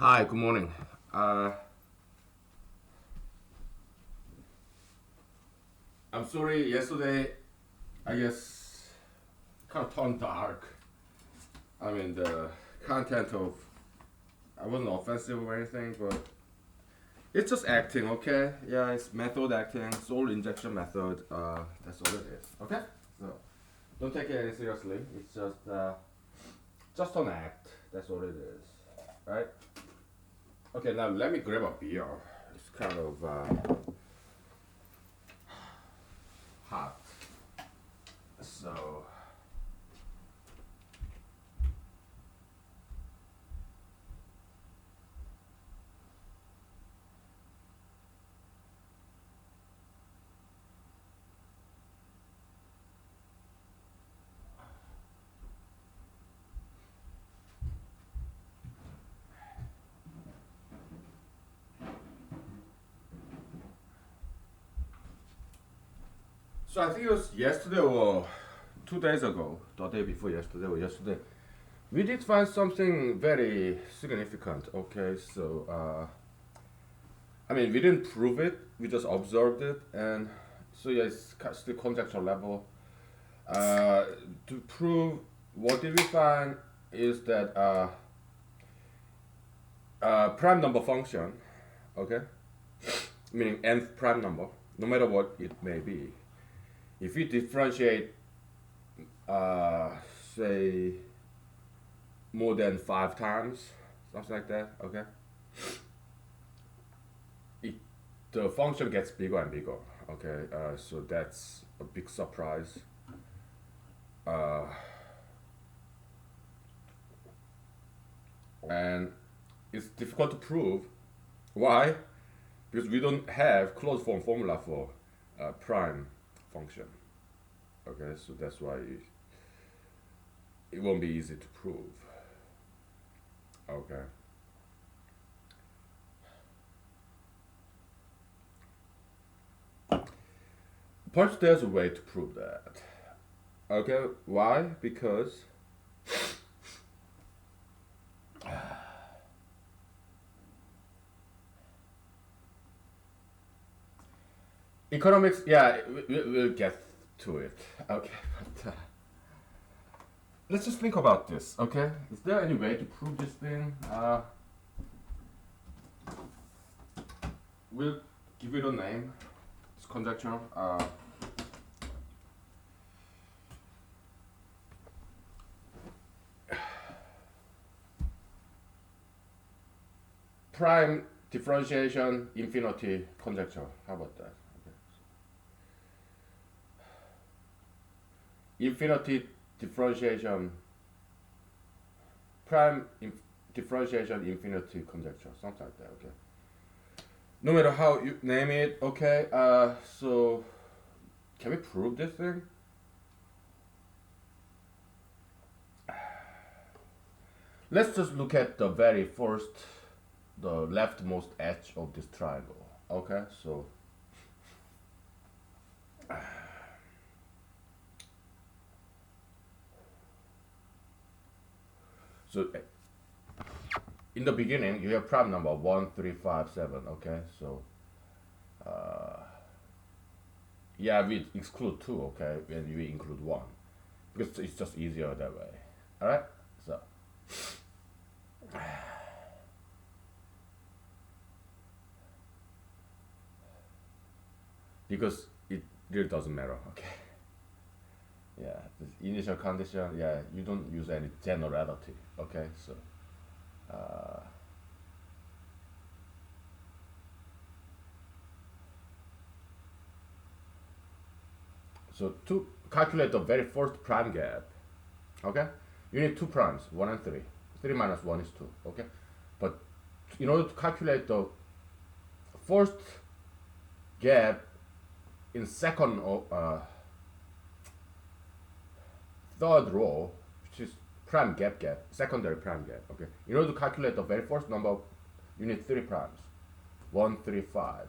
Hi, good morning. Uh, I'm sorry, yesterday, I guess, kind of turned dark. I mean, the content of, I wasn't offensive or anything, but it's just acting, okay? Yeah, it's method acting, soul injection method. That's all it is, okay? So, don't take it any seriously. It's just an act. That's all it is, right? Okay, now let me grab a beer. It's kind of hot. So, So I think it was yesterday or 2 days ago, the day before yesterday or yesterday. We did find something very significant. Okay, so I mean we didn't prove it, we just observed it, and so yeah, it's still conjecture level. Uh, to prove what did we find is that prime number function, okay, meaning nth prime number, no matter what it may be, if we differentiate, uh, say more than 5 times, something like that. Okay, it, the function gets bigger and bigger. Okay, so that's a big surprise. Uh, and it's difficult to prove. Why? Because we don't have closed form formula for prime function. Okay, so that's why it won't be easy to prove. Okay. Perhaps there's a way to prove that. Okay, why? Because economics, yeah, we'll get to it. Okay, but let's just think about this. Okay, is there any way to prove this thing? We'll give it a name. It's conjecture. Prime differentiation infinity conjecture. How about that? Okay. Infinity differentiation prime differentiation infinity conjecture, something like that. Okay. No matter how you name it. Okay. So can we prove this thing? Let's just look at the very first, the leftmost edge of this triangle. Okay. So in the beginning you have prime number 1, 3, 5, 7. Okay. So uh, yeah, we exclude 2. Okay, and we include 1 because it's just easier that way. All right. So because it really doesn't matter. Okay. Yeah, the initial condition. Yeah, you don't use any generality. Okay. Uh, so to calculate the very first prime gap, okay, you need two primes, 1 and 3. 3 minus 1 is 2. Okay, but in order to calculate the first gap in second or third row, which is prime gap, secondary prime gap. Okay, in order to calculate the very first number, you need three primes, 1, 3, 5.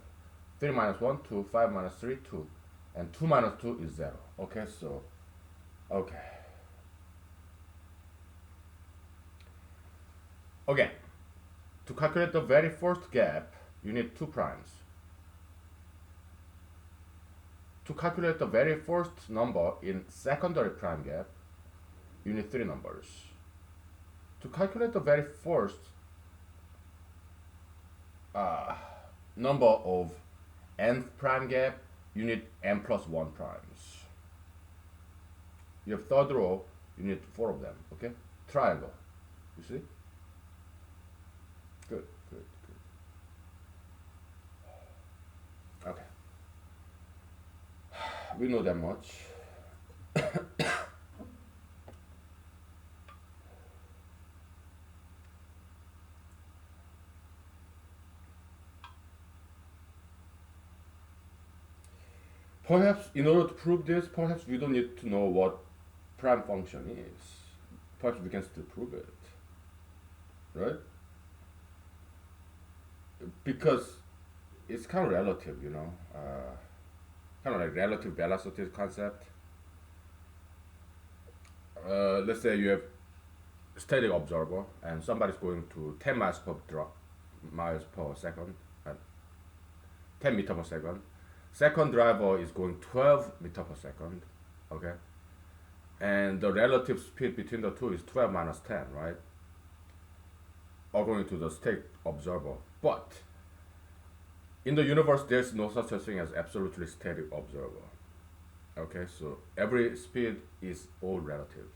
3 minus 1, 2. 5 minus 3, 2. And 2 minus 2 is 0. Okay, so, okay. Okay, To calculate the very first gap, you need 2 primes. To calculate the very first number in secondary prime gap, you need 3 numbers. To calculate the very first number of nth prime gap, you need n plus 1 primes. You have third row, you need 4 of them, okay? Triangle, you see? Good, good, good. Okay. We know that much. Perhaps in order to prove this, perhaps we don't need to know what prime function is. Perhaps we can still prove it, right? Because it's kind of relative, you know, kind of like relative velocity concept. Let's say you have static observer and somebody's going to 10 miles per second, 10 meter per second. Second driver is going 12 meter per second, okay? And the relative speed between the two is 12 minus 10, right? According to the static observer. But in the universe, there's no such a thing as absolutely static observer. Okay, so every speed is all relative.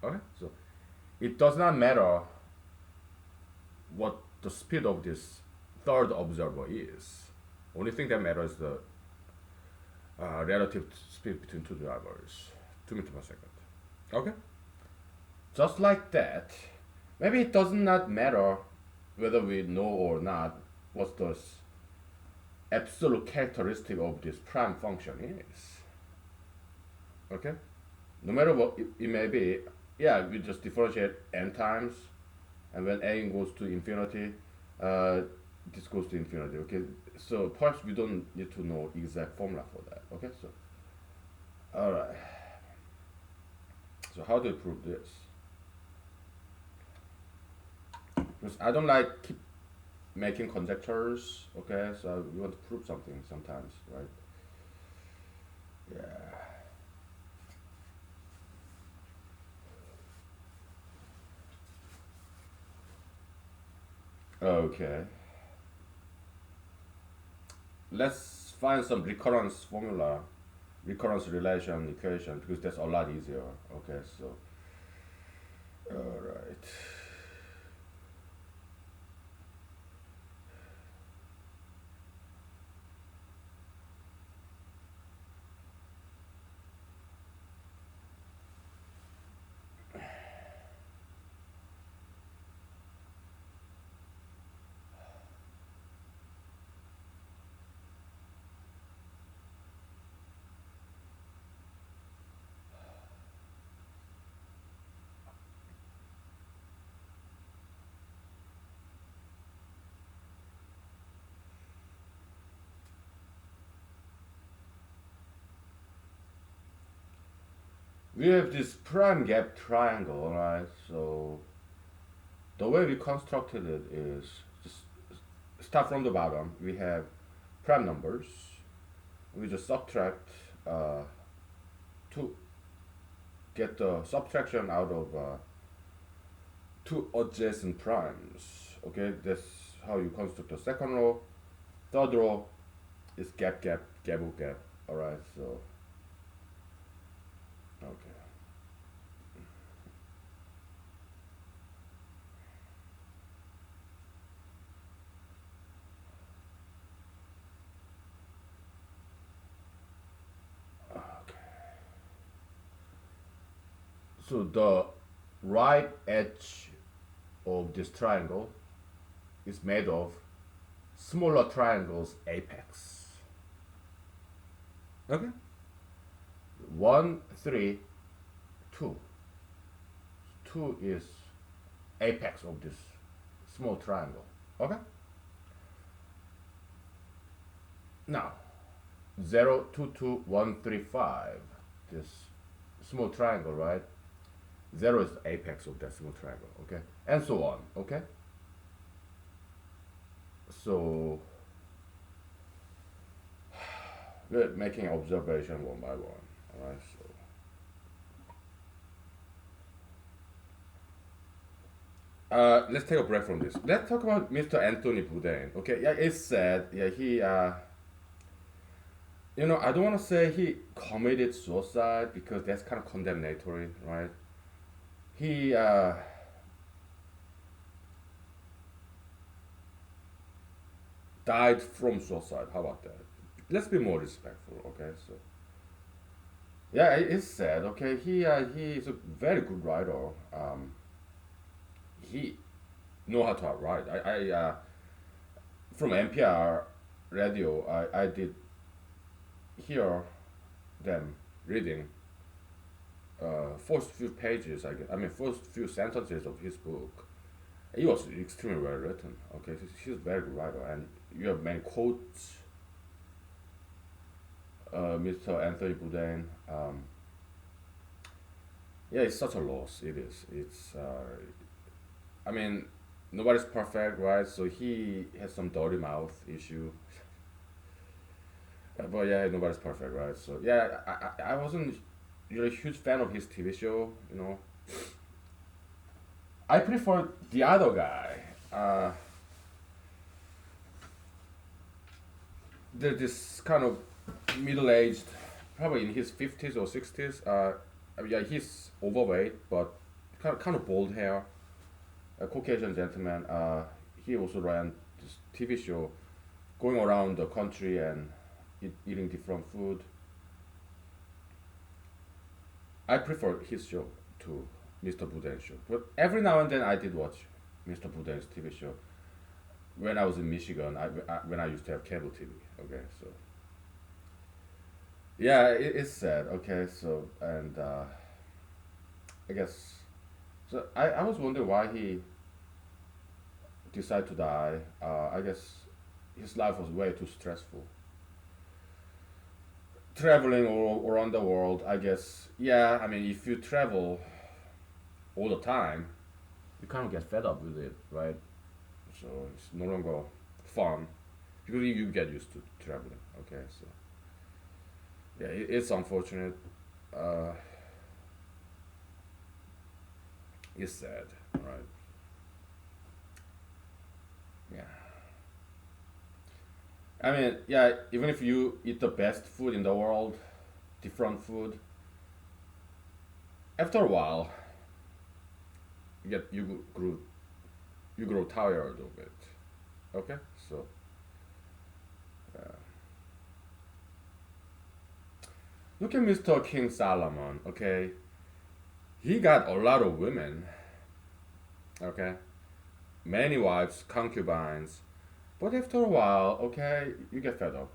Okay, so it does not matter what the speed of this third observer is. Only thing that matters is the relative speed between two drivers, 2 meters per second. Okay, just like that. Maybe it does not matter whether we know or not what the absolute characteristic of this prime function is. Okay, no matter what it may be, yeah, we just differentiate n times, and when n goes to infinity, this goes to infinity. Okay, so perhaps we don't need to know exact formula for that. Okay, so all right. So how do you prove this? Because I don't like keep making conjectures. Okay, so we want to prove something sometimes, right? Yeah. Okay. Let's find some recurrence formula, recurrence relation equation, because that's a lot easier. Okay, so all right. We have this prime gap triangle, right? So the way we constructed it is just start from the bottom. We have prime numbers. We just subtract to get the subtraction out of two adjacent primes. Okay, that's how you construct the second row. Third row is gap, gap, gap, gap. All right, so okay. So the right edge of this triangle is made of smaller triangles apex. Okay? 1, 3, 2. 2 is apex of this small triangle. Okay? Now, 0, 2, 2, 1, 3, 5. This small triangle, right? 0 is the apex of that small triangle, okay? And so on, okay? So we're making observation one by one. All right. So let's take a break from this. Let's talk about Mr. Anthony Bourdain. Okay. Yeah, it's sad. Yeah, he. I don't want to say he committed suicide because that's kind of condemnatory, right? He died from suicide. How about that? Let's be more respectful, okay? So yeah, it's sad. Okay, he is a very good writer. He know how to write. I from NPR radio. I did hear them reading first few pages. I mean first few sentences of his book. It was extremely well written. Okay, so he's a very good writer, and you have many quotes. Mr. Anthony Bourdain. Yeah, it's such a loss. It is. It's. I mean, nobody's perfect, right? So he has some dirty mouth issue. But yeah, nobody's perfect, right? So yeah, I wasn't really a huge fan of his TV show. I prefer the other guy. This kind of middle-aged, probably in his 50s or 60s. Yeah, he's overweight, but kind of bald hair. A Caucasian gentleman. He also ran this TV show, going around the country and eating different food. I prefer his show to Mr. Bourdain's show, but every now and then I did watch Mr. Bourdain's TV show when I was in Michigan. When I used to have cable TV. Okay, so yeah, it's sad. Okay, so and I guess so. I was wondering why he decided to die. I guess his life was way too stressful. Traveling all around the world, I guess. Yeah, I mean, if you travel all the time, you kind of get fed up with it, right? So it's no longer fun because you get used to traveling. Okay, so yeah, it's unfortunate. Uh, it's sad, right? Yeah. I mean, yeah, even if you eat the best food in the world, different food, after a while, you grow tired of it. Okay, so uh, look at Mr. King Solomon. Okay, he got a lot of women. Okay, many wives, concubines, but after a while, okay, you get fed up.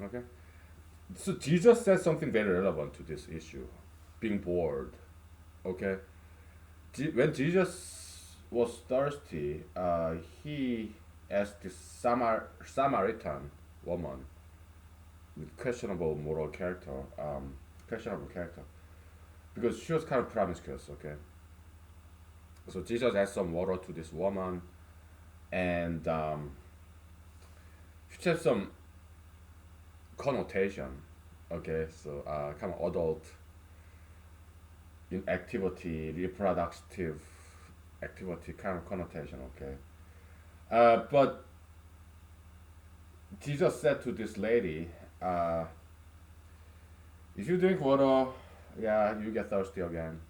Okay, so Jesus said something very relevant to this issue, being bored. Okay, when Jesus was thirsty, he asked this Samaritan woman with questionable character, because she was kind of promiscuous. Okay, so Jesus asked some water to this woman, and she had some connotation. Okay, so kind of adult in activity, reproductive activity kind of connotation. Okay, but Jesus said to this lady, uh, if you drink water, yeah, you get thirsty again.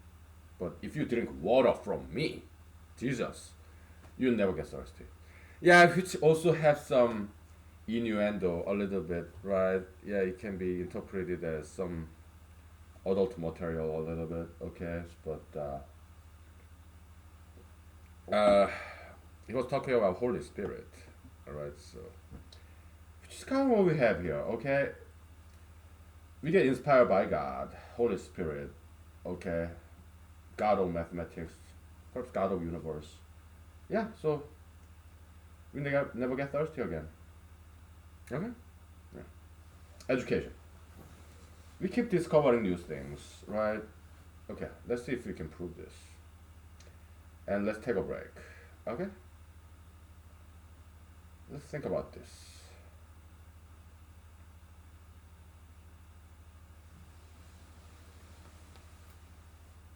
But if you drink water from me, Jesus, you never get thirsty. Yeah, which also has some innuendo a little bit, right? Yeah, it can be interpreted as some adult material a little bit, okay? But he was talking about Holy Spirit, all right? So, which is kind of what we have here, okay? We get inspired by God, Holy Spirit, okay? God of mathematics, perhaps God of universe. Yeah, so we never get thirsty again. Okay? Yeah. Education. We keep discovering new things, right? Okay, let's see if we can prove this. And let's take a break. Okay? let's think about this.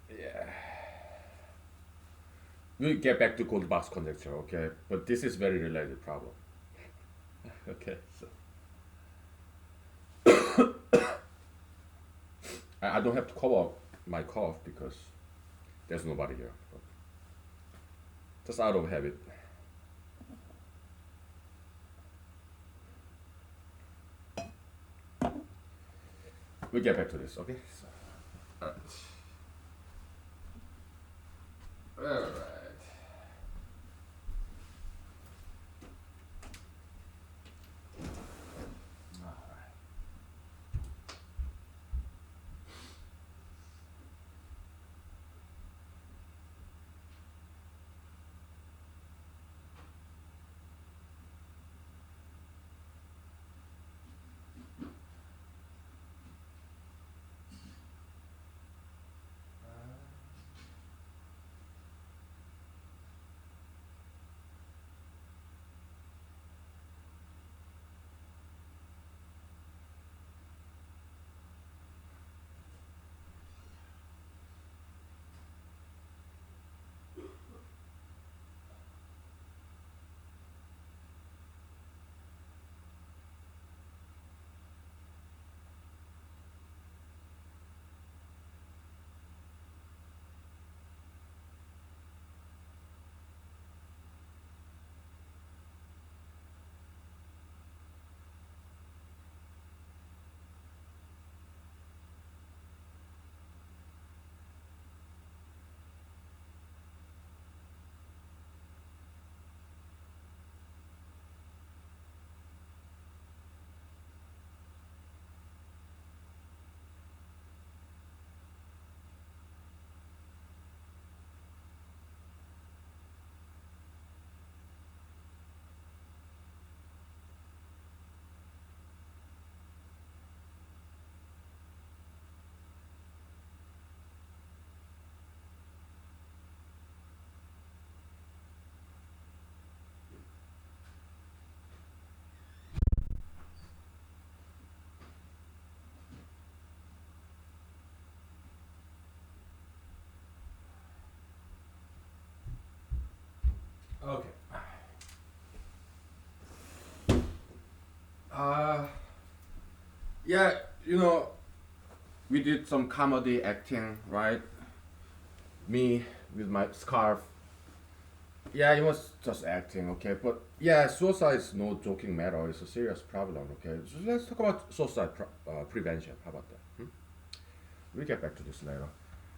Yeah. We'll get back to gold box conjecture, okay? But this is very related problem. Okay, so I don't have to cover my cough because there's nobody here. But just out of habit. We'll get back to this, okay? So, alright. Alright. Okay. Uh, yeah, you know, we did some comedy acting, right? Me with my scarf. Yeah, it was just acting, okay? But yeah, suicide is no joking matter. It's a serious problem, okay? So let's talk about suicide prevention. How about that? Hmm? We'll get back to this later.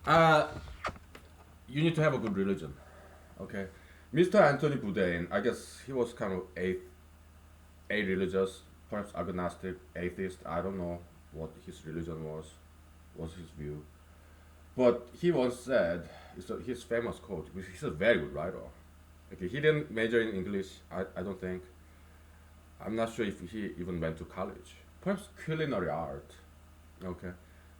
Uh, you need to have a good religion, okay? Mr. Anthony Bourdain, I guess he was kind of a-religious, perhaps agnostic, atheist. I don't know what his religion was his view. But he once said, it's his famous quote, he's a very good writer. Okay, he didn't major in English, I don't think. I'm not sure if he even went to college. Perhaps culinary art. Okay.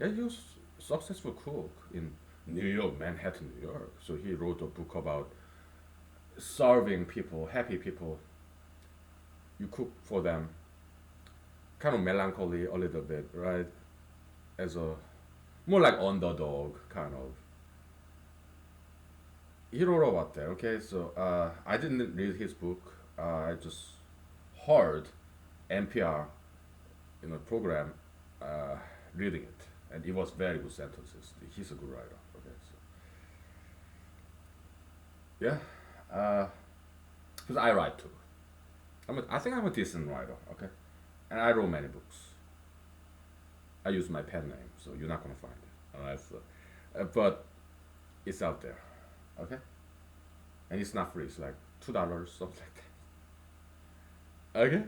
Yeah, he was a successful cook in New York, Manhattan, New York. So he wrote a book about serving people, happy people. You cook for them. Kind of melancholy a little bit, right? As a more like underdog kind of. He wrote about that. Okay, so I didn't read his book. I just heard NPR in a program uh, reading it, and it was very good sentences. He's a good writer. Okay, so yeah, because I write too. I think I'm a decent writer. Okay, and I wrote many books. I use my pen name, so you're not gonna find it. Alright, so, but it's out there. Okay, and it's not free. It's like $2, something like that. Okay,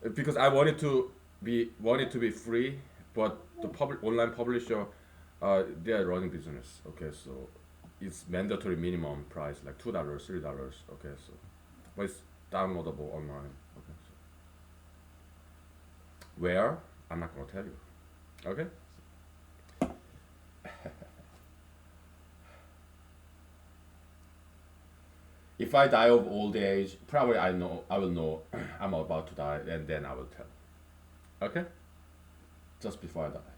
because I wanted to be free, but the online publisher, they are running business. Okay, so it's mandatory minimum price like $2, $3. Okay, so but it's downloadable online. Okay, so where I'm not gonna tell you. Okay. If I die of old age, probably I will know I'm about to die, and then I will tell. Okay, just before I die.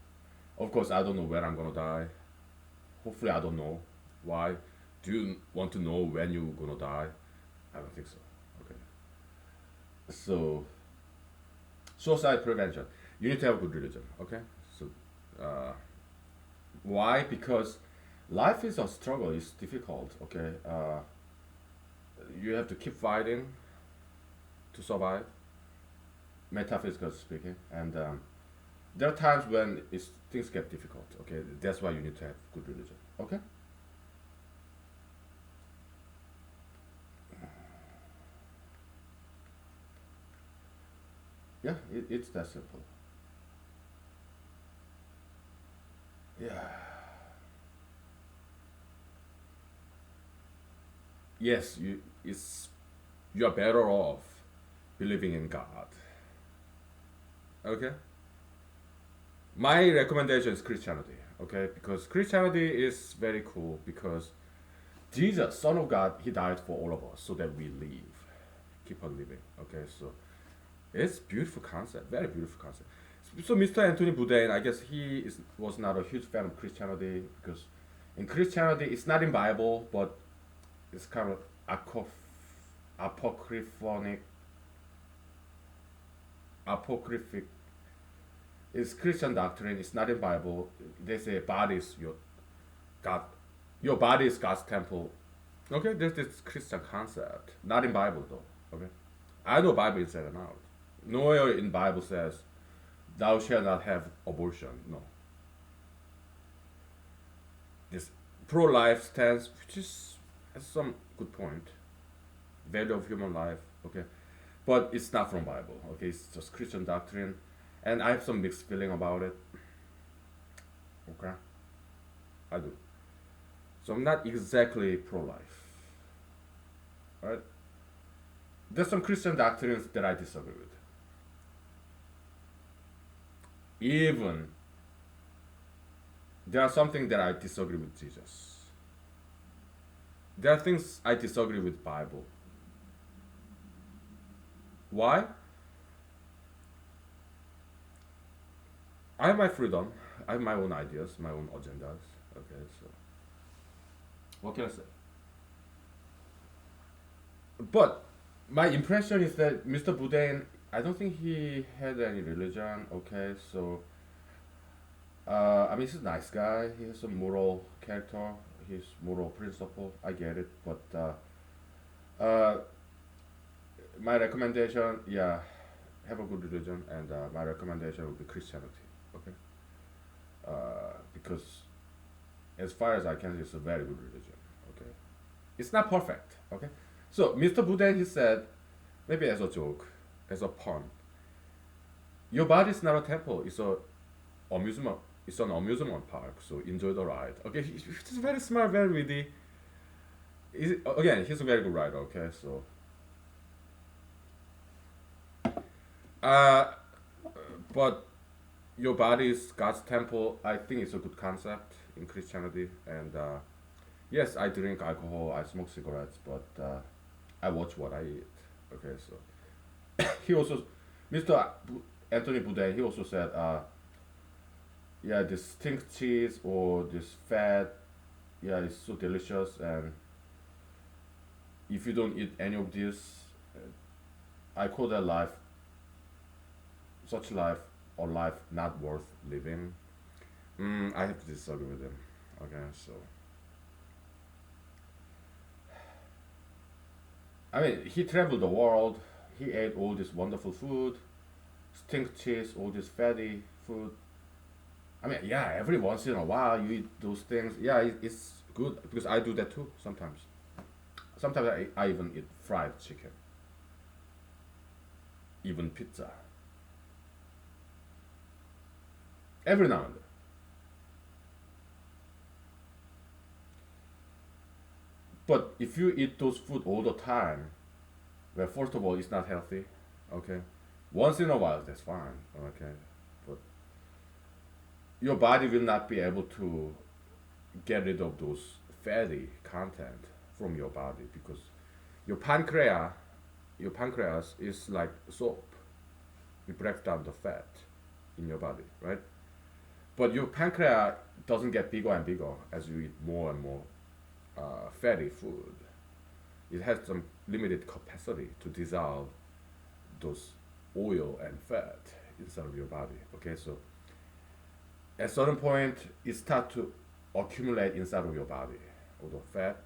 Of course, I don't know when I'm gonna die. Hopefully, I don't know. Why? Do you want to know when you're gonna die? I don't think so. Okay. So, suicide prevention. You need to have a good religion. Okay. So, uh, why? Because life is a struggle. It's difficult. Okay. You have to keep fighting to survive, metaphysically speaking, and there are times when things get difficult. Okay. That's why you need to have good religion. Okay. Yeah. It's that simple. Yeah. Yes. You are better off believing in God. Okay. My recommendation is Christianity. Okay, because Christianity is very cool because Jesus, Son of God, He died for all of us so that we live, keep on living. Okay, so it's beautiful concept, very beautiful concept. So Mr. Anthony Bourdain, I guess was not a huge fan of Christianity because in Christianity it's not in Bible, but it's kind of apocryphonic, apocryphic. It's Christian doctrine. It's not in Bible. They say body is your God. Your body is God's temple. Okay, this Christian concept. Not in Bible though. Okay, I know Bible inside and out. Nowhere in Bible says thou shalt not have abortion. No, this pro-life stance, which is has some good point, value of human life. Okay, but it's not from Bible. Okay, it's just Christian doctrine, and I have some mixed feeling about it. Okay, I do. So I'm not exactly pro-life. Right? There's some Christian doctrines that I disagree with. Even there are something that I disagree with Jesus. There are things I disagree with Bible. Why? I have my freedom. I have my own ideas, my own agendas. Okay, so what can I say? But my impression is that Mr. Boudin, I don't think he had any religion. Okay, so I mean, he's a nice guy. He has some moral character. His moral principle. I get it, but uh, my recommendation, yeah, have a good religion, and my recommendation would be Christianity. Okay, because as far as I can see, it's a very good religion. Okay, it's not perfect. Okay, so Mr. Boudin he said, maybe as a joke, as a pun, your body is not a temple. Amusement. It's an amusement park. So enjoy the ride. Okay, he's very smart, very witty. Again, he's a very good writer. Okay, so uh, but your body is God's temple. I think it's a good concept in Christianity. And yes, I drink alcohol, I smoke cigarettes, but I watch what I eat. Okay, so he also, Mr. Anthony Bourdain, he also said, yeah, this stink cheese or this fat, yeah, it's so delicious, and if you don't eat any of this, I call that life, such life, or life not worth living. I have to disagree with him. Okay, so I mean, he traveled the world. He ate all this wonderful food, stink cheese, all this fatty food. I mean, yeah, every once in a while you eat those things. Yeah, it's good because I do that too sometimes. Sometimes I even eat fried chicken, even pizza, every now and then. But if you eat those food all the time, well, first of all, it's not healthy. Okay, once in a while that's fine. Okay, but your body will not be able to get rid of those fatty content from your body because Your pancreas, your pancreas is like soap. It breaks down the fat in your body, right? But your pancreas doesn't get bigger and bigger as you eat more and more fatty food. It has some limited capacity to dissolve those oil and fat inside of your body. Okay, so at a certain point, it starts to accumulate inside of your body, all the fat,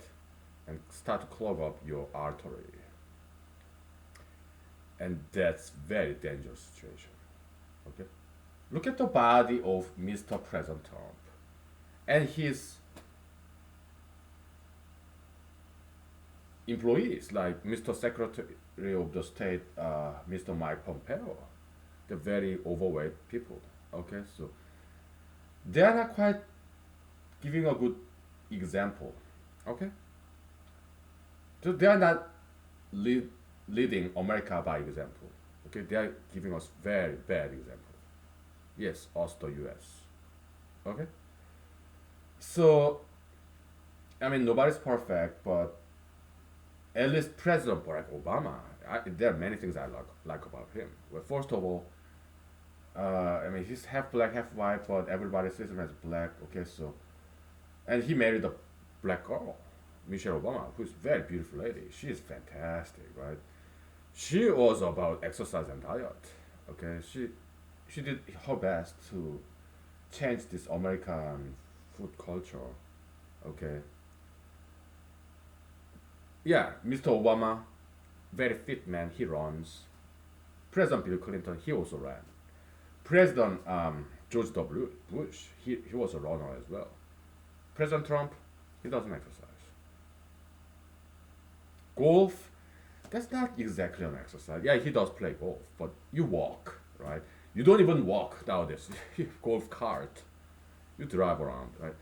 and start to clog up your artery. And that's very dangerous situation. Okay, look at the body of Mr. President Trump and his employees, like Mr. Secretary of the State, Mr. Mike Pompeo. They're very overweight people. Okay, so they are not quite giving a good example. Okay, so they are not lead, leading America by example. Okay, they are giving us very bad example. Yes, us the U.S. Okay, so I mean nobody's perfect, but at least President Barack Obama, there are many things I like about him. Well, first of all, I mean he's half black, half white, but everybody sees him as black. Okay, so and he married a black girl, Michelle Obama, who's a very beautiful lady. She is fantastic, right? She was about exercise and diet. Okay, she did her best to change this American food culture. Okay, yeah, Mr. Obama, very fit man. He runs. President Bill Clinton, he also ran. President George W. Bush, he was a runner as well. President Trump, he doesn't exercise. Golf, that's not exactly an exercise. Yeah, he does play golf, but you walk, right? You don't even walk nowadays. Golf cart, you drive around, right?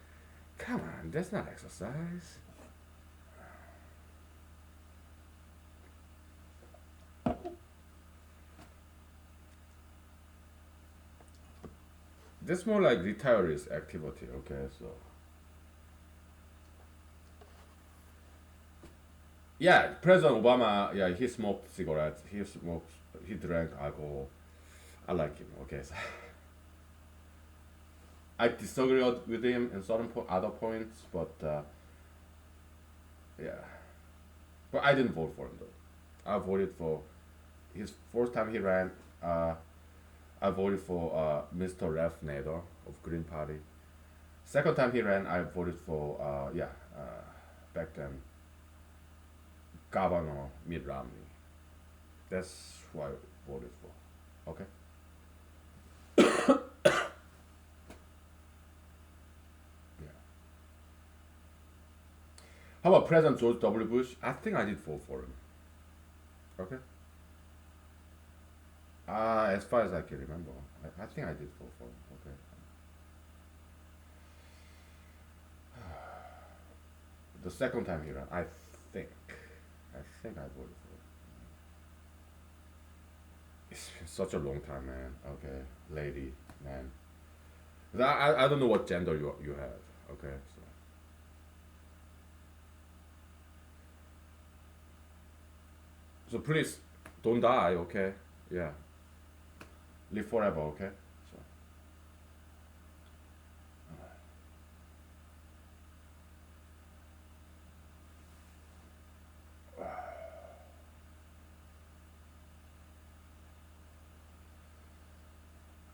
Come on, that's not exercise. That's more like retirees activity. Okay, so yeah, President Obama, yeah, he smoked cigarettes. He smoked. He drank alcohol. I like him. Okay, so I disagree with him in certain other points, but yeah. But I didn't vote for him though. I voted for his first time he ran. I voted for Mr. Ralph Nader of Green Party. Second time he ran, I voted for yeah, back then Governor Mitt Romney. That's who I voted for. Okay. Yeah. How about President George W. Bush? I think I did vote for him. Okay. As far as I can remember, I think I did vote for him. Okay. The second time he ran, think, I think I voted for him. It's been such a long time, man. Okay, lady, man. I don't know what gender you have. Okay, so please don't die. Okay, yeah, live forever. Okay, so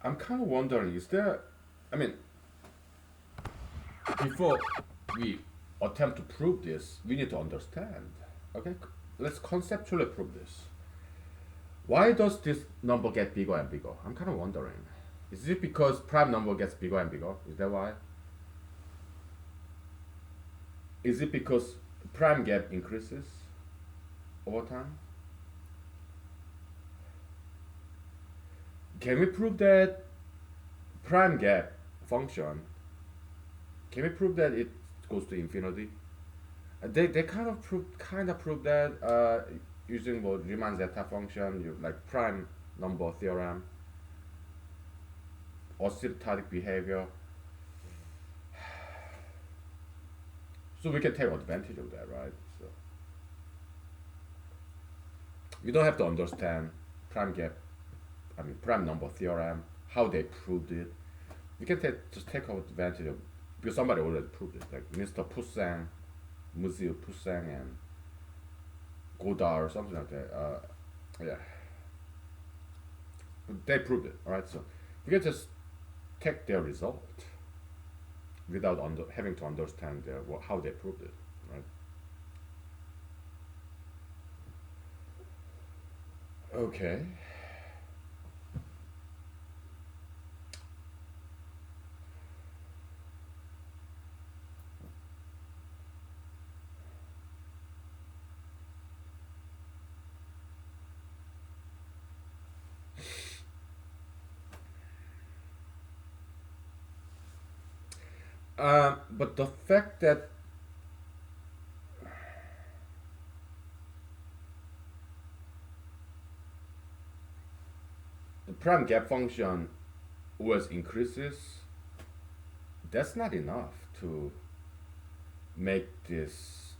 I'm kind of wondering, is there? I mean, before we attempt to prove this, we need to understand. Okay, let's conceptually prove this. Why does this number get bigger and bigger? I'm kind of wondering. Is it because prime number gets bigger and bigger? Is that why? Is it because prime gap increases over time? Can we prove that prime gap function? Can we prove that it goes to infinity? They kind of prove that using what Riemann zeta function, you like prime number theorem, asymptotic behavior. So we can take advantage of that, right? So We don't have to understand prime gap, prime number theorem, how they proved it. We can just take advantage of, because somebody already proved it, like Mr. Poussin, Monsieur Poussin, and Godard or something like that. Yeah, they proved it. All right, so we can just take their result without having to understand how they proved it, right? Okay. But the fact that the prime gap function always increases, that's not enough to make this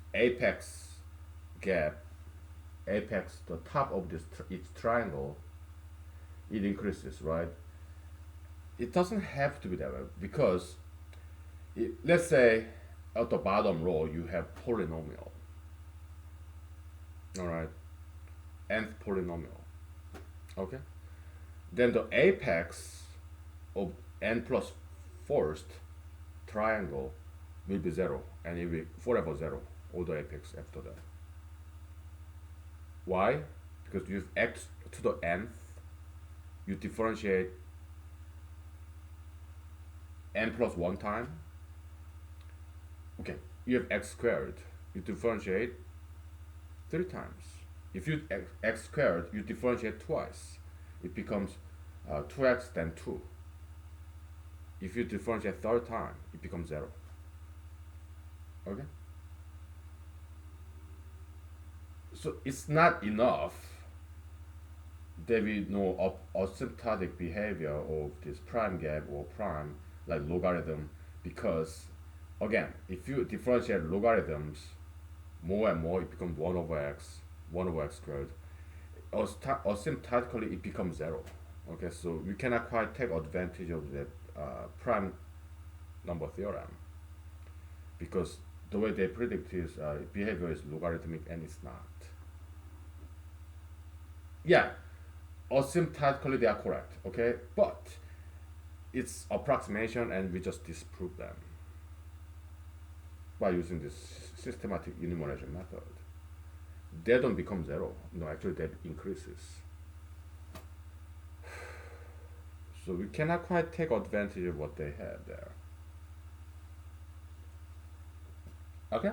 gap, the top of this its triangle, it increases, right? It doesn't have to be that way because let's say at the bottom row you have polynomial, all right, nth polynomial, okay? Then the apex of n plus first triangle will be zero, and it will be forever zero, all the apex after that. Why? Because you have x to the nth, you differentiate n plus 1 time. Okay, you have x squared, you differentiate 3 times. If you x squared, you differentiate twice, it becomes 2x then 2. If you differentiate third time, it becomes 0. Okay? So it's not enough that we know asymptotic behavior of this prime gap or prime, like logarithm, because again, if you differentiate logarithms more and more, it becomes 1 over x squared. Asymptotically, it becomes 0. Okay, so we cannot quite take advantage of that prime number theorem because the way they predict is behavior is logarithmic and it's not. Yeah, asymptotically they are correct, okay, but it's approximation and we just disprove them by using this systematic enumeration method. They don't become 0. No, actually that increases. So we cannot quite take advantage of what they have there. Okay?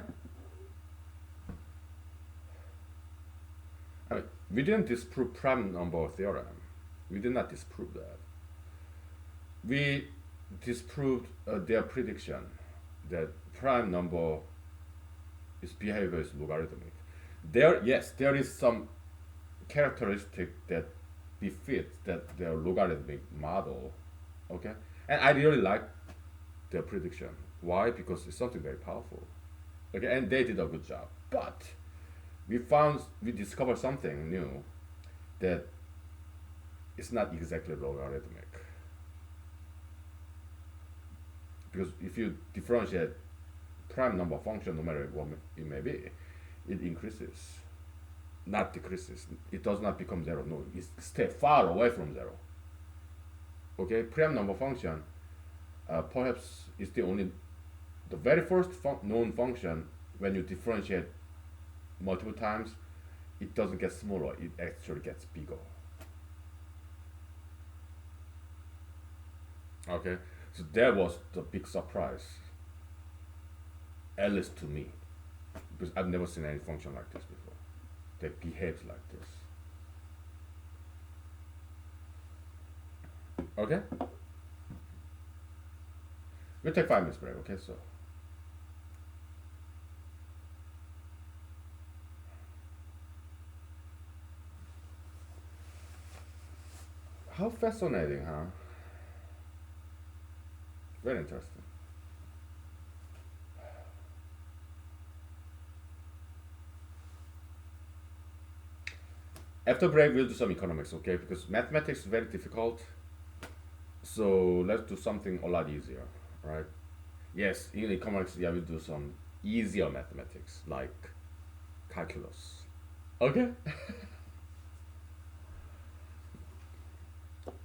We didn't disprove prime number theorem. We did not disprove that. We disproved their prediction that prime number behavior is logarithmic. There is some characteristic that befits their logarithmic model. Okay? And I really like their prediction. Why? Because it's something very powerful. Okay, and they did a good job. But we discovered something new that it's not exactly logarithmic. Because if you differentiate prime number function, no matter what it may be, it increases, not decreases. It does not become 0. No, it stays far away from 0. Okay, prime number function perhaps is the very first known function. When you differentiate multiple times, it doesn't get smaller, it actually gets bigger. Okay, so that was the big surprise, at least to me, because I've never seen any function like this before that behaves like this. Okay, we'll take 5 minutes break. Okay, so how fascinating, huh? Very interesting. After break, we'll do some economics, okay? Because mathematics is very difficult. So let's do something a lot easier, right? Yes, in economics, yeah, we'll do some easier mathematics like calculus. Okay?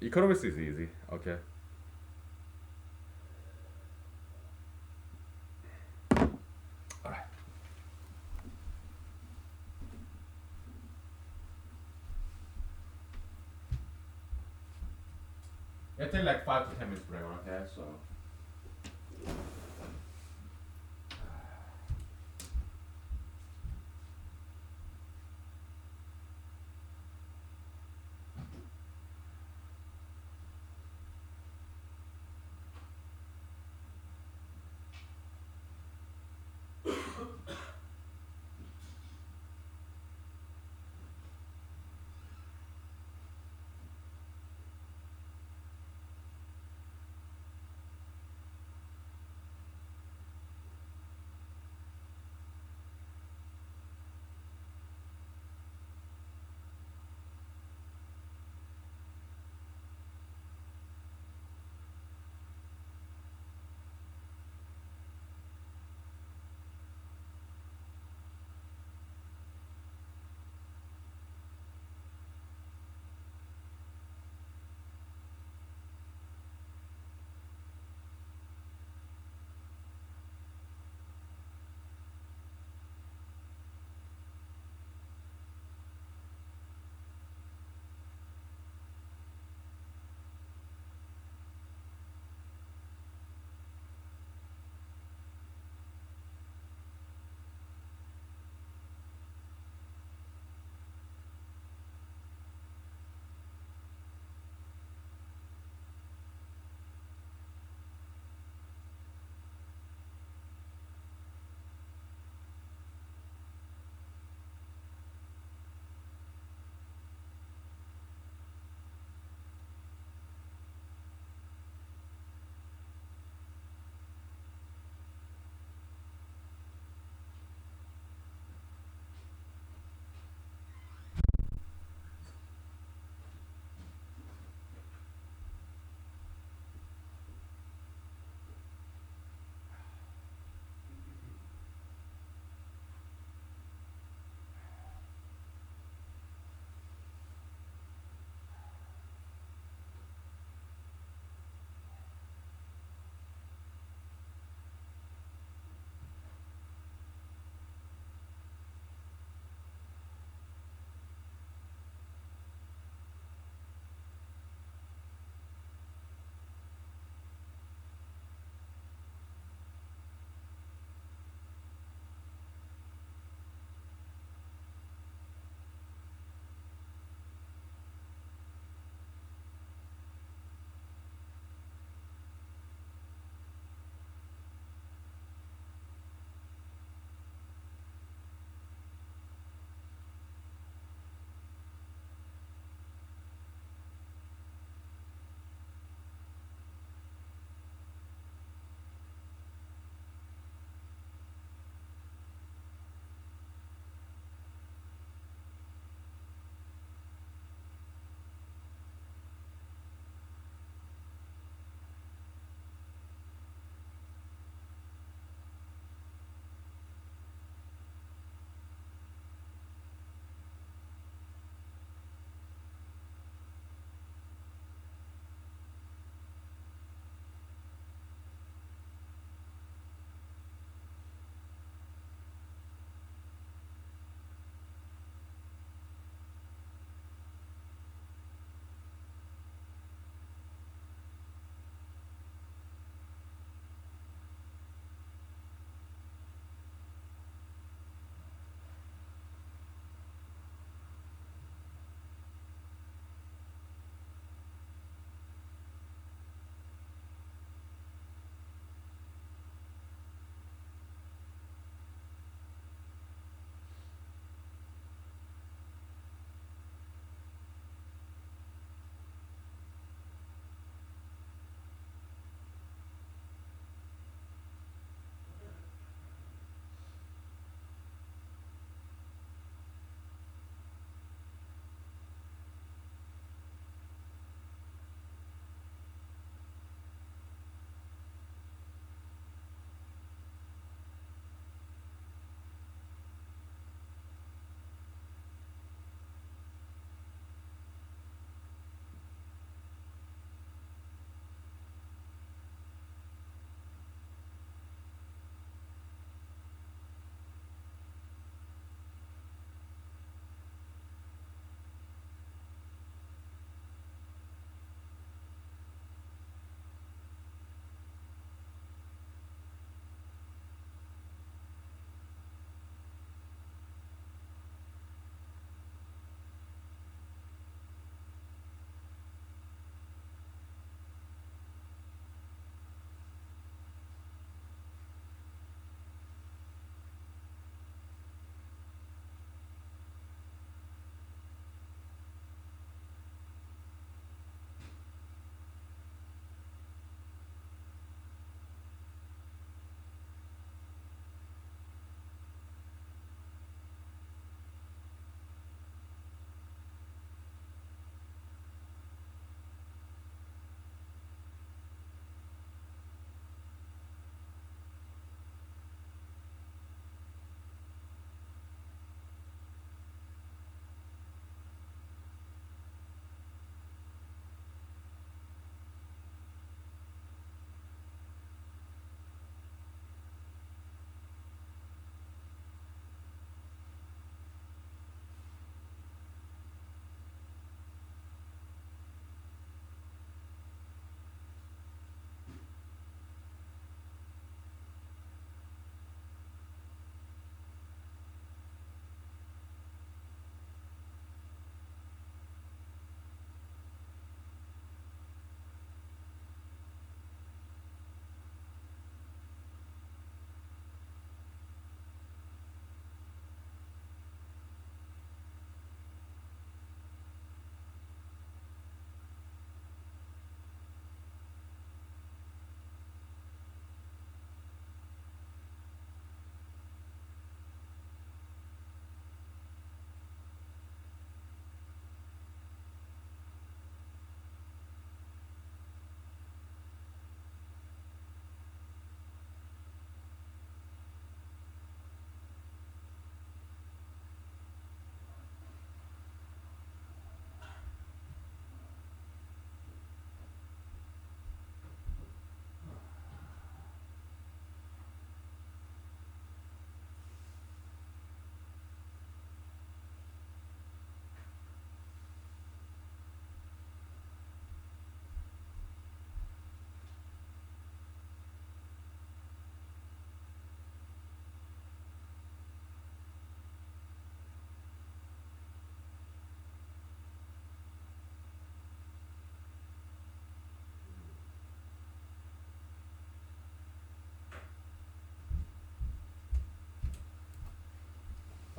Economics is easy, okay? Alright. It'll take like 5 to 10 minutes break, okay? So.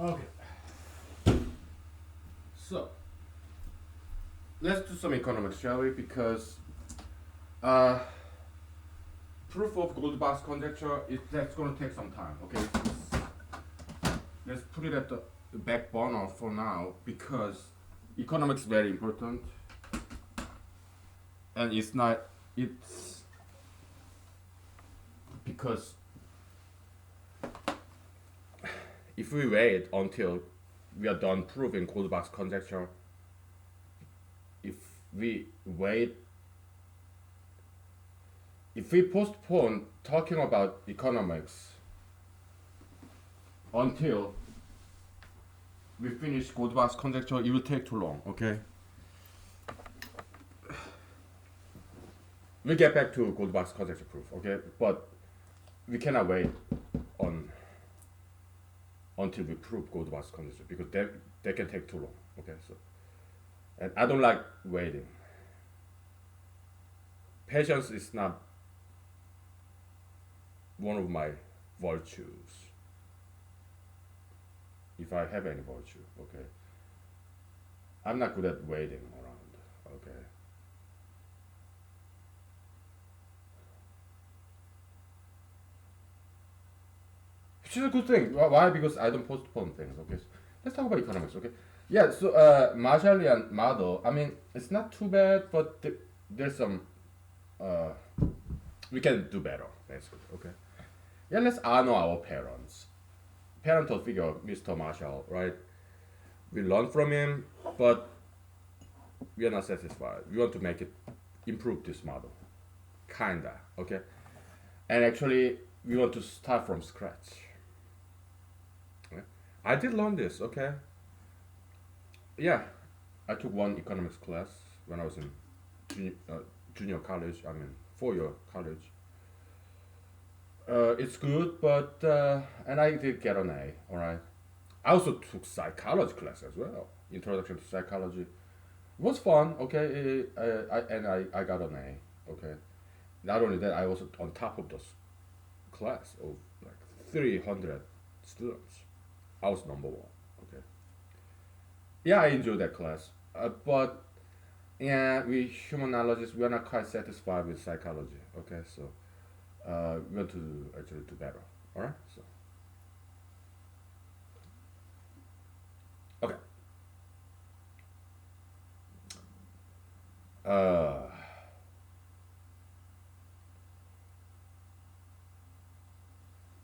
Okay. So let's do some economics, shall we? Because uh, proof of gold box conjecture is that's going to take some time. Okay, let's put it at the back burner for now because economics is very important, and it's not. It's because if we wait until we are done proving gold box conjecture, if we wait, if we postpone talking about economics until we finish gold box conjecture, it will take too long. Okay. We'll get back to gold box conjecture proof. Okay, but we cannot wait on until we prove gold box conjecture because they can take too long. Okay, so and I don't like waiting. Patience is not one of my virtues. If I have any virtue, okay. I'm not good at waiting around. Okay. Which is a good thing. Why? Because I don't postpone things. Okay. So let's talk about economics. Okay. Yeah. So Marshallian model. I mean, it's not too bad, but there's some. Uh, we can do better. Basically. Okay. Yeah. Let's honor our parents. Parental figure, Mr. Marshall. Right. We learn from him, but we are not satisfied. We want to make it improve this model. Kinda. Okay. And actually, we want to start from scratch. Okay? I did learn this, okay? Yeah, I took one economics class when I was in junior college, I mean, 4 year college. It's good, but, and I did get an A, alright? I also took psychology class as well, introduction to psychology. It was fun, okay? I got an A, okay? Not only that, I was on top of this class of like 300 students. I was number one. Okay. Yeah, I enjoyed that class. But yeah, we humanologists we are not quite satisfied with psychology. Okay, so we want to actually do better. All right. So okay. Uh,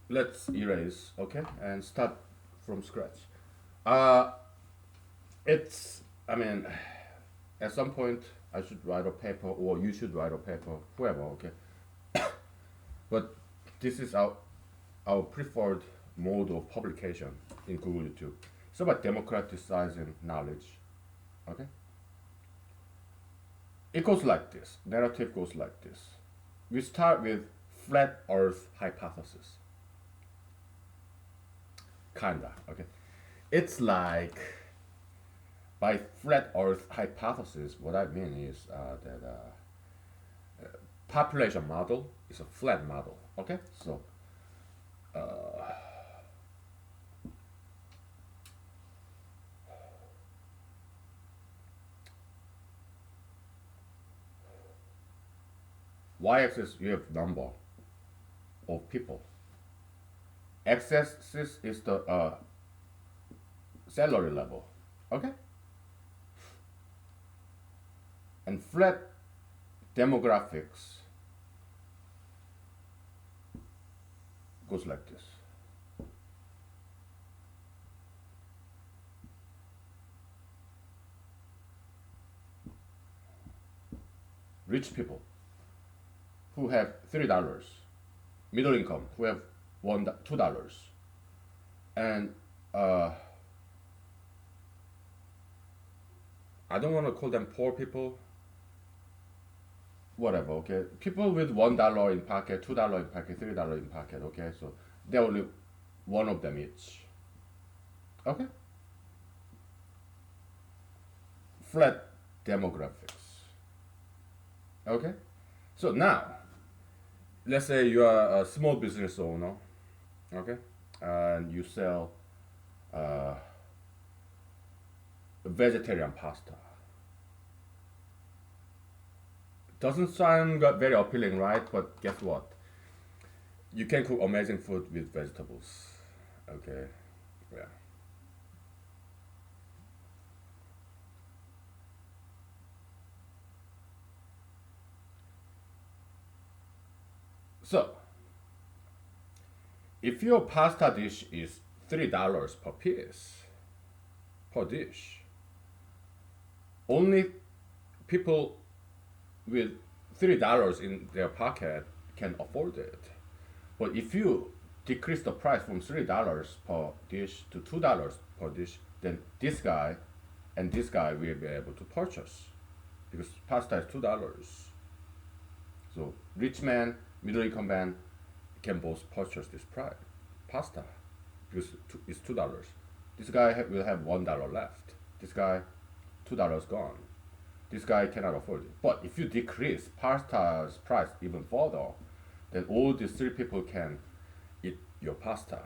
let's erase. Okay, and start from scratch. Uh, it's. I mean, at some point I should write a paper, or you should write a paper, whoever. Okay. But this is our preferred mode of publication in Google YouTube. It's about democratizing knowledge. Okay? It goes like this. Narrative goes like this. We start with flat earth hypothesis. Kinda, okay? It's like by flat earth hypothesis, what I mean is that population model is a flat model. Okay? So y-axis you have number of people. X-axis is the salary level. Okay? And flat demographics goes like this. Rich people who have $3, middle income who have $2, and I don't want to call them poor people. Whatever, okay. People with $1 in pocket, $2 in pocket, $3 in pocket, okay. So they're only one of them each. Okay. Flat demographics. Okay. So now, let's say you are a small business owner, okay, and you sell uh, vegetarian pasta. Doesn't sound very appealing, right? But guess what? You can cook amazing food with vegetables. Okay, yeah. So, if your pasta dish is $3 per piece per dish, only people with $3 in their pocket can afford it. But if you decrease the price from $3 per dish to $2 per dish, then this guy and this guy will be able to purchase because pasta is $2. So rich man, middle income man can both purchase this price pasta because it's $2. This guy will have $1 left. This guy, $2 gone. This guy cannot afford it. But if you decrease pasta's price even further, then all these three people can eat your pasta.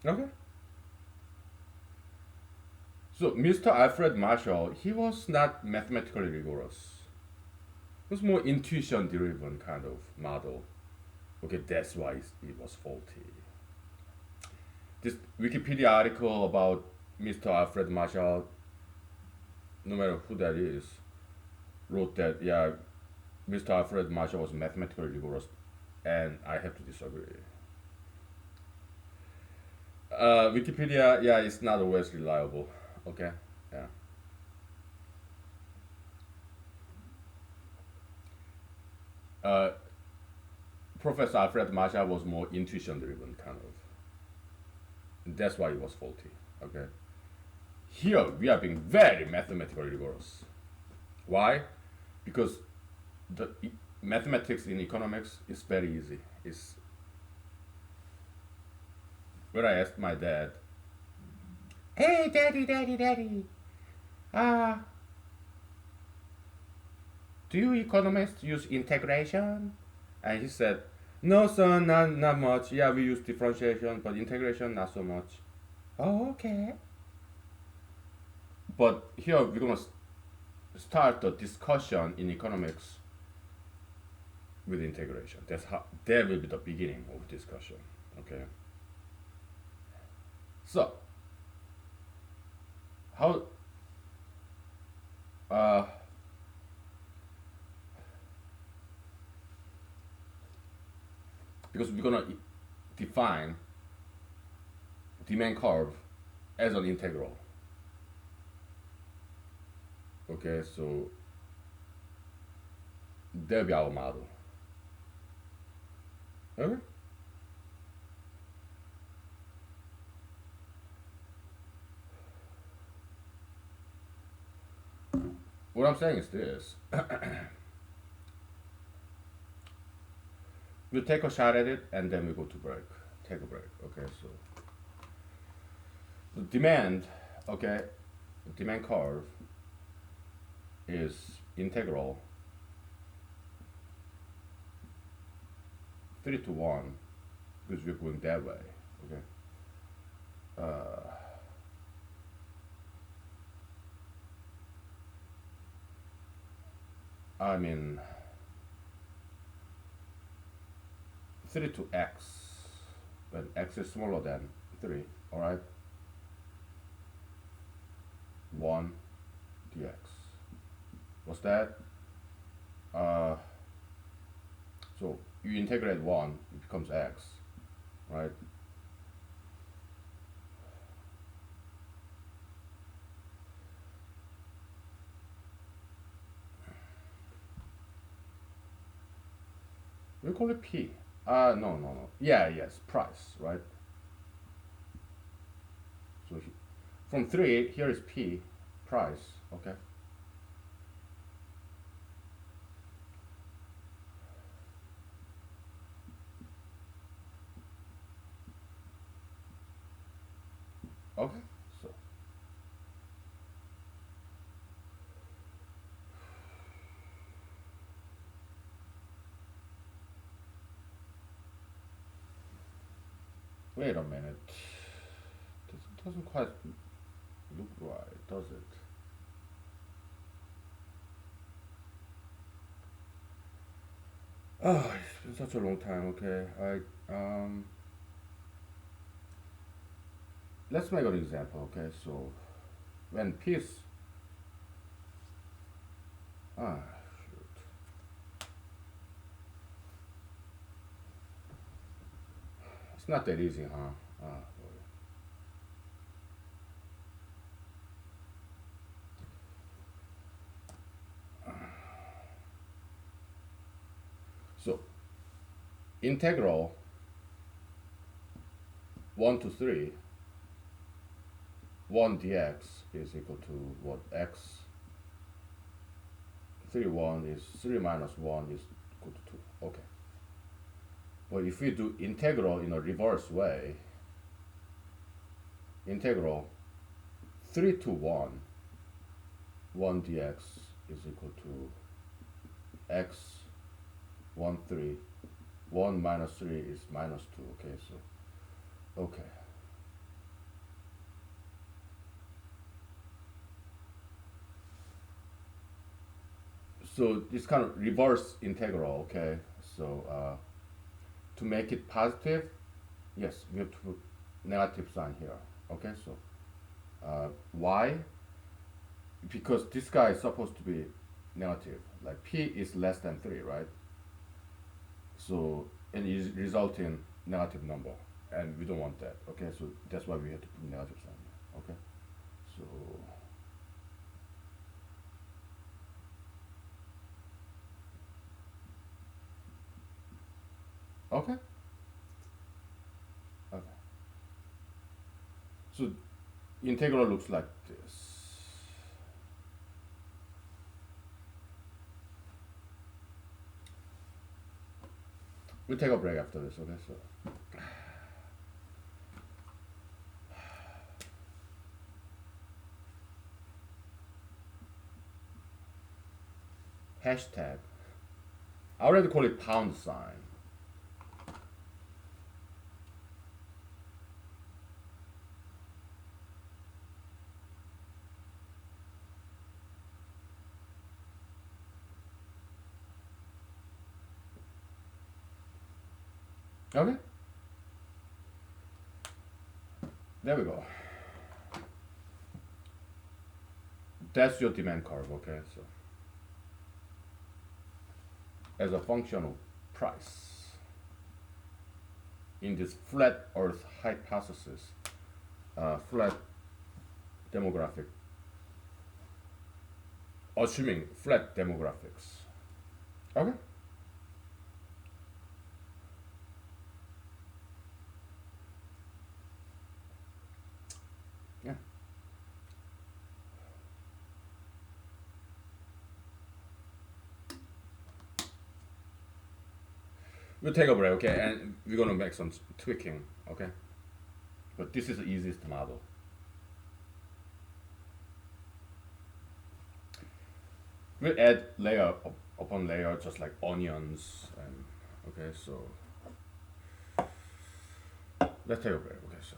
Okay. So Mr. Alfred Marshall, he was not mathematically rigorous. It was more intuition driven kind of model. Okay, that's why it was faulty. This Wikipedia article about Mr. Alfred Marshall, no matter who that is, wrote that, yeah, Mr. Alfred Marshall was mathematically rigorous, and I have to disagree. Wikipedia, yeah, it's not always reliable. Okay, yeah. Uh, Professor Alfred Marshall was more intuition driven, kind of. That's why it was faulty. Okay. Here we are being very mathematically rigorous. Why? Because the mathematics in economics is very easy. It's when I asked my dad, "Hey, daddy, uh, do you economists use integration?" And he said, "No, son, not much. Yeah, we use differentiation, but integration not so much." Oh, okay. But here we're gonna start the discussion in economics with integration. That will be the beginning of discussion. Okay. So how uh, because we're gonna define demand curve as an integral. Okay, so that'll be our model. Okay. What I'm saying is this. We'll take a shot at it and then we go to break. Take a break. Okay, so the demand, okay, the demand curve is integral 3 to 1 because we're going that way. Okay. Uh, I mean 3 to x when x is smaller than 3. All right. 1 dx. What's that? Uh, so you integrate 1, it becomes x, right? We call it p. No. Yeah, yes, price, right? So from 3, here is p, price, okay? Okay, so wait a minute. doesn't quite look right, does it? Oh, it's been such a long time. Okay, let's make an example. Okay, so when p is ah shoot, it's not that easy, huh? Ah, boy. So integral 1 to 3 1 dx is equal to what? X 3 1 is 3 minus 1 is equal to 2. Okay. But if we do integral in a reverse way, integral 3 to 1 dx is equal to x 1 3 1 minus 3 is minus 2. Okay, so okay. So this kind of reverse integral. Okay, so to make it positive, yes, we have to put negative sign here. Okay, so y, because this guy is supposed to be negative, like p is less than 3, right? So and it result in negative number, and we don't want that. Okay, so that's why we have to put negative sign here. Okay, so okay, okay. So integral looks like this. We'll take a break after this. Okay, so hashtag. I already call it pound sign. Okay. There we go. That's your demand curve. Okay, so as a function of price in this flat Earth hypothesis, flat demographic, assuming flat demographics. Okay. Yeah. We'll take a break, okay, and we're gonna make some tweaking, okay. But this is the easiest model. We'll add layer upon layer, just like onions, and okay. So let's take a break. Okay, so.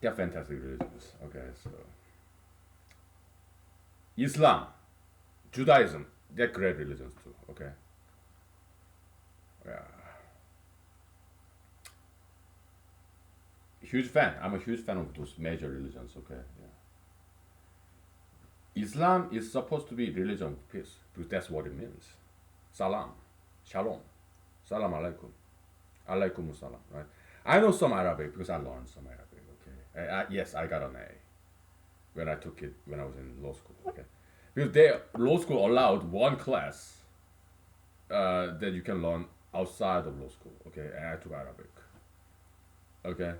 They're fantastic religions. Okay, so Islam, Judaism, they're great religions too. Okay, yeah, huge fan. I'm a huge fan of those major religions. Okay, yeah. Islam is supposed to be religion of peace because that's what it means. Salam, shalom, salam alaikum, alaikum salam. Right. I know some Arabic because I learned some Arabic. Okay. Yes, I got an A when I took it when I was in law school. Okay. Because law school allowed one class that you can learn outside of law school. Okay, and I took Arabic. Okay,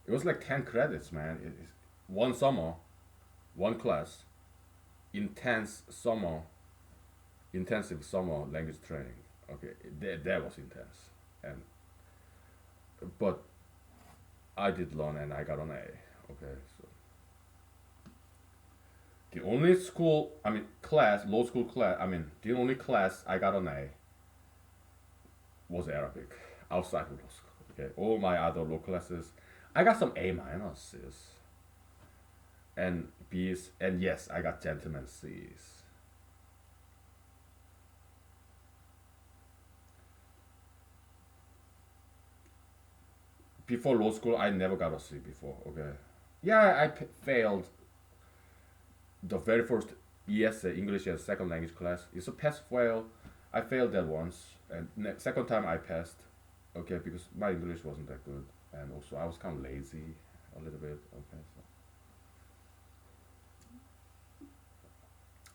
it was like 10 credits, man. It's one summer, one class, intense summer, intensive summer language training. Okay, that was intense, and but I did learn and I got an A. Okay, so the only school, I mean class, law school class, I mean the only class I got an A was Arabic outside of law school. Okay, all my other law classes, I got some A minuses and B's, and yes, I got gentleman C's. Before law school, I never got a C before. Okay, yeah, failed the very first ESA English as second language class. It's a pass fail. I failed that once, and second time I passed. Okay, because my English wasn't that good, and also I was kind of lazy a little bit. Okay, so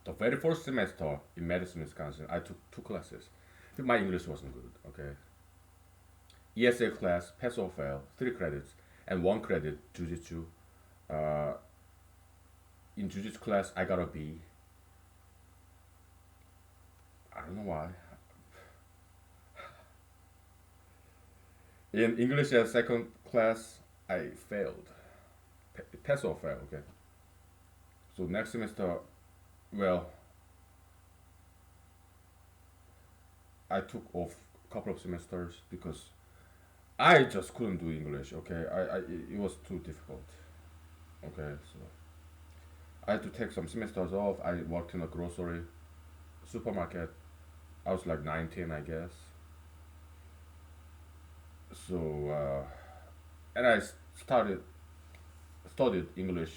the very first semester in Madison, Wisconsin, I took two classes. My English wasn't good. Okay, ESA class, pass or fail, 3 credits, and 1 credit Jiu-Jitsu. Uh, in Jiu-Jitsu class, I got a B. I don't know why. In English as second class, I failed. Pass or fail, okay. So next semester, well, I took off a couple of semesters because I just couldn't do English, okay. It was too difficult, okay. So I had to take some semesters off. I worked in a grocery supermarket. I was like 19, I guess. So and I started studied English,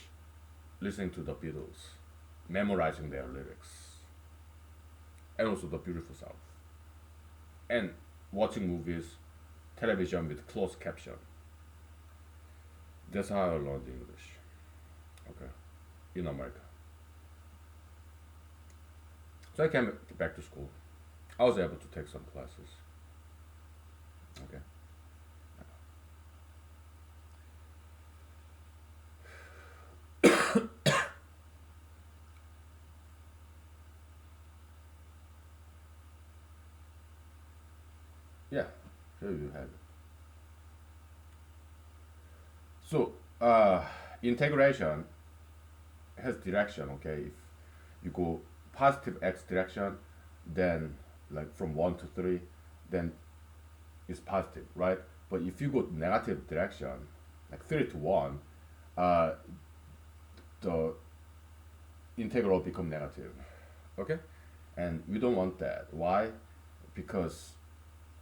listening to the Beatles, memorizing their lyrics, and also the beautiful South, and watching movies, television with closed caption. That's how I learned English. Okay, in America. So I came back to school. I was able to take some classes. Okay. Yeah, here you have it. So, integration has direction, okay? If you go positive x direction, then like from 1 to 3, then it's positive, right? But if you go negative direction, like 3 to 1, uh, the integral become negative, okay? And we don't want that. Why? Because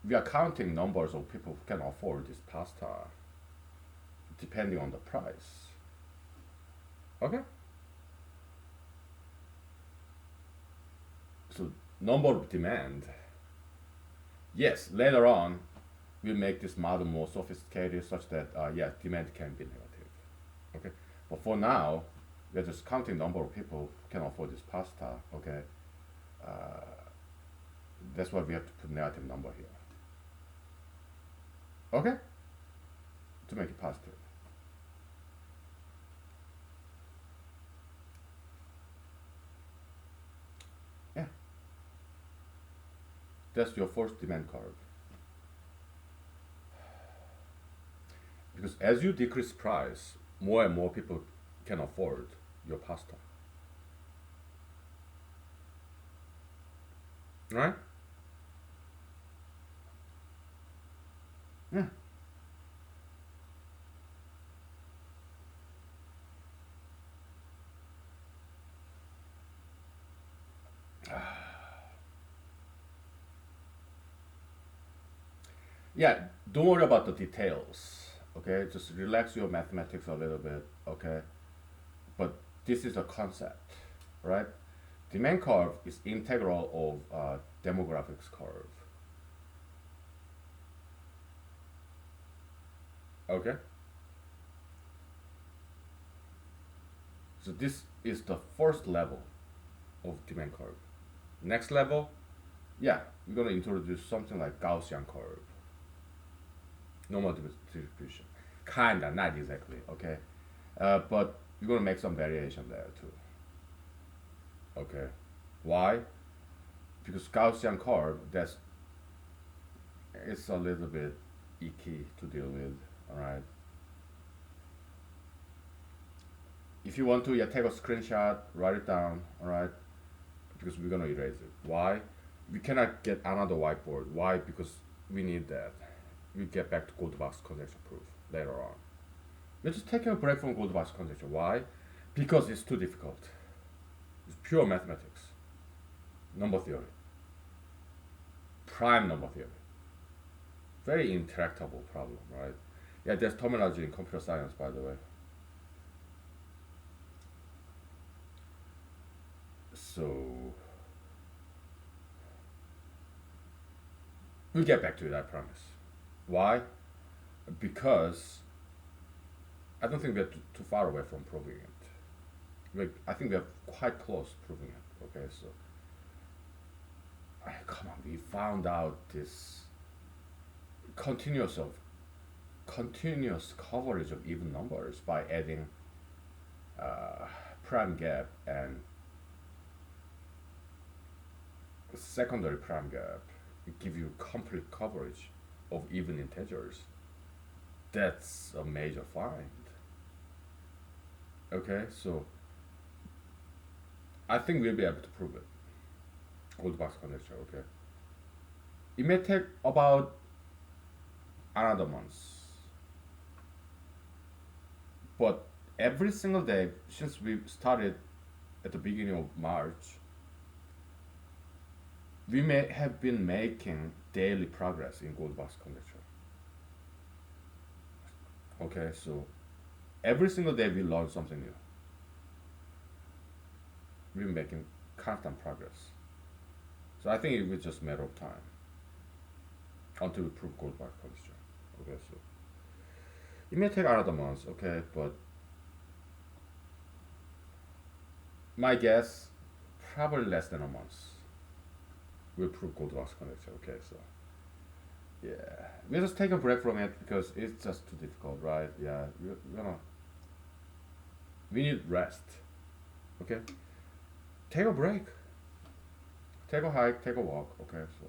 we are counting numbers of people who can afford this pasta depending on the price. Okay? So number of demand. Yes, later on we'll make this model more sophisticated such that yeah, demand can be negative. Okay? But for now, we're just counting number of people who can afford this pasta, okay? Uh, that's why we have to put negative number here. Okay? To make it positive. Yeah. That's your first demand curve. Because as you decrease price, more and more people can afford your pasta. Right? Yeah. Yeah, don't worry about the details. Okay, just relax your mathematics a little bit. Okay, but this is a concept, right? Demand curve is integral of demographics curve. Okay, so this is the first level of demand curve. Next level, yeah, we're gonna introduce something like Gaussian curve, normal distribution. Kinda, not exactly. Okay, but we're gonna make some variation there too. Okay, why? Because Gaussian curve, that's it's a little bit icky to deal with. All right. If you want to, yeah, take a screenshot, write it down. All right, because we're gonna erase it. Why? We cannot get another whiteboard. Why? Because we need that. We get back to Goldbach's conjecture proof later on. We're just taking a break from Goldbach's conjecture. Why? Because it's too difficult. It's pure mathematics, number theory, prime number theory. Very intractable problem, right? Yeah, there's terminology in computer science, by the way. So we'll get back to it, I promise. Why? Because I don't think we're too far away from proving it. I think we're quite close proving it. Okay, so come on, we found out this continuous of continuous coverage of even numbers by adding prime gap and secondary prime gap. It gives you complete coverage of even integers. That's a major find. Okay, so I think we'll be able to prove it. Goldbach's conjecture. Okay, it may take about another month, but every single day since we started at the beginning of March, we may have been making daily progress in Goldbach's conjecture. Okay, so every single day we learn something new. We've been making constant progress. So I think it was just a matter of time until we prove Goldbach conjecture. Okay, so it may take another month, okay, but my guess, probably less than a month. We'll prove Goldbach's conjecture. Okay, so yeah, we'll just take a break from it because it's just too difficult, right? Yeah, we need rest. Okay, take a break, take a hike, take a walk. Okay, so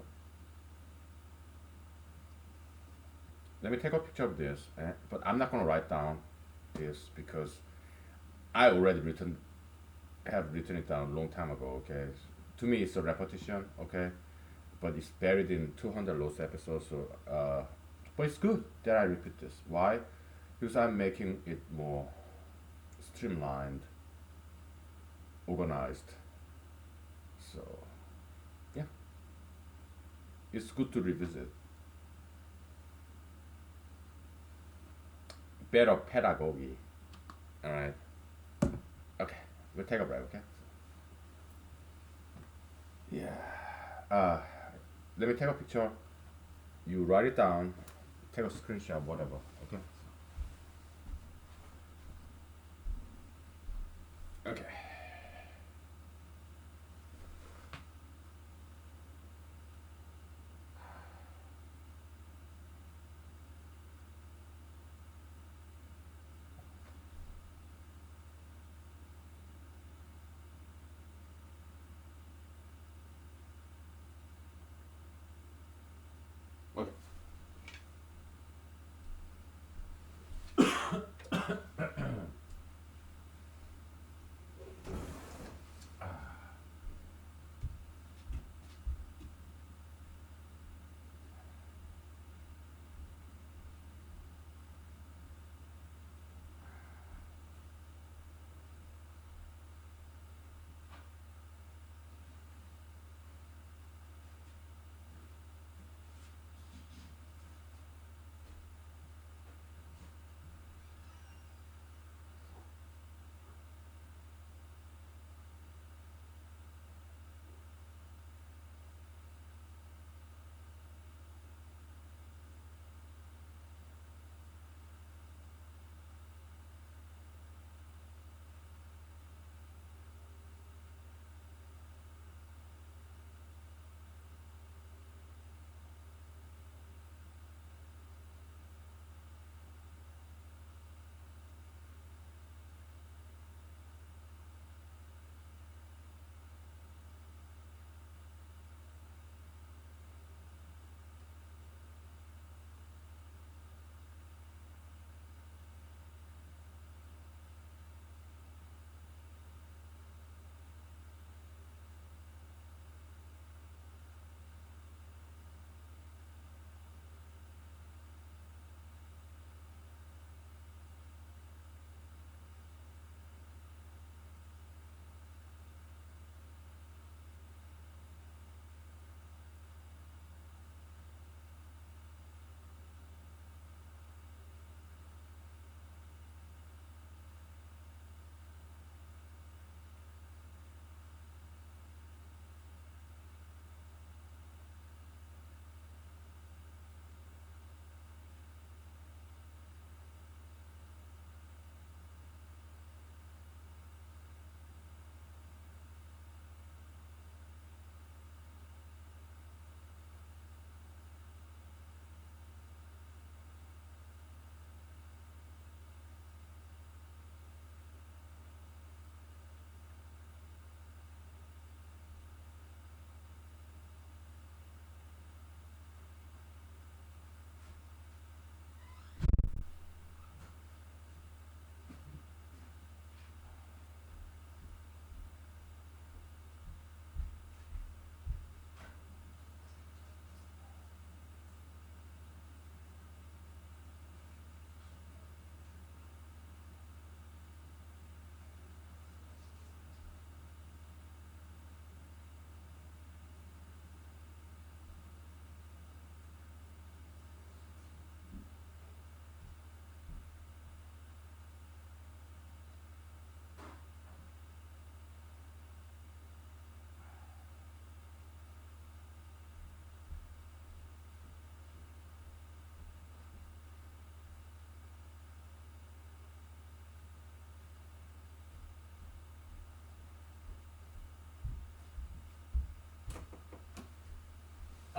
let me take a picture of this, but I'm not gonna write down this because I already have written it down a long time ago. Okay, to me it's a repetition. Okay, but it's buried in 200 lost episodes. So, but it's good that I repeat this. Why? Because I'm making it more streamlined, organized. So, yeah, it's good to revisit. Better pedagogy. All right. Okay, we'll take a break. Okay. Yeah. Let me take a picture. You write it down. Take a screenshot, whatever. Okay. Okay. Okay.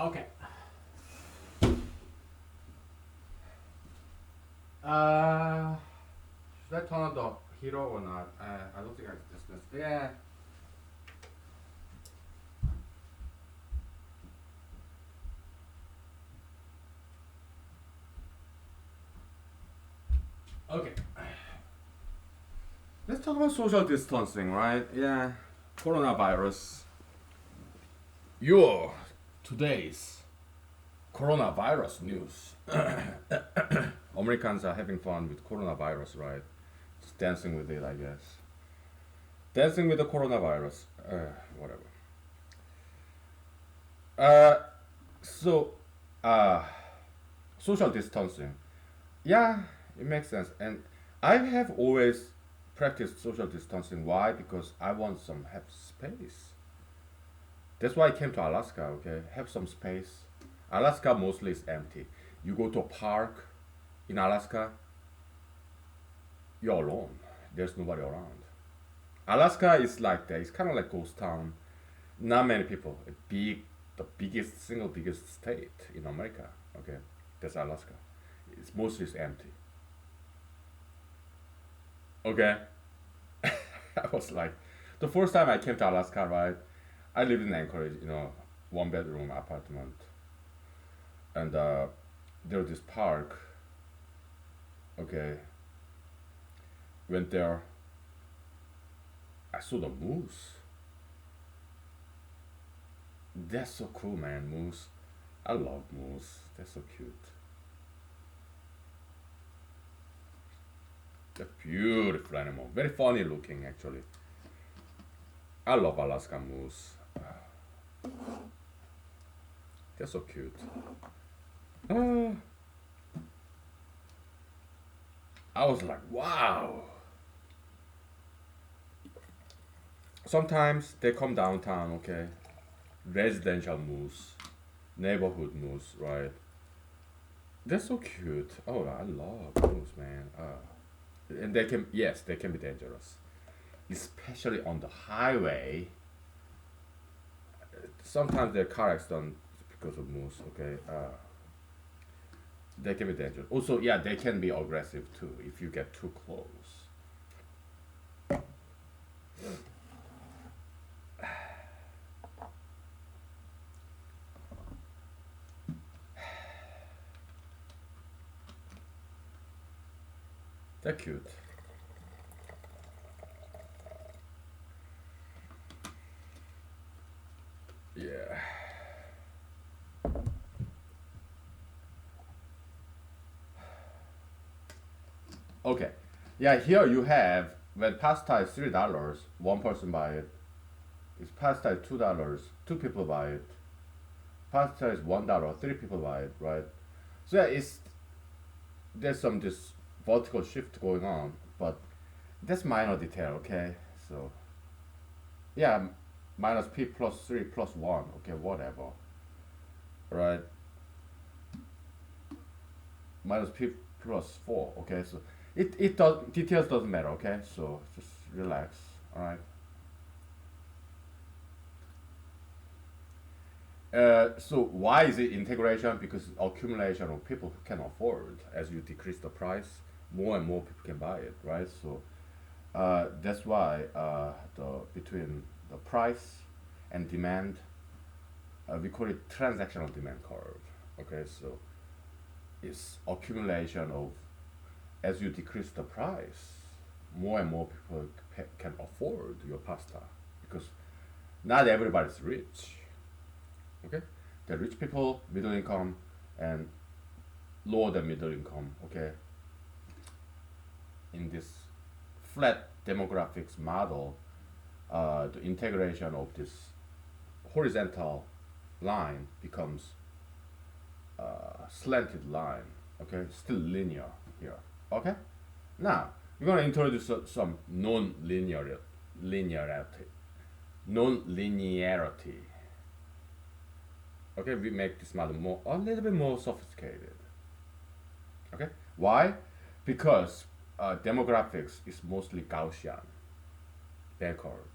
Okay. Uh, should I turn on the heater or not? I don't think I just yeah. Okay. Let's talk about social distancing, right? Yeah. Coronavirus. Your today's coronavirus news. Americans are having fun with coronavirus, right? Just dancing with it, I guess. Dancing with the coronavirus. Whatever. Uh, so, uh, social distancing. Yeah, it makes sense. And I have always practiced social distancing. Why? Because I want some have space. That's why I came to Alaska. Okay, have some space. Alaska mostly is empty. You go to a park in Alaska, you're alone. There's nobody around. Alaska is like that. It's kind of like ghost town. Not many people. The biggest single biggest state in America. Okay, that's Alaska. It's mostly is empty. Okay, I was like, the first time I came to Alaska, right? I lived in Anchorage, one bedroom apartment, and there was this park. Okay, went there. I saw the moose. That's so cool, man. Moose. I love moose. They're so cute. They're beautiful animal. Very funny looking, actually. I love Alaska moose. They're so cute. Uh, I was like, wow. Sometimes they come downtown, okay? Residential moose, neighborhood moose, right? They're so cute. Oh, I love moose, man. And yes, they can be dangerous, especially on the highway. Sometimes there are car accidents because of moose, okay? They can be dangerous. Also, yeah, they can be aggressive too if you get too close. They're cute. Yeah. Okay. Yeah, here you have when pasta is $3, one person buy it. If pasta is $2, two people buy it. Pasta is $1, three people buy it, right? So yeah, it's there's some this vertical shift going on, but that's minor detail, okay? So yeah, minus p plus three plus one, okay, whatever, right? Minus p plus four, okay? So it does details doesn't matter, okay? So just relax, all right? So why is it integration? Because accumulation of people who can afford. As you decrease the price, more and more people can buy it, right? So that's why the between the price and demand, we call it transactional demand curve. Okay, so it's accumulation of as you decrease the price, more and more people can afford your pasta because not everybody's rich. Okay, the rich people, middle income, and lower than middle income. Okay, in this flat demographics model, the integration of this horizontal line becomes slanted line. Okay, still linear here. Okay, now we're gonna introduce some linearity, non-linearity. Okay, we make this model a little bit more sophisticated. Okay, why? Because demographics is mostly Gaussian, bell curve,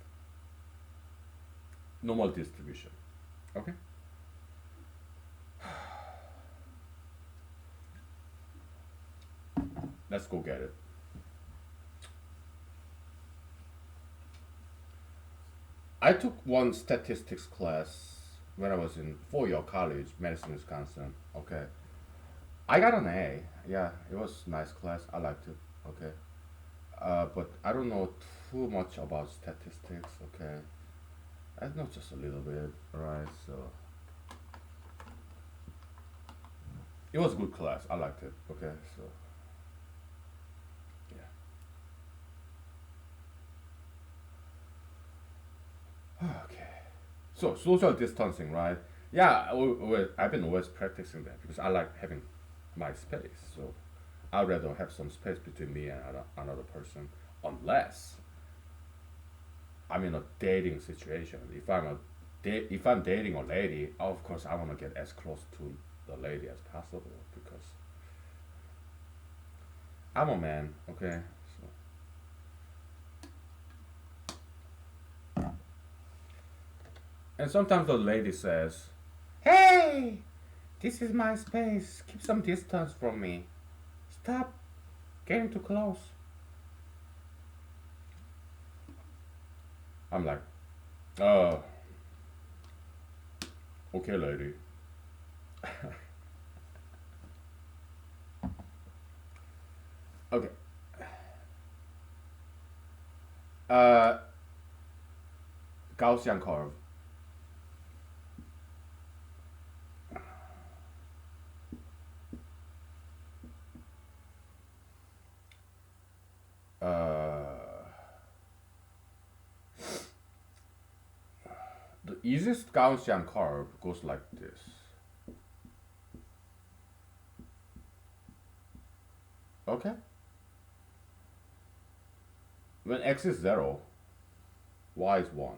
normal distribution. Okay, Let's go get it. I took one statistics class when I was in 4 year college, Madison, Wisconsin. Okay. I got an A. Yeah, it was nice class. I liked it. Okay. But I don't know too much about statistics. Okay. I know just a little bit. Right. So it was a good class. I liked it. Okay. So yeah. Okay. So social distancing, right? Yeah, I've been always practicing that because I like having my space. So I'd rather have some space between me and another person, unless I'm in a dating situation. If I'm dating a lady, of course I want to get as close to the lady as possible because I'm a man. Okay, so and sometimes the lady says, "Hey, this is my space. Keep some distance from me. Stop getting too close." I'm like, "Uh, okay, lady." Okay. Uh, Gaussian curve. Uh, the easiest Gaussian curve goes like this. Okay. When x is 0, y is 1.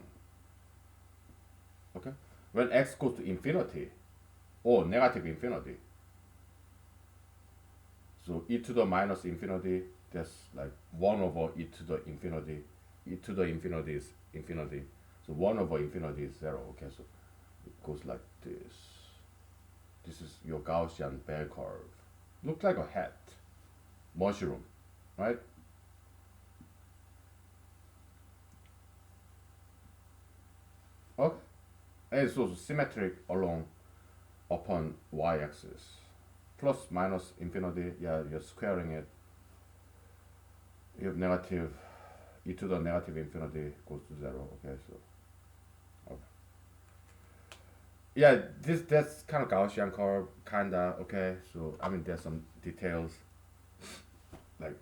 Okay. When x goes to infinity or negative infinity, so e to the minus infinity, that's like 1 over e to the infinity. E to the infinity is infinity. So 1 over infinity is 0. Okay, so it goes like this. This is your Gaussian bell curve. Looks like a hat, mushroom, right? Okay. And it's also symmetric along upon y-axis. Plus minus infinity, yeah, you're squaring it. You have negative e to the negative infinity goes to 0. Okay, so okay. Yeah, this that's kind of Gaussian curve, kinda. Okay, so I mean there's some details like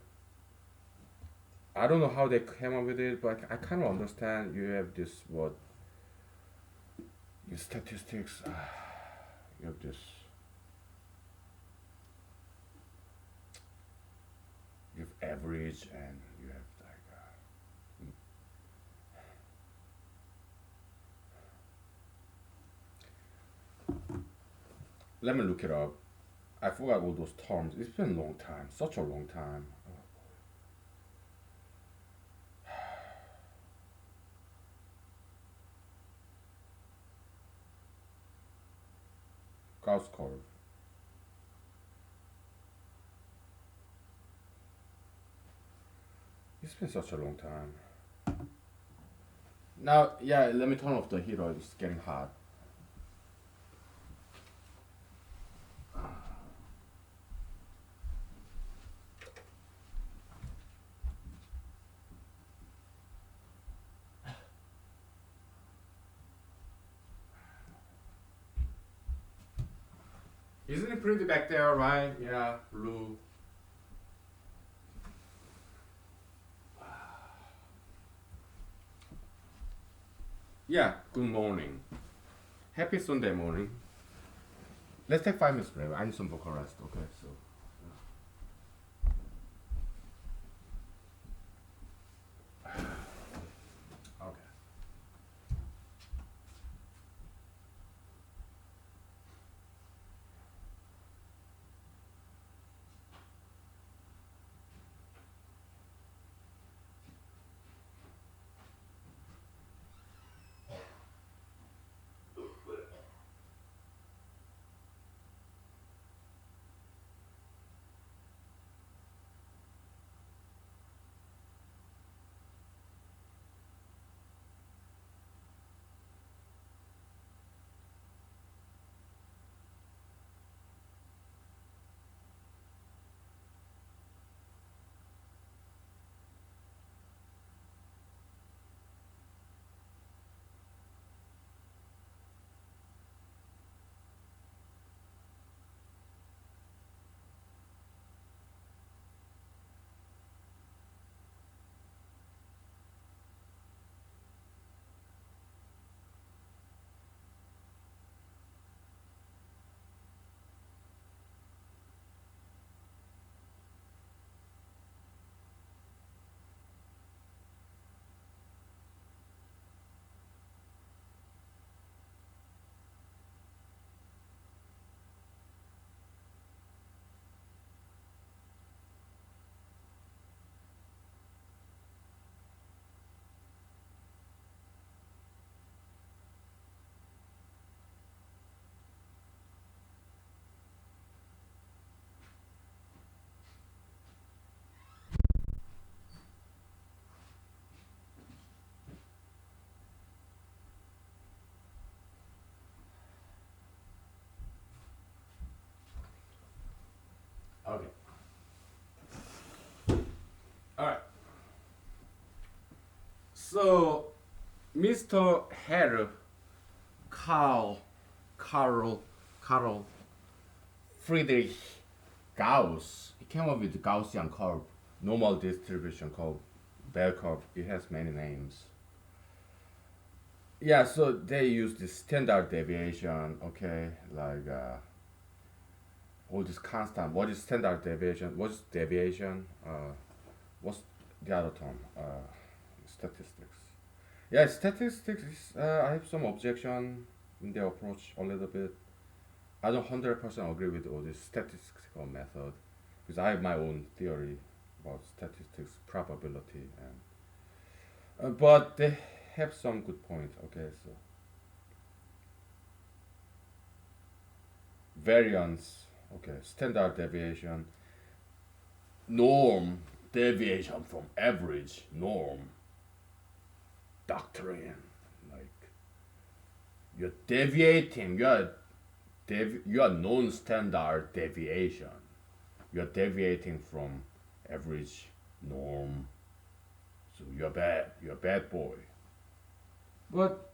I don't know how they came up with it, but I kind of understand. You have this what your statistics. You have this. You have average and you have like. Let me look it up. I forgot all those terms. It's been a long time, such a long time. Gauss curve. It's been such a long time. Now, yeah, let me turn off the heater. It's getting hot. Isn't it pretty back there, right? Yeah, blue. Yeah, good morning. Happy Sunday morning. Let's take 5 minutes break. I need some vocal rest, okay? So. Okay. So, Mr. Herr Karl, Karl, Karl Friedrich Gauss, he came up with the Gaussian curve, normal distribution curve, bell curve. It has many names. Yeah, so they use the standard deviation, okay, like all this constant. What is standard deviation? What's deviation? What's the other term? Statistics. Yeah, statistics. I have some objection in their approach a little bit. I don't 100% agree with all this statistical method because I have my own theory about statistics, probability, and but they have some good points. Okay, so variance, okay, standard deviation, norm, deviation from average, norm, doctrine, like you're deviating, you are non-standard deviation. You're deviating from average norm, so you're a bad boy. But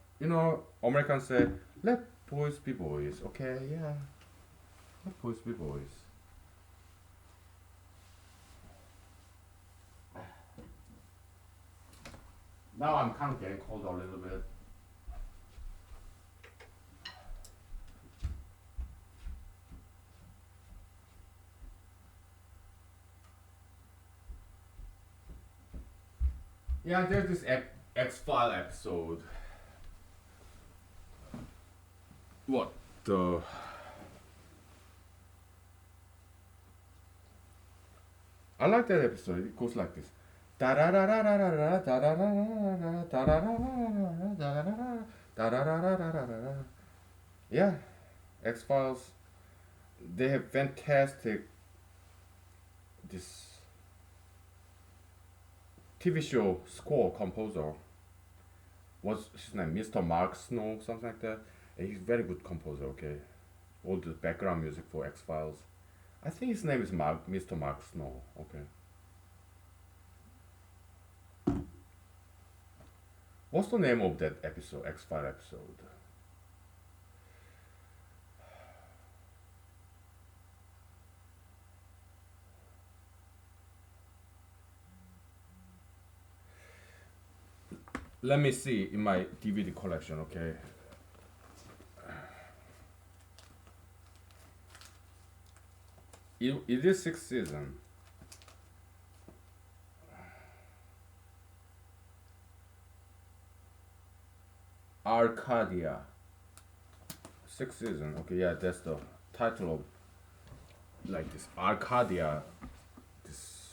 Americans say, let boys be boys. Okay, yeah, let boys be boys. Now I'm kind of getting cold a little bit. Yeah, there's this X-File episode. What the? I like that episode. It goes like this. Yeah, X Files. They have fantastic this TV show score composer. What's his name? Mr. Mark Snow, something like that. And he's very good composer. Okay, all the background music for X Files. I think his name is Mr. Mark Snow. Okay. What's the name of that episode? X File episode. Let me see in my DVD collection. Okay. It is sixth season. Arcadia. Sixth season. Okay, yeah, that's the title of like this Arcadia, this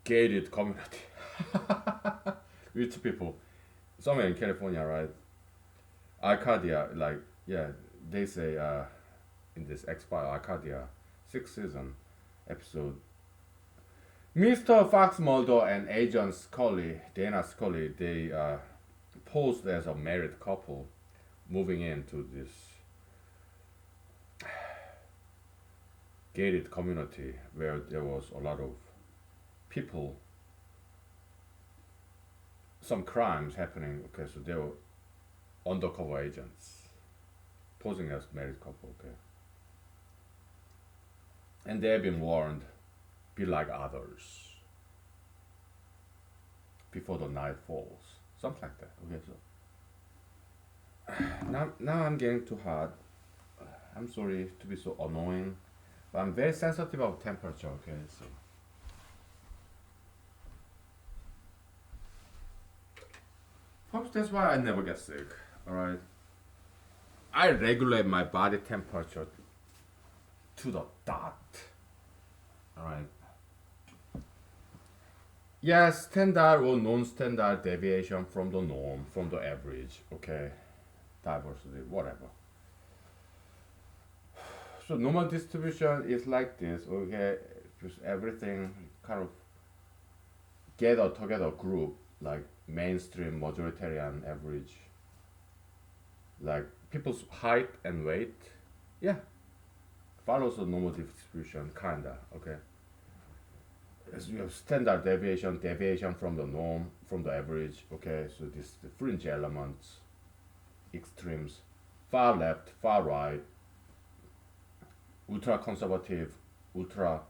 gated community. Rich people, somewhere in California, right? Arcadia, like yeah, they say in this X File Arcadia, sixth season episode. Mr. Fox Mulder and Agent Scully, Dana Scully, they posed as a married couple moving into this gated community where there was a lot of people, some crimes happening. Okay, so they were undercover agents posing as married couple. Okay, and they have been warned, be like others before the night falls, something like that. Okay, so now I'm getting too hot. I'm sorry to be so annoying, but I'm very sensitive of temperature. Okay, so perhaps that's why I never get sick. All right, I regulate my body temperature to the dot. All right. Yeah, standard or non-standard deviation from the norm, from the average. Okay, diversity, whatever. So normal distribution is like this. Okay, just everything kind of gather together group like mainstream, majoritarian, average. Like people's height and weight. Yeah, follows the normal distribution kinda. Okay. as you have standard deviation, deviation from the norm, from the average. Okay, so this the fringe elements, extremes, far left, far right, ultra conservative, ultra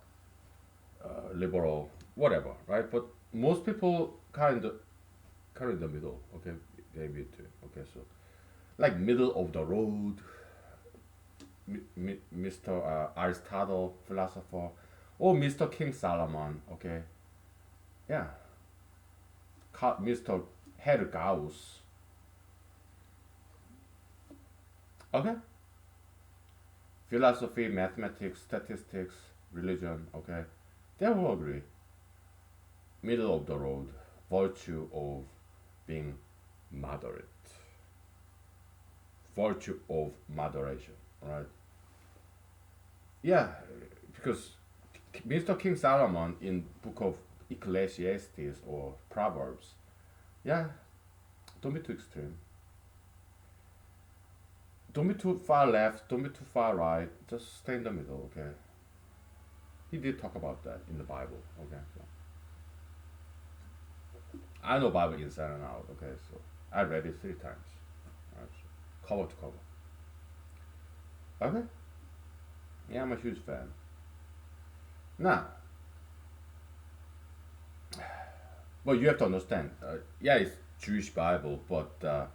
liberal, whatever, right? But most people kind of in the middle. Okay, they between. Okay, so like middle of the road, Mr. Aristotle, philosopher, or Mr. King Solomon. Okay, yeah, Mr. Herr Gauss. Okay, philosophy, mathematics, statistics, religion. Okay, they all agree. Middle of the road, virtue of being moderate, virtue of moderation. Right? Yeah, because Mr. King Solomon in Book of Ecclesiastes or Proverbs, yeah, don't be too extreme. Don't be too far left, don't be too far right, just stay in the middle, okay? He did talk about that in the Bible, okay? So I know Bible inside and out, okay? So I read it 3 times, right? So cover to cover. Okay? Yeah, I'm a huge fan. Now, but you have to understand, yeah, it's Jewish Bible, but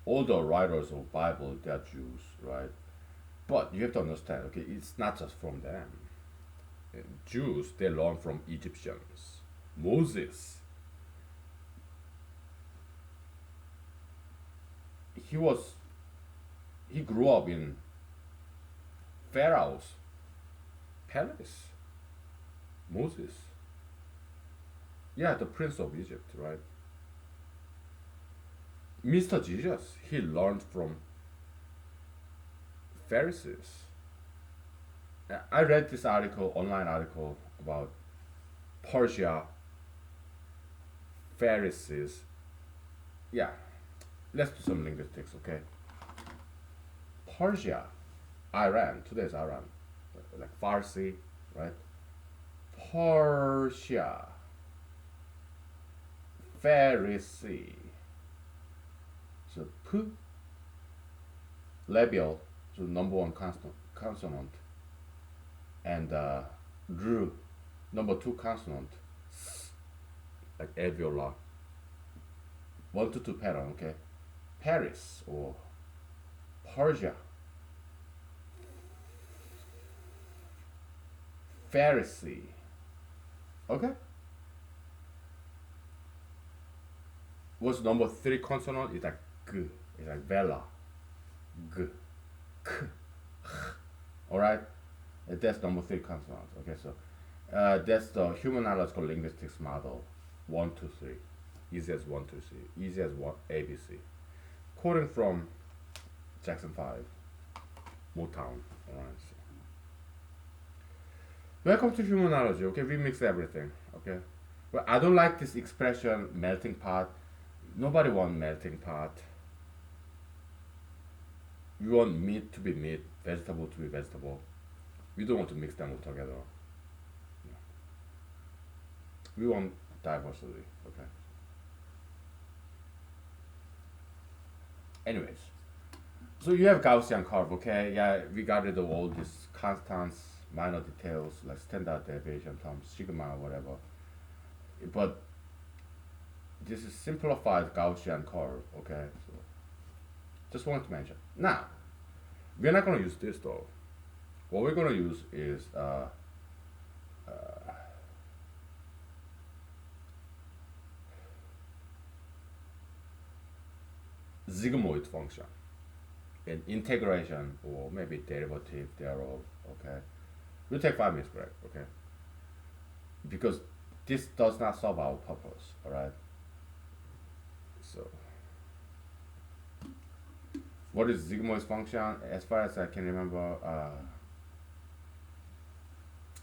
all the writers of Bible, they are Jews, right? But you have to understand, okay, it's not just from them. Jews, they learn from Egyptians. Moses, he was, he grew up in Pharaoh's palace. Moses, yeah, the prince of Egypt, right? Mr. Jesus, he learned from Pharisees. I read this article, online article about Persia, Pharisees. Yeah, let's do some linguistics, okay? Persia, Iran, today's Iran, like Farsi, right? Persia, Pharisee. So P, labial, so number one consonant, and R, number two consonant, like alveolar. 1 to 2 pattern, okay? Paris or Persia, Pharisee, okay? What's number 3 consonant? It's like G, it's like Vela, G, K, alright? That's number 3 consonant, okay? So that's the humanological linguistics model, 1, 2, 3. Easy as 1, 2, 3. Easy as one ABC. Quoting from Jackson 5, Motown. Alright. So. Welcome to humanology. Okay, we mix everything. Okay, but I don't like this expression melting pot. Nobody wants melting pot. We want meat to be meat, vegetable to be vegetable. We don't want to mix them all together. No. We want diversity. Okay. Anyways, so you have Gaussian curve, okay? Yeah, we got rid of all these constants, minor details like standard deviation terms, sigma, whatever. But this is simplified Gaussian curve, okay? So just wanted to mention. Now, we're not going to use this though. What we're going to use is sigmoid function, an integration or maybe derivative thereof, okay? We'll take 5 minutes break, okay? Because this does not solve our purpose, alright? So, what is sigmoid function? As far as I can remember,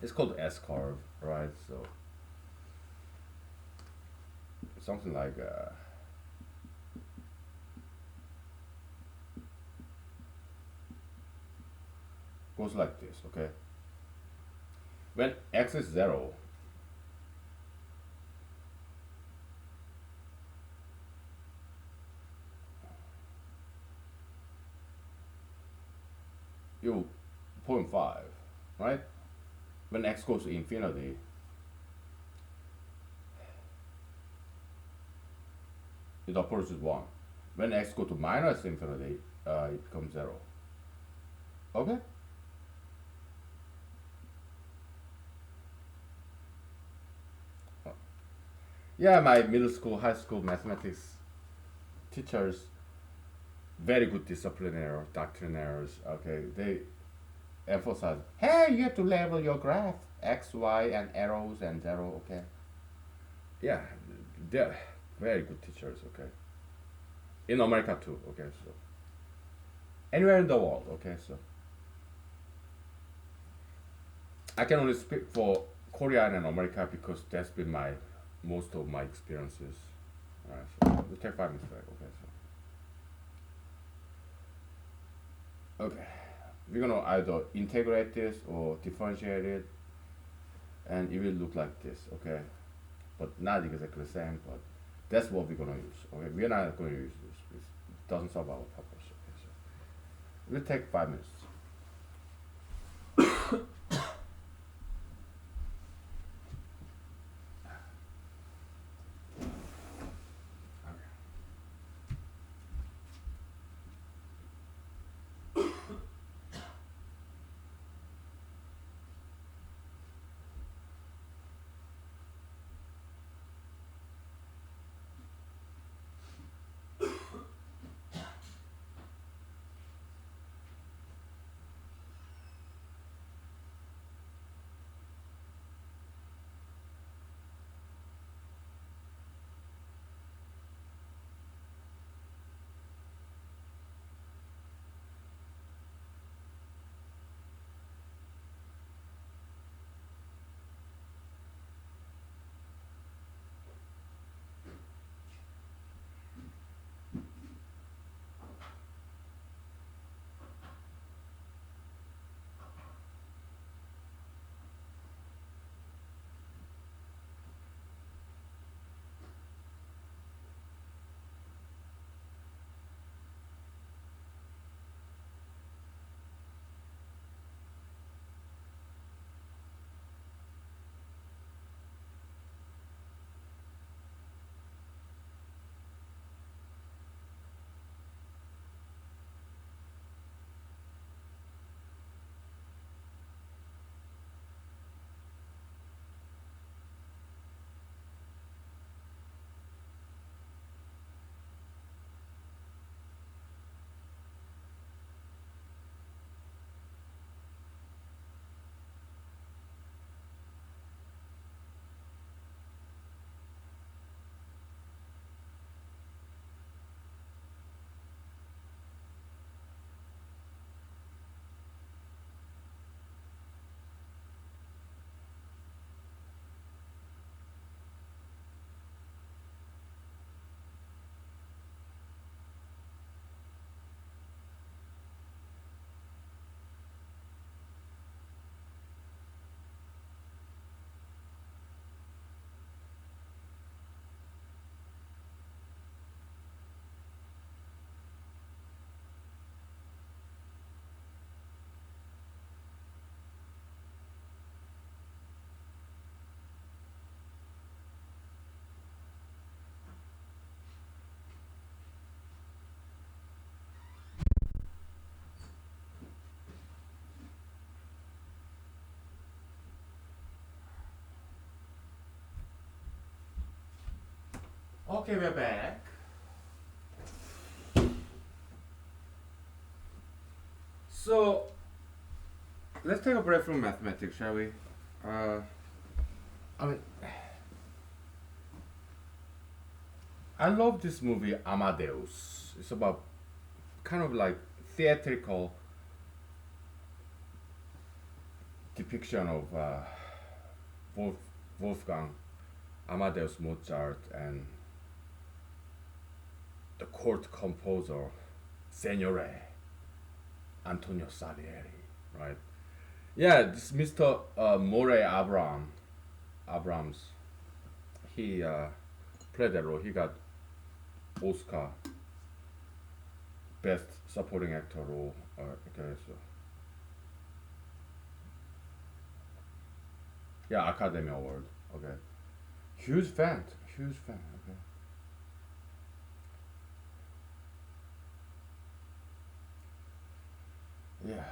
it's called S curve, right? So, something like goes like this, okay? When x is 0, you 0.5, right? When x goes to infinity, it approaches 1. When x goes to minus infinity, it becomes 0. Okay? Yeah, my middle school, high school mathematics teachers, very good disciplinary, doctrinaires, okay? They emphasize, hey, you have to label your graph, x, y, and arrows and 0, okay? Yeah, they're very good teachers, okay? In America too, okay? So, anywhere in the world, okay? So, I can only speak for Korea and America because that's been my most of my experiences. Alright, so we'll take 5 minutes back, okay? So, okay. We're gonna either integrate this or differentiate it, and it will look like this, okay? But not exactly the same, but that's what we're gonna use, okay? We're not gonna use this. It doesn't solve our purpose, okay? So, we'll take 5 minutes. Okay, we're back. So, let's take a break from mathematics, shall we? I mean, I love this movie Amadeus. It's about kind of like theatrical depiction of Wolfgang Amadeus Mozart and the court composer Signore Antonio Salieri, right? Yeah, this Mr. Moray Abrams, he played that role. He got Oscar Best Supporting Actor role. Okay, so Yeah, Academy Award. Okay. Huge fan. Huge fan. Okay. Yeah.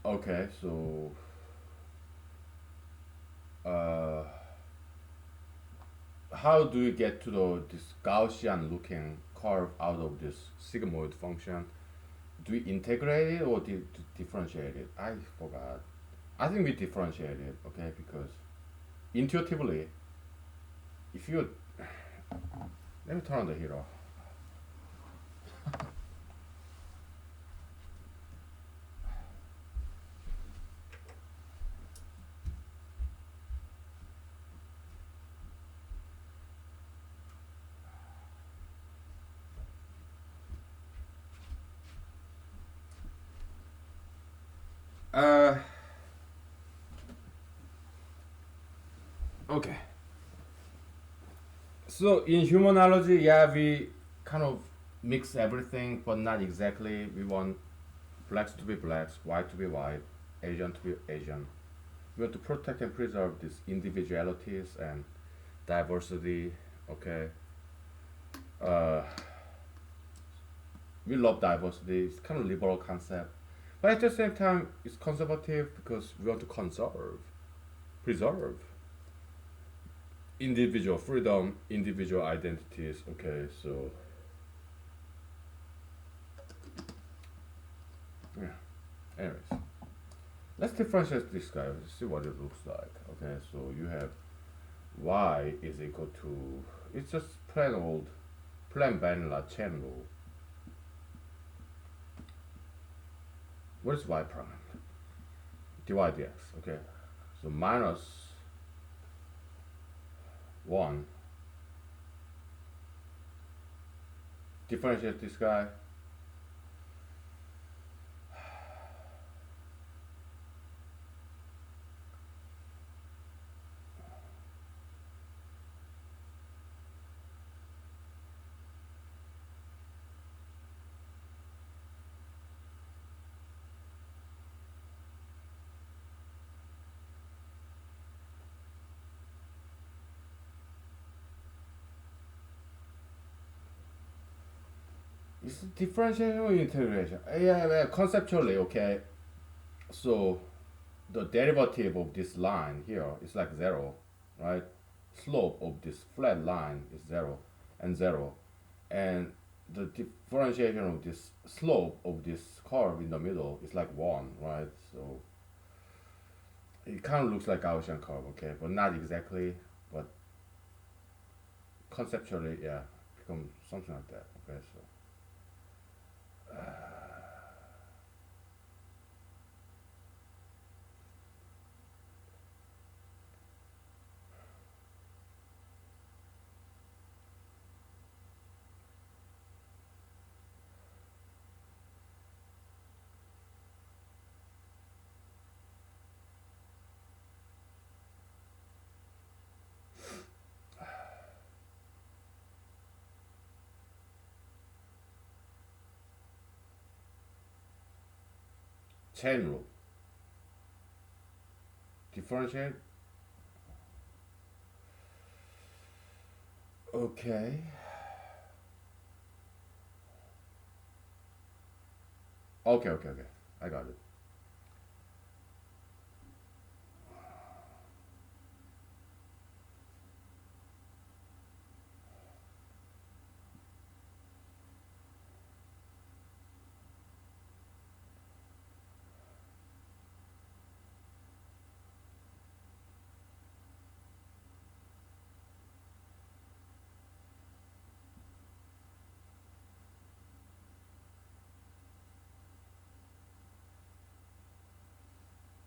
Okay. So, uh, how do you get to this Gaussian looking curve out of this sigmoid function? Do we integrate it or differentiate it? I forgot. I think we differentiate it, okay? Because intuitively, if you let me turn on the heater. Uh, okay. So in humanology, yeah, we kind of mix everything, but not exactly. We want blacks to be blacks, white to be white, Asian to be Asian. We want to protect and preserve these individualities and diversity. Okay. Uh, we love diversity. It's kind of liberal concept, but at the same time, it's conservative because we want to conserve, preserve individual freedom, individual identities. Okay, so yeah. Anyways, let's differentiate this guy. Let's see what it looks like. Okay, so you have y is equal to, it's just plain old, plain vanilla chain rule. What is y prime? dy dx. Okay, so minus 1. Differentiate this guy. It's differentiation or integration? Yeah, conceptually, okay. So the derivative of this line here is like 0, right? Slope of this flat line is 0 and 0. And the differentiation of this slope of this curve in the middle is like 1, right? So it kind of looks like Gaussian curve, okay, but not exactly, but conceptually, yeah, become something like that, okay, so. Chain rule. Differentiate. Okay. Okay. I got it.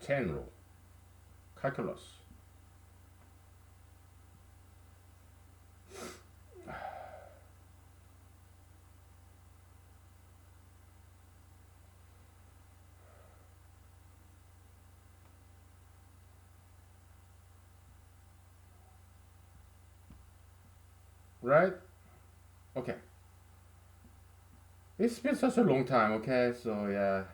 Chain rule. Calculus. Right? Okay. It's been such a long time, okay? So, yeah.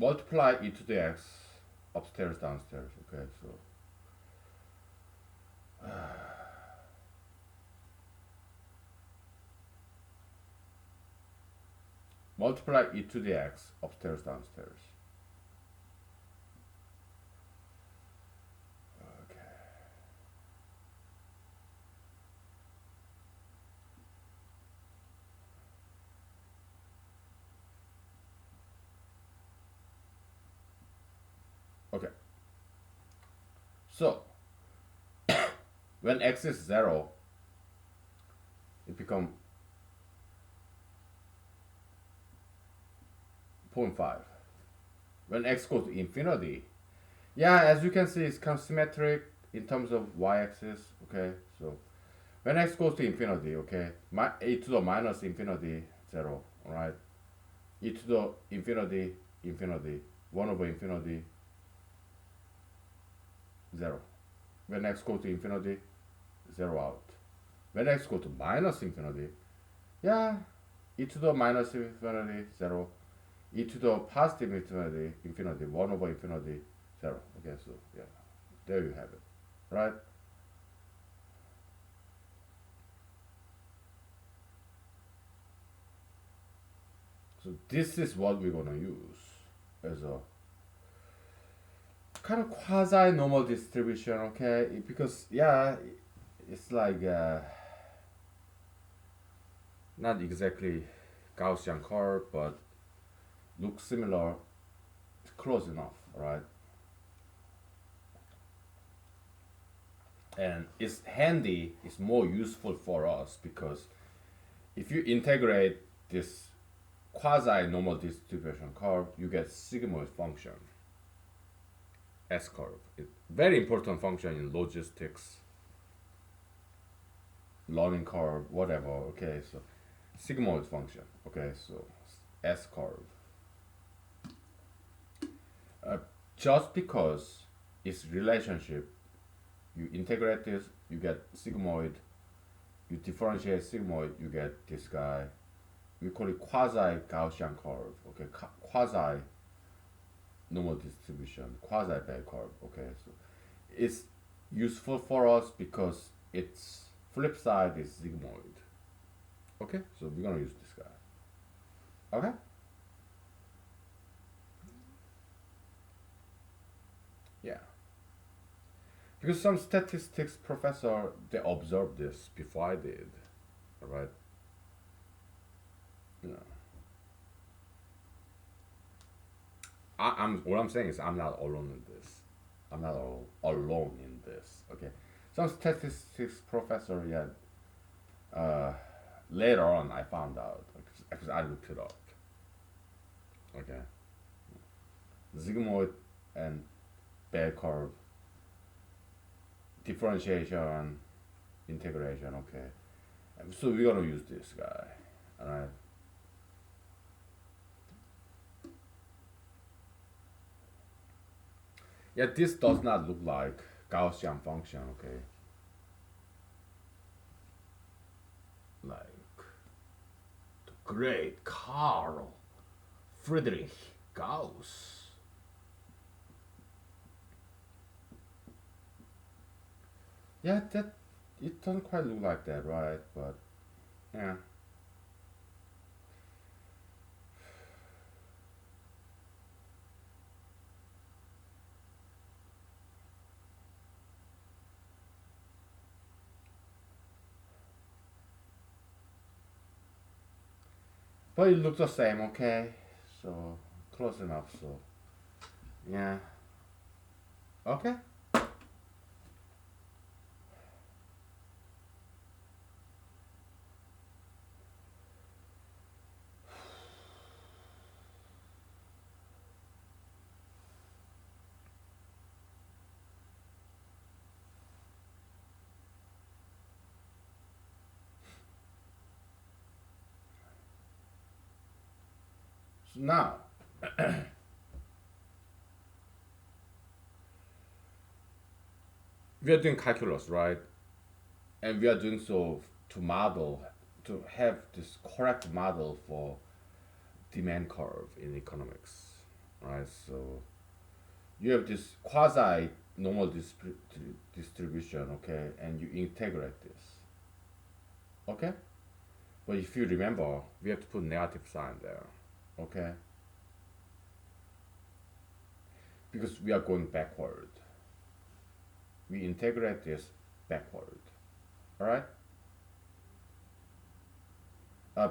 multiply e to the x upstairs downstairs. Okay, so multiply e to the x upstairs downstairs. Okay. Okay. So when x is 0, it becomes 0.5. When x goes to infinity, yeah, as you can see, it's kind of symmetric in terms of y-axis. Okay, so when x goes to infinity, okay, e to the minus infinity 0, all right, e to the infinity infinity 1 over infinity 0. When x goes to infinity, 0 out. When x goes to minus infinity, yeah, e to the minus infinity 0, e to the positive infinity 1 over infinity 0. Okay, so yeah, there you have it, right? So this is what we're gonna use as a kind of quasi normal distribution, okay? Because yeah, it's like not exactly Gaussian curve, but looks similar, close enough, right? And it's handy, it's more useful for us because if you integrate this quasi normal distribution curve, you get sigmoid function, S curve. It's very important function in logistics, learning curve, whatever. Okay, so sigmoid function. Okay, so S curve. Uh, just because it's relationship, you integrate this, you get sigmoid. You differentiate sigmoid, you get this guy. We call it quasi Gaussian curve. Okay, quasi normal distribution, quasi bell curve. Okay, so it's useful for us because its flip side is sigmoid. Okay, so we're gonna use this guy. Okay. Yeah. Because some statistics professor they observed this before I did. Alright? You know. I'm what I'm saying is I'm not alone in this. I'm not alone in this. Okay. Some statistics professor, yeah. Later on, I found out because I looked it up. Okay. Sigmoid and bell curve differentiation, integration. Okay. So we're gonna use this guy. All right. Yeah, this does not look like Gaussian function. Okay. Like the great Carl Friedrich Gauss. Yeah, that it doesn't quite look like that, right? But yeah, but it looks the same. Okay, so close enough. So yeah, okay. So now we are doing calculus, right? And we are doing so to model, to have this correct model for demand curve in economics. right? So you have this quasi normal distribution, okay, and you integrate this, okay. But if you remember, we have to put negative sign there, okay, because we are going backward. We integrate this backward, all right?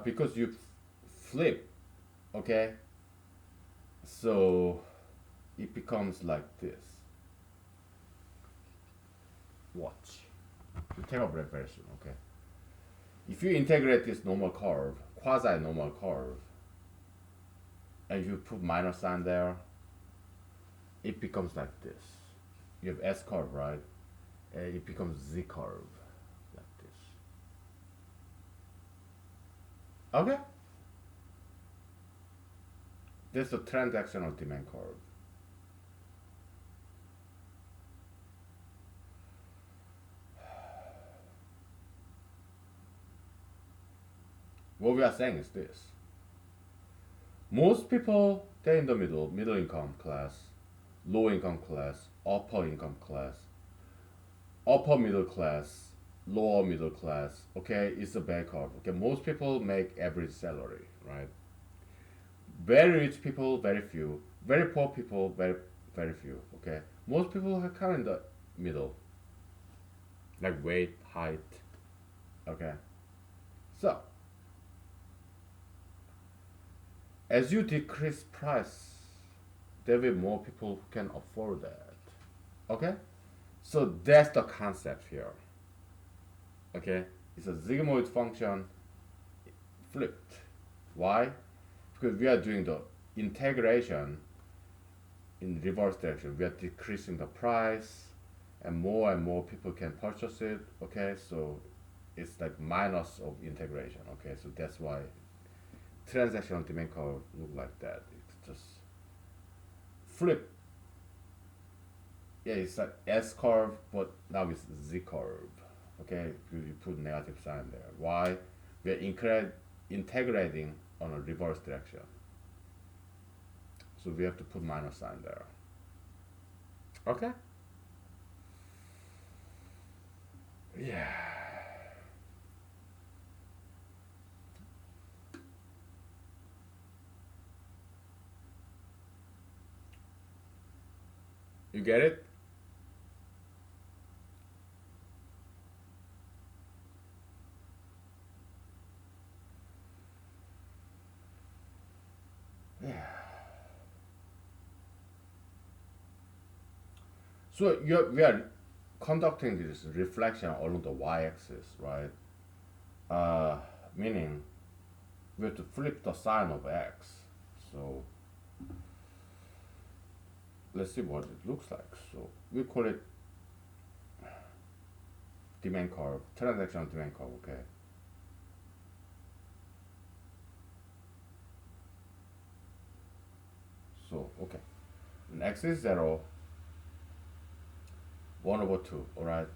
Because you flip, okay, so it becomes like this. Watch. You take a version, okay? If you integrate this normal curve, quasi normal curve, and you put minus sign there, it becomes like this. You have S curve, right? And it becomes Z curve, like this. Okay? This is the transactional demand curve. What we are saying is this. Most people, they're in the middle income class, low income class, upper income class, upper middle class, lower middle class, okay, it's a bell curve. Okay, most people make average salary, right? Very rich people, very few. Very poor people, very few. Okay, most people are kind of in the middle, like weight, height. Okay, so as you decrease price, there will be more people who can afford that. Okay, so that's the concept here. Okay, it's a sigmoid function flipped. Why? Because we are doing the integration in reverse direction. We are decreasing the price, and more people can purchase it. Okay, so it's like minus of integration. Okay, so that's why transactional demand curve look like that. It's just flip. Yeah, it's like S curve, but now it's Z curve. Okay, you put negative sign there. Why? We are integrating on a reverse direction. So we have to put minus sign there. Okay? Yeah. You get it? Yeah. So we are conducting this reflection along the y-axis, right? Meaning we have to flip the sign of x. So let's see what it looks like. So we call it demand curve, transaction demand curve, okay? So, okay. And x is 0, 1 over 2, alright?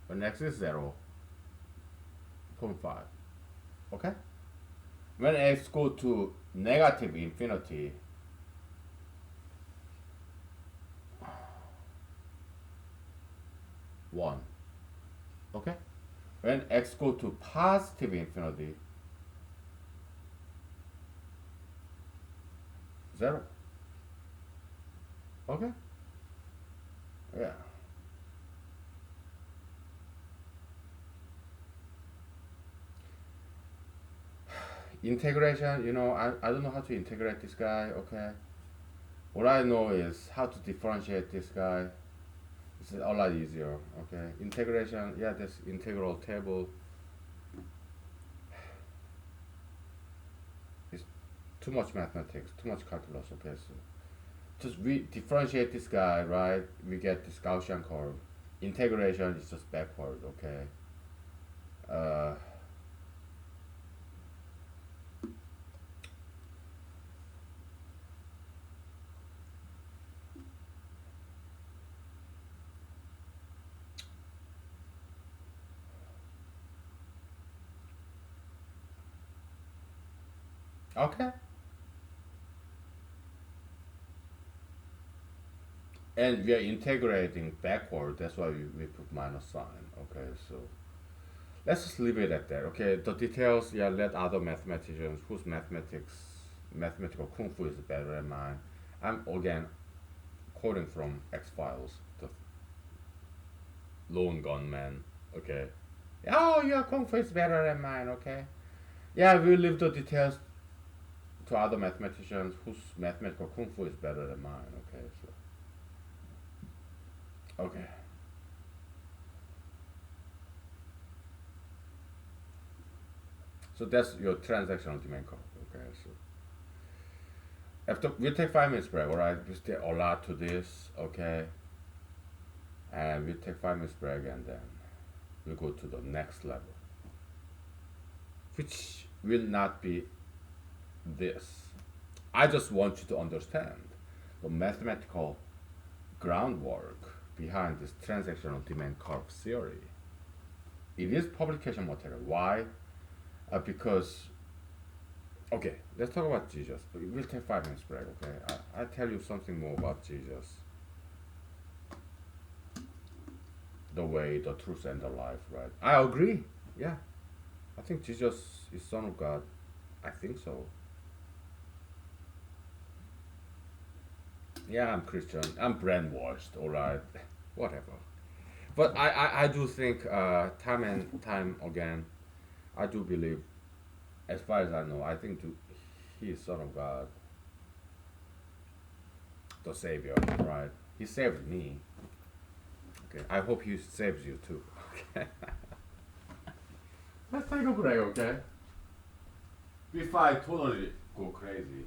When x is 0, 0.5, okay? When x go to negative infinity, one. Okay? When x go to positive infinity, zero. Okay? Yeah. Integration, I don't know how to integrate this guy, okay? What I know is how to differentiate this guy. It's a lot easier, okay? Integration, yeah, this integral table is too much mathematics, too much calculus, okay? So just we differentiate this guy, right? We get this Gaussian curve. Integration is just backward, okay? Uh, Okay. And we are integrating backward. That's why we put minus sign. Okay, so let's just leave it at that. Okay, the details. Yeah, let other mathematicians whose mathematical kung fu is better than mine. I'm again quoting from X Files, the lone gunman. Okay. Oh, your kung fu is better than mine. Okay. Yeah, we'll leave the details to other mathematicians whose mathematical kung fu is better than mine. Okay, so okay. So that's your transactional demand curve. Okay, so after we take 5 minutes break, all right. We still a lot to this. Okay, and we take 5 minutes break, and then we go to the next level, which will not be this. I just want you to understand the mathematical groundwork behind this transactional demand curve theory. It is publication material. Why? Because okay, let's talk about Jesus. We'll take 5 minutes break. Okay, I'll tell you something more about Jesus, the way, the truth, and the life. Right? I agree. Yeah, I think Jesus is Son of God. I think so. Yeah, I'm Christian. I'm brainwashed. All right, whatever. But I do think time and time again, I do believe, as far as I know, I think he is Son of God, the Savior, right? He saved me. Okay, I hope he saves you too. Okay, let's take a break. Okay, before I totally go crazy.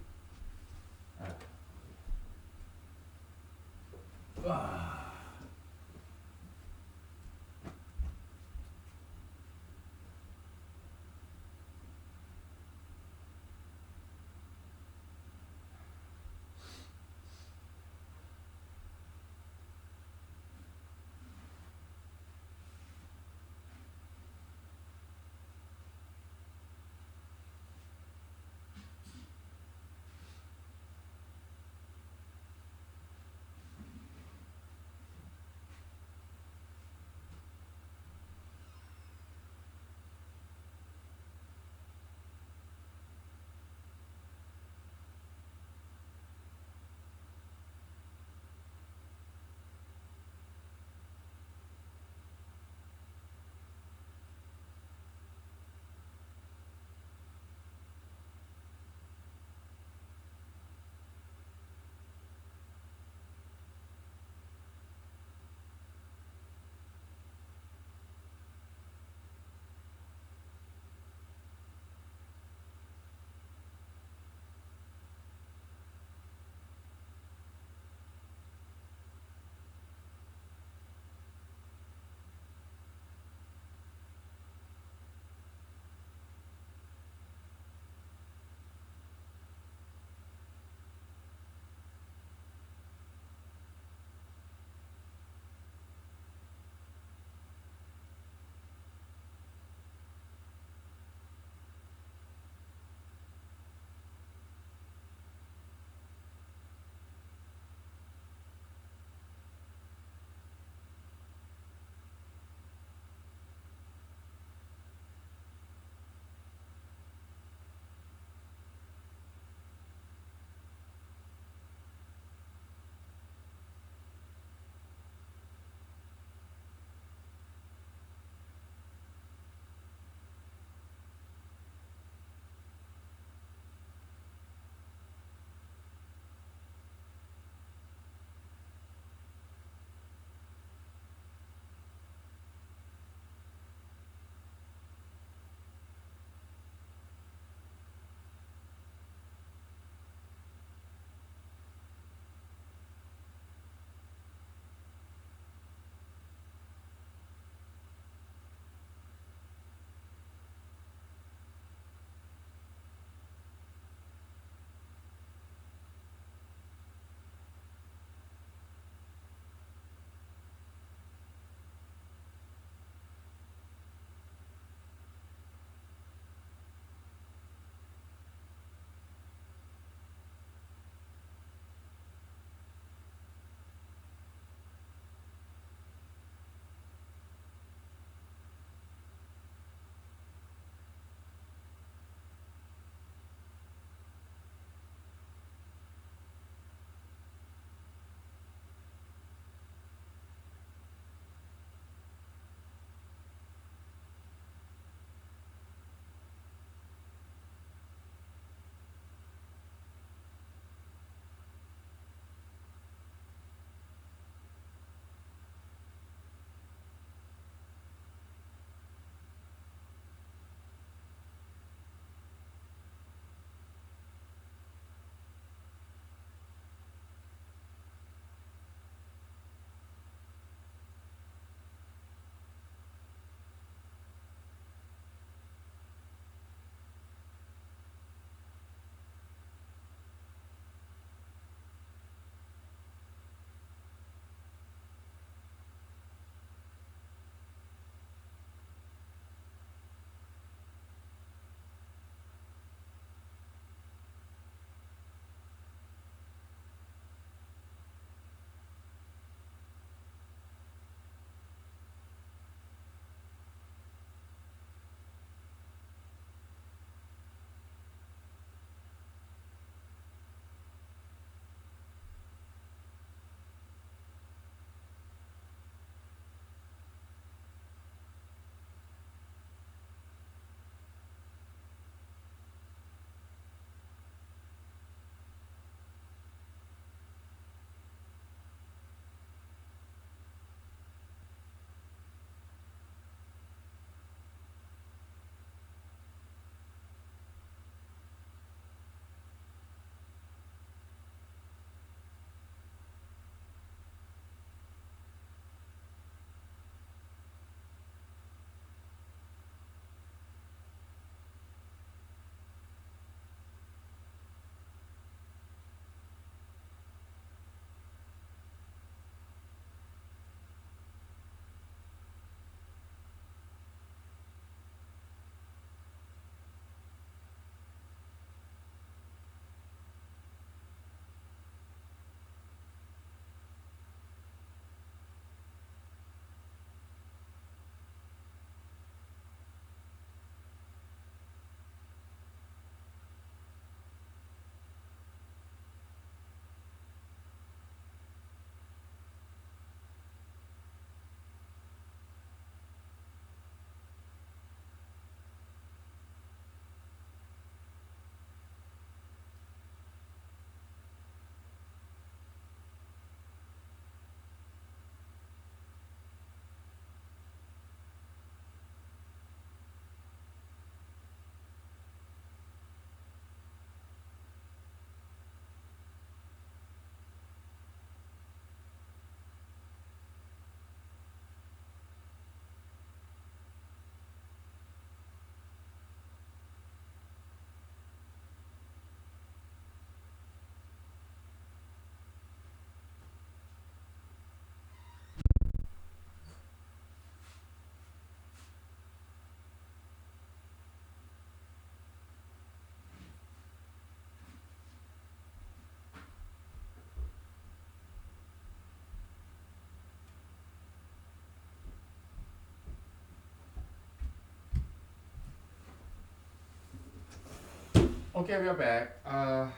Okay, we are back. I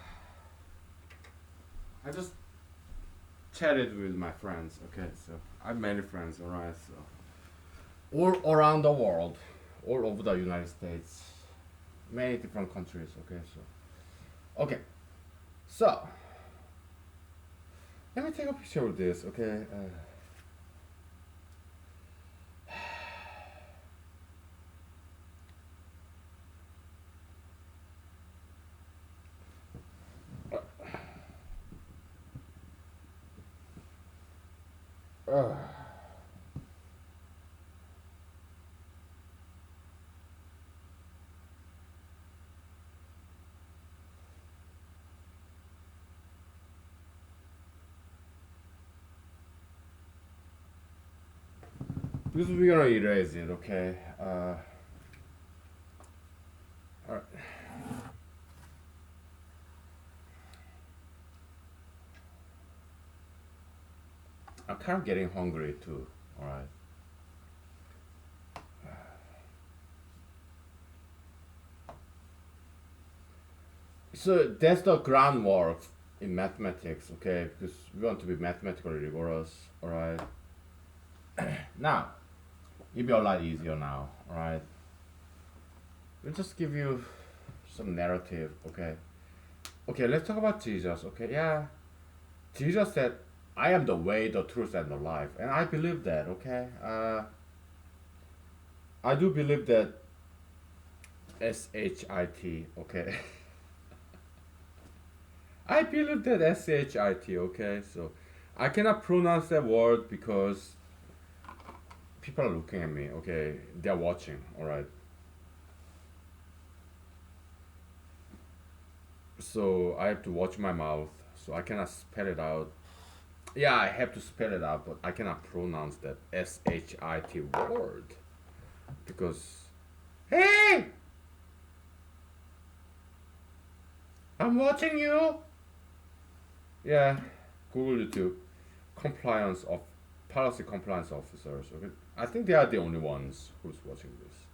just chatted with my friends. Okay, so I have many friends. All right, so all around the world, all over the United States, many different countries. Okay, so let me take a picture of this. Okay. Uh, because we're gonna erase it. Okay. All right. I'm kind of getting hungry too. All right. So that's the groundwork in mathematics, okay? Because we want to be mathematically rigorous, all right? Now, it'll be a lot easier now, all right? We'll just give you some narrative, okay? Okay, let's talk about Jesus, okay? Yeah, Jesus said, I am the way, the truth, and the life. And I believe that, okay? I do believe that SHIT, okay? I believe that SHIT, okay? So I cannot pronounce that word because people are looking at me, okay? They're watching, all right? So I have to watch my mouth, so I cannot spell it out. Yeah, I have to spell it out, but I cannot pronounce that SHIT word because, hey, I'm watching you. Yeah, Google YouTube, compliance of policy compliance officers. Okay, I think they are the only ones who's watching this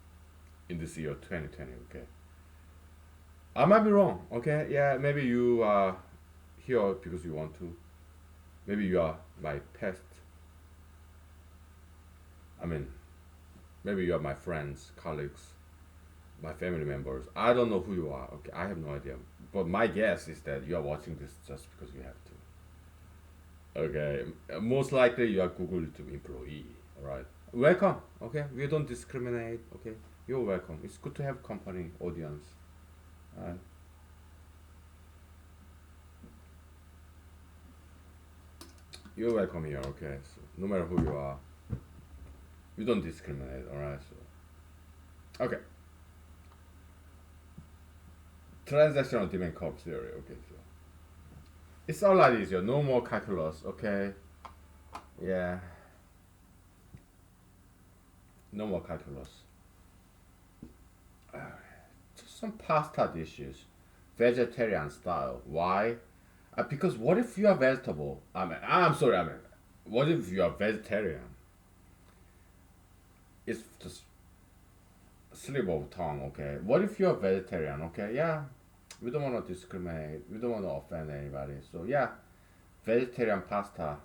in this year 2020. Okay, I might be wrong. Okay, yeah, maybe you are here because you want to. Maybe you are my past. I mean, maybe you are my friends, colleagues, my family members. I don't know who you are. Okay, I have no idea. But my guess is that you are watching this just because you have to. Okay, most likely you are Google YouTube employee. All right, welcome. Okay, we don't discriminate. Okay, you're welcome. It's good to have company audience. All right. You're welcome here. Okay, so no matter who you are, we don't discriminate. All right. So okay, transactional demand curve theory. Okay, so it's a lot easier. No more calculus. Okay. Yeah. No more calculus. Just some pasta dishes, vegetarian style. Why? Because what if you are vegetable? I'm sorry. What if you are vegetarian? It's just slip of tongue. Okay. What if you are vegetarian? Okay. Yeah. We don't want to discriminate. We don't want to offend anybody. So yeah, vegetarian pasta.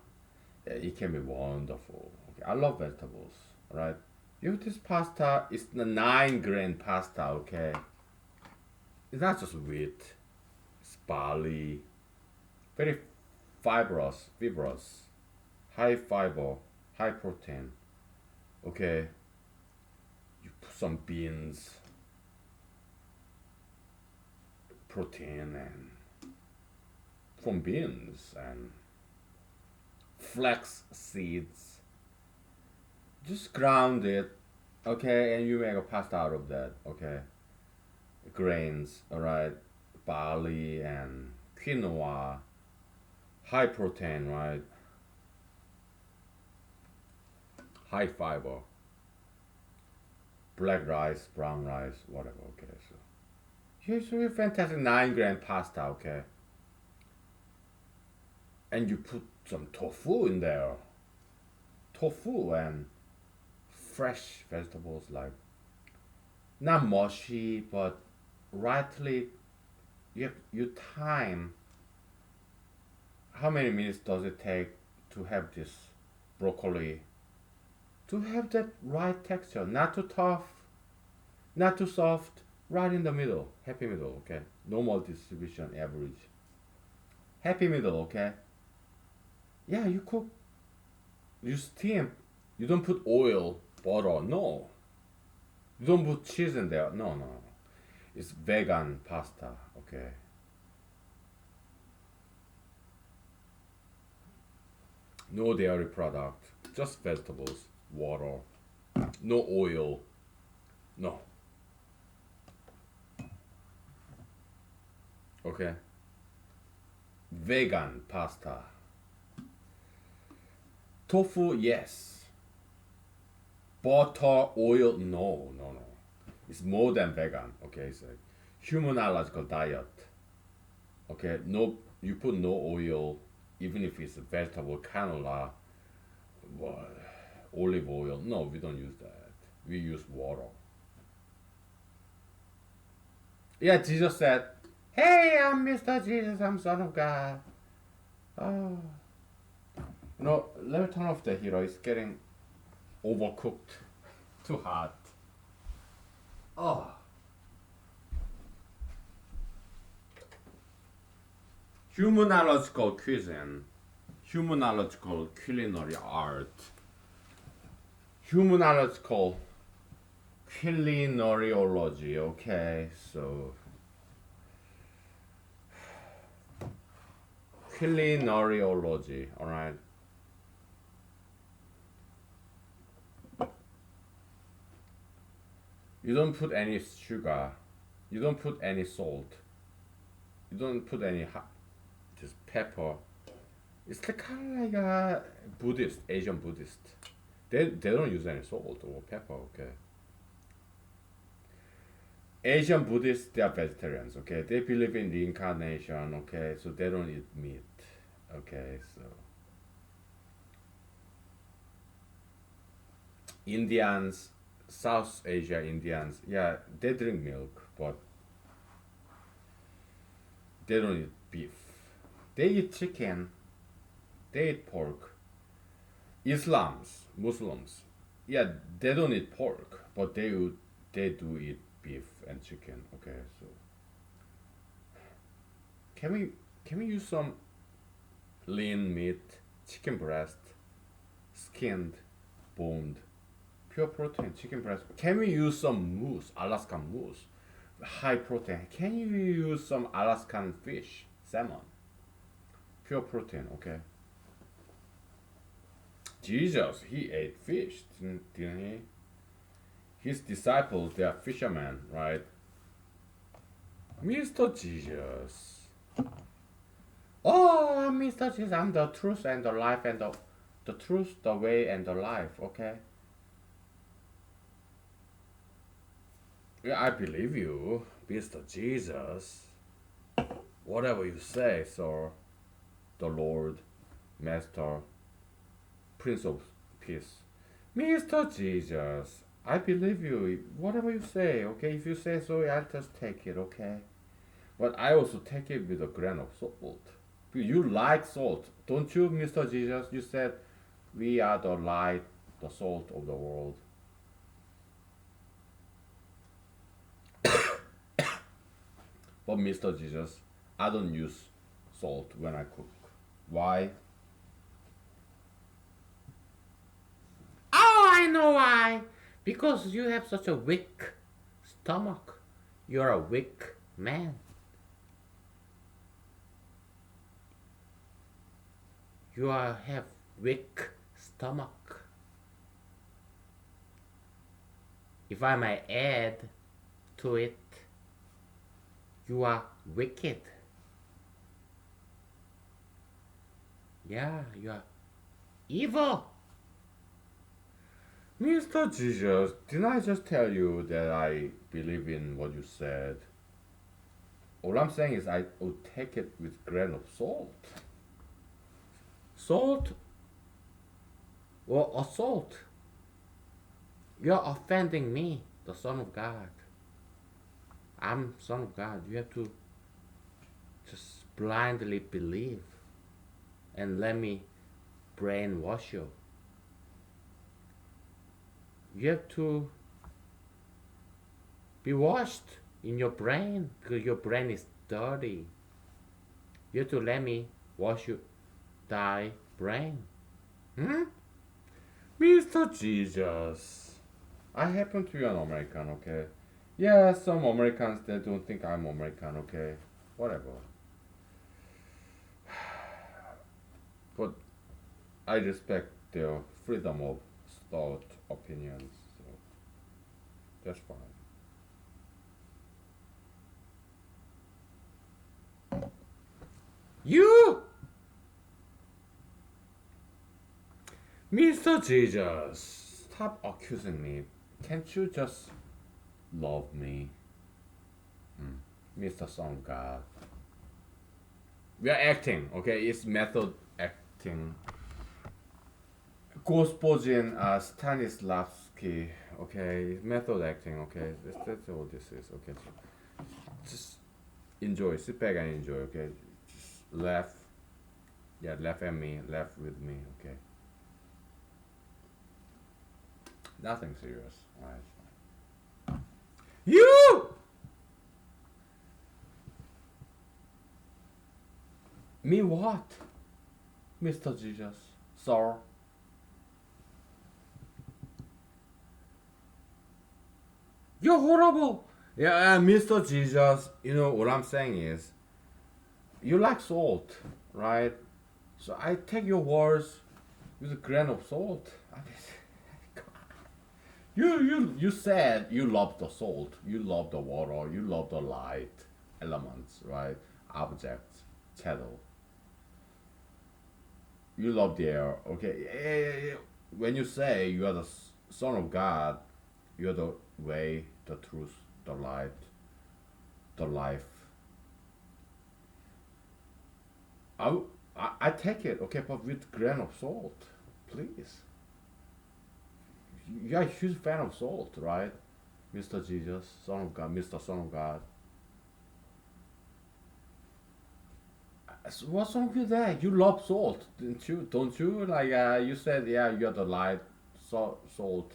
It can be wonderful. Okay. I love vegetables. Right. You this pasta is the 9 grain pasta. Okay. It's not just wheat. It's barley. Very fibrous, high fiber, high protein. Okay, you put some beans, protein, and from beans and flax seeds. Just ground it, okay, and you make a pasta out of that. Okay, grains, all right, barley and quinoa, high protein, right? High fiber, black rice, brown rice, whatever. Okay, so here's a fantastic 9 grain pasta. Okay, and you put some tofu in there, tofu and fresh vegetables like not mushy but rightly you time. How many minutes does it take to have this broccoli? To have that right texture, not too tough, not too soft, right in the middle, happy middle, okay? Normal distribution, average. Happy middle, okay? Yeah, you cook, you steam, you don't put oil, butter, no. You don't put cheese in there, no, no, no. It's vegan pasta, okay? No dairy product, just vegetables, water, no oil, no, okay? Vegan pasta. Tofu, yes. Butter, oil, no, no, no. It's more than vegan, okay? It's like humanological diet, okay? No, you put no oil, even if it's vegetable canola, well, olive oil. No, we don't use that. We use water. Yeah, Jesus said, "Hey, I'm Mr. Jesus. I'm Son of God." Oh, no. Let me turn off the heater. It's getting overcooked, too hot. Oh, humanological cuisine, humanological culinary art, humanological culinariology. Okay, so culinariology. All right. You don't put any sugar. You don't put any salt. You don't put any just pepper. It's like kind of like a Buddhist, Asian Buddhist. They don't use any salt or pepper. Okay. Asian Buddhists, they are vegetarians. Okay. They believe in reincarnation. Okay. So they don't eat meat. Okay. So Indians, South Asia Indians, yeah, they drink milk, but they don't eat beef. They eat chicken. They eat pork. Muslims, yeah, they don't eat pork, but they do eat beef and chicken. Okay, so can we can we use some lean meat, chicken breast, skinned, boned, pure protein chicken breast? Can we use some moose, Alaskan moose, high protein? Can you use some Alaskan fish, salmon, pure protein? Okay. Jesus, he ate fish, didn't he? His disciples, they are fishermen, right? Mr. Jesus. Oh, I'm Mr. Jesus. I'm the truth and the life and the truth, the way and the life, okay? Yeah, I believe you, Mr. Jesus. Whatever you say, sir. The Lord, Master, Prince of Peace. Mr. Jesus, I believe you. Whatever you say, okay? If you say so, I'll just take it, okay? But I also take it with a grain of salt. You like salt, don't you, Mr. Jesus? You said we are the light, the salt of the world. But Mr. Jesus, I don't use salt when I cook. Why? Oh, I know why. Because you have such a weak stomach. You're a weak man. Have weak stomach. If I may add to it, you are wicked. Yeah, you are evil. Mr. Jesus, didn't I just tell you that I believe in what you said? All I'm saying is I would take it with grain of salt. Salt or assault. You're offending me, the Son of God. I'm Son of God. You have to just blindly believe and let me brainwash you. You have to be washed in your brain because your brain is dirty. You have to let me wash you, thy brain. Hmm? Mr. Jesus. I happen to be an American, okay? Yeah, some Americans they don't think I'm American, okay? Whatever. But I respect their freedom of thought, opinions, so that's fine. You, Mr. Jesus, stop accusing me. Can't you just love me, Mr. Son of God? We are acting, okay? It's method acting. Gospodin Stanislavski, okay? Method acting, okay? That's all this is, okay? So just enjoy, sit back and enjoy, okay? Just laugh, yeah, laugh at me, laugh with me, okay? Nothing serious, alright? You! Me what? Mr. Jesus, sir? You're horrible! Yeah, Mr. Jesus, you know what I'm saying is, you like salt, right? So I take your words with a grain of salt. I mean, you said you love the salt, you love the water, you love the light, elements, right? Objects, shadow. You love the air, okay? When you say you are the son of God, you are the way, the truth, the light, the life. I, I take it, okay, but with grain of salt, please. You're a huge fan of salt, right? Mr. Jesus, Son of God, Mr. Son of God. So what's wrong with that? You love salt, didn't you? Don't you? Like you said, yeah, you're the light, salt.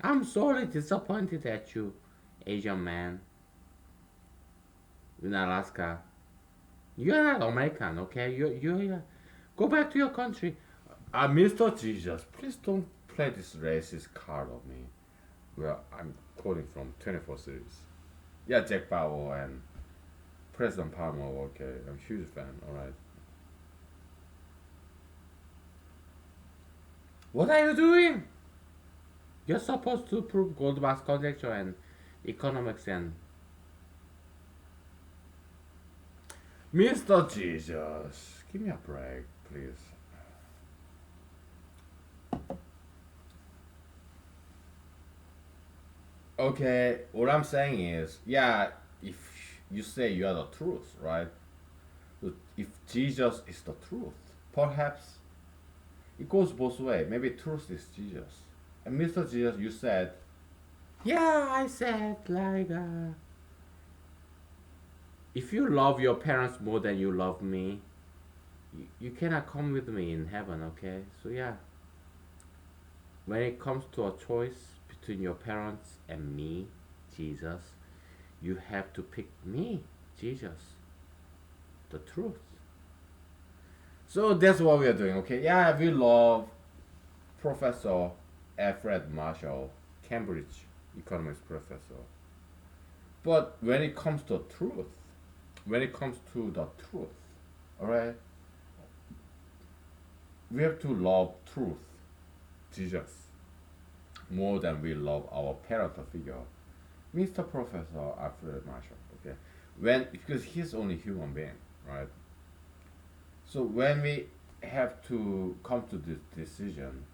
I'm sorry, disappointed at you, Asian man in Alaska. You're not American, okay? You go back to your country. Mr. Jesus, please don't play this racist card on me. Well, I'm quoting from 24 series. Yeah, Jack Bauer and President Palmer, okay. I'm a huge fan, alright. What are you doing? You're supposed to prove Goldbach's conjecture and economics and Mr. Jesus, give me a break, please. Okay, what I'm saying is, yeah, if you say you are the truth, right? But if Jesus is the truth, perhaps it goes both ways. Maybe truth is Jesus. And Mr. Jesus, you said, yeah, I said, like, if you love your parents more than you love me, you cannot come with me in heaven, okay? So, yeah, when it comes to a choice between your parents and me, Jesus, you have to pick me, Jesus, the truth. So that's what we are doing, okay? Yeah, we love Professor Alfred Marshall, Cambridge economics professor. But when it comes to truth, when it comes to the truth, alright, we have to love truth, Jesus, more than we love our parental figure, Mr. Professor Alfred Marshall. Okay, when because he's only human being, right? So when we have to come to this decision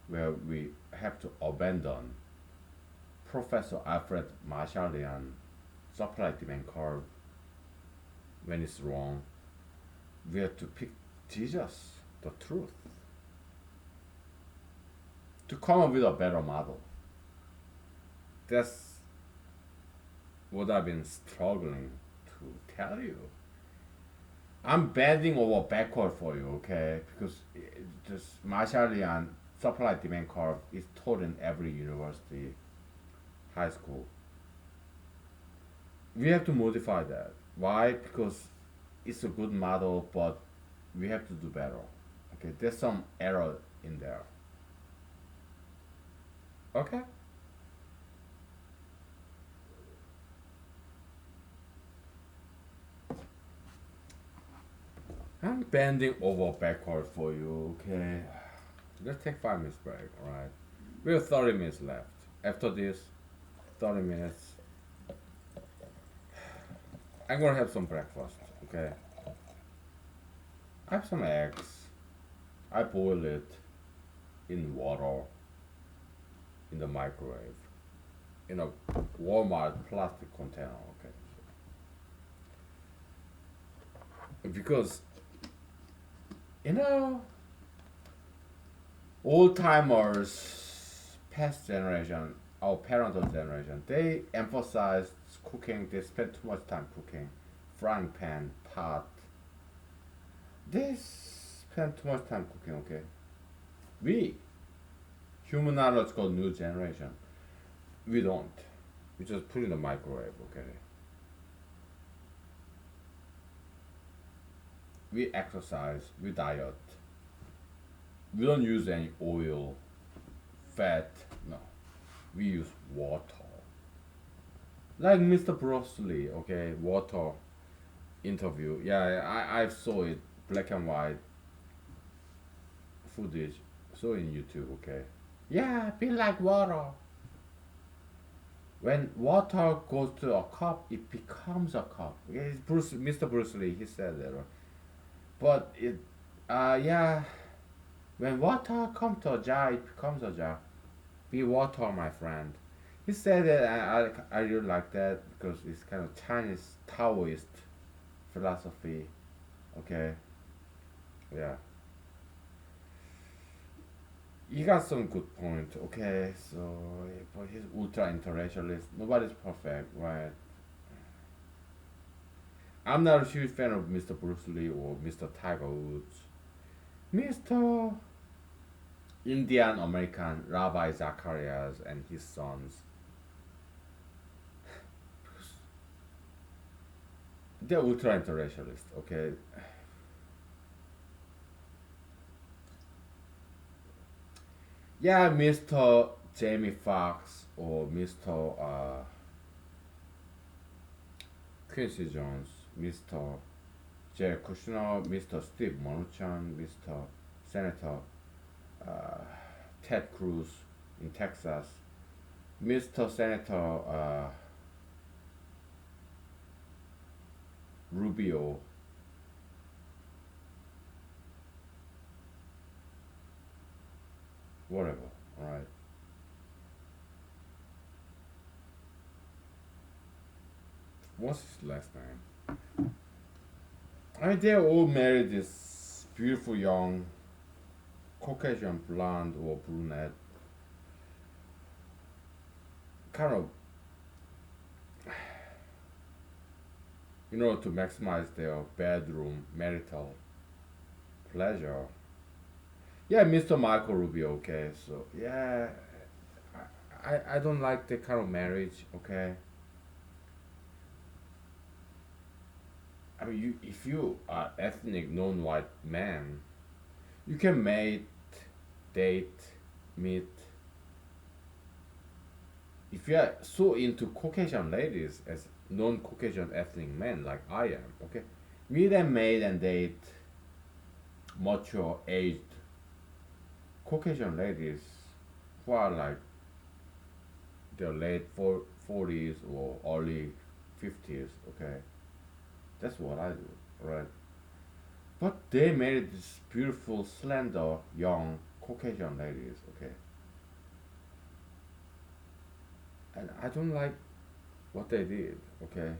where we have to abandon Professor Alfred Marshallian supply demand curve when it's wrong, we have to pick Jesus, the truth. to come up with a better model. That's what I've been struggling to tell you. I'm bending over backward for you, okay? Because this Marshallian supply demand curve is taught in every university, high school. We have to modify that. Why? Because it's a good model, but we have to do better. Okay, there's some error in there. Okay? I'm bending over backward for you, okay? Let's take 5 minutes break, alright? We have 30 minutes left. After this 30 minutes, I'm gonna have some breakfast, okay? I have some eggs. I boil it in water in the microwave in a Walmart plastic container, okay? Because, you know, old timers, past generation, our parental generation, they emphasized cooking. They spent too much time cooking, frying pan, pot. They spend too much time cooking. Okay, we humanological new generation, we don't. We just put in the microwave. Okay, we exercise, we diet. We don't use any oil, fat. No, we use water. Like Mr. Bruce Lee, okay, water interview. Yeah, I saw it, black and white footage. Saw in YouTube, okay. Yeah, be like water. When water goes to a cup, it becomes a cup. Okay, it's Mr. Bruce Lee, he said that. Right? But yeah, when water comes to a jar, it becomes a jar. Be water, my friend. He said that I really like that because it's kind of Chinese Taoist philosophy. Okay, yeah. You got some good point. Okay, so but he's ultra internationalist. Nobody's perfect, right? I'm not a huge fan of Mr. Bruce Lee or Mr. Tiger Woods. Mr. Indian American Rabbi Zacharias and his sons. They're ultra interracialist, okay? Yeah, Mr. Jamie Foxx or Mr. Quincy Jones, Mr. Jared Kushner, Mr. Steve Mnuchin, Mr. Senator uh, Ted Cruz in Texas, Mr. Senator Rubio. Whatever, alright. What's his last name? I mean, they all married this beautiful young Caucasian blonde or brunette, kind of, in order to maximize their bedroom marital pleasure. Yeah, Mr. Marco Rubio, okay, so yeah, I don't like that kind of marriage, okay. I mean, if you are ethnic non-white man, you can mate, date, meet. If you are so into Caucasian ladies as non-Caucasian ethnic men like I am, okay, meet and mate and date mature aged Caucasian ladies who are like their late 40s or early 50s, okay? That's what I do, right? But they married this beautiful, slender, young Caucasian ladies, okay? And I don't like what they did, okay?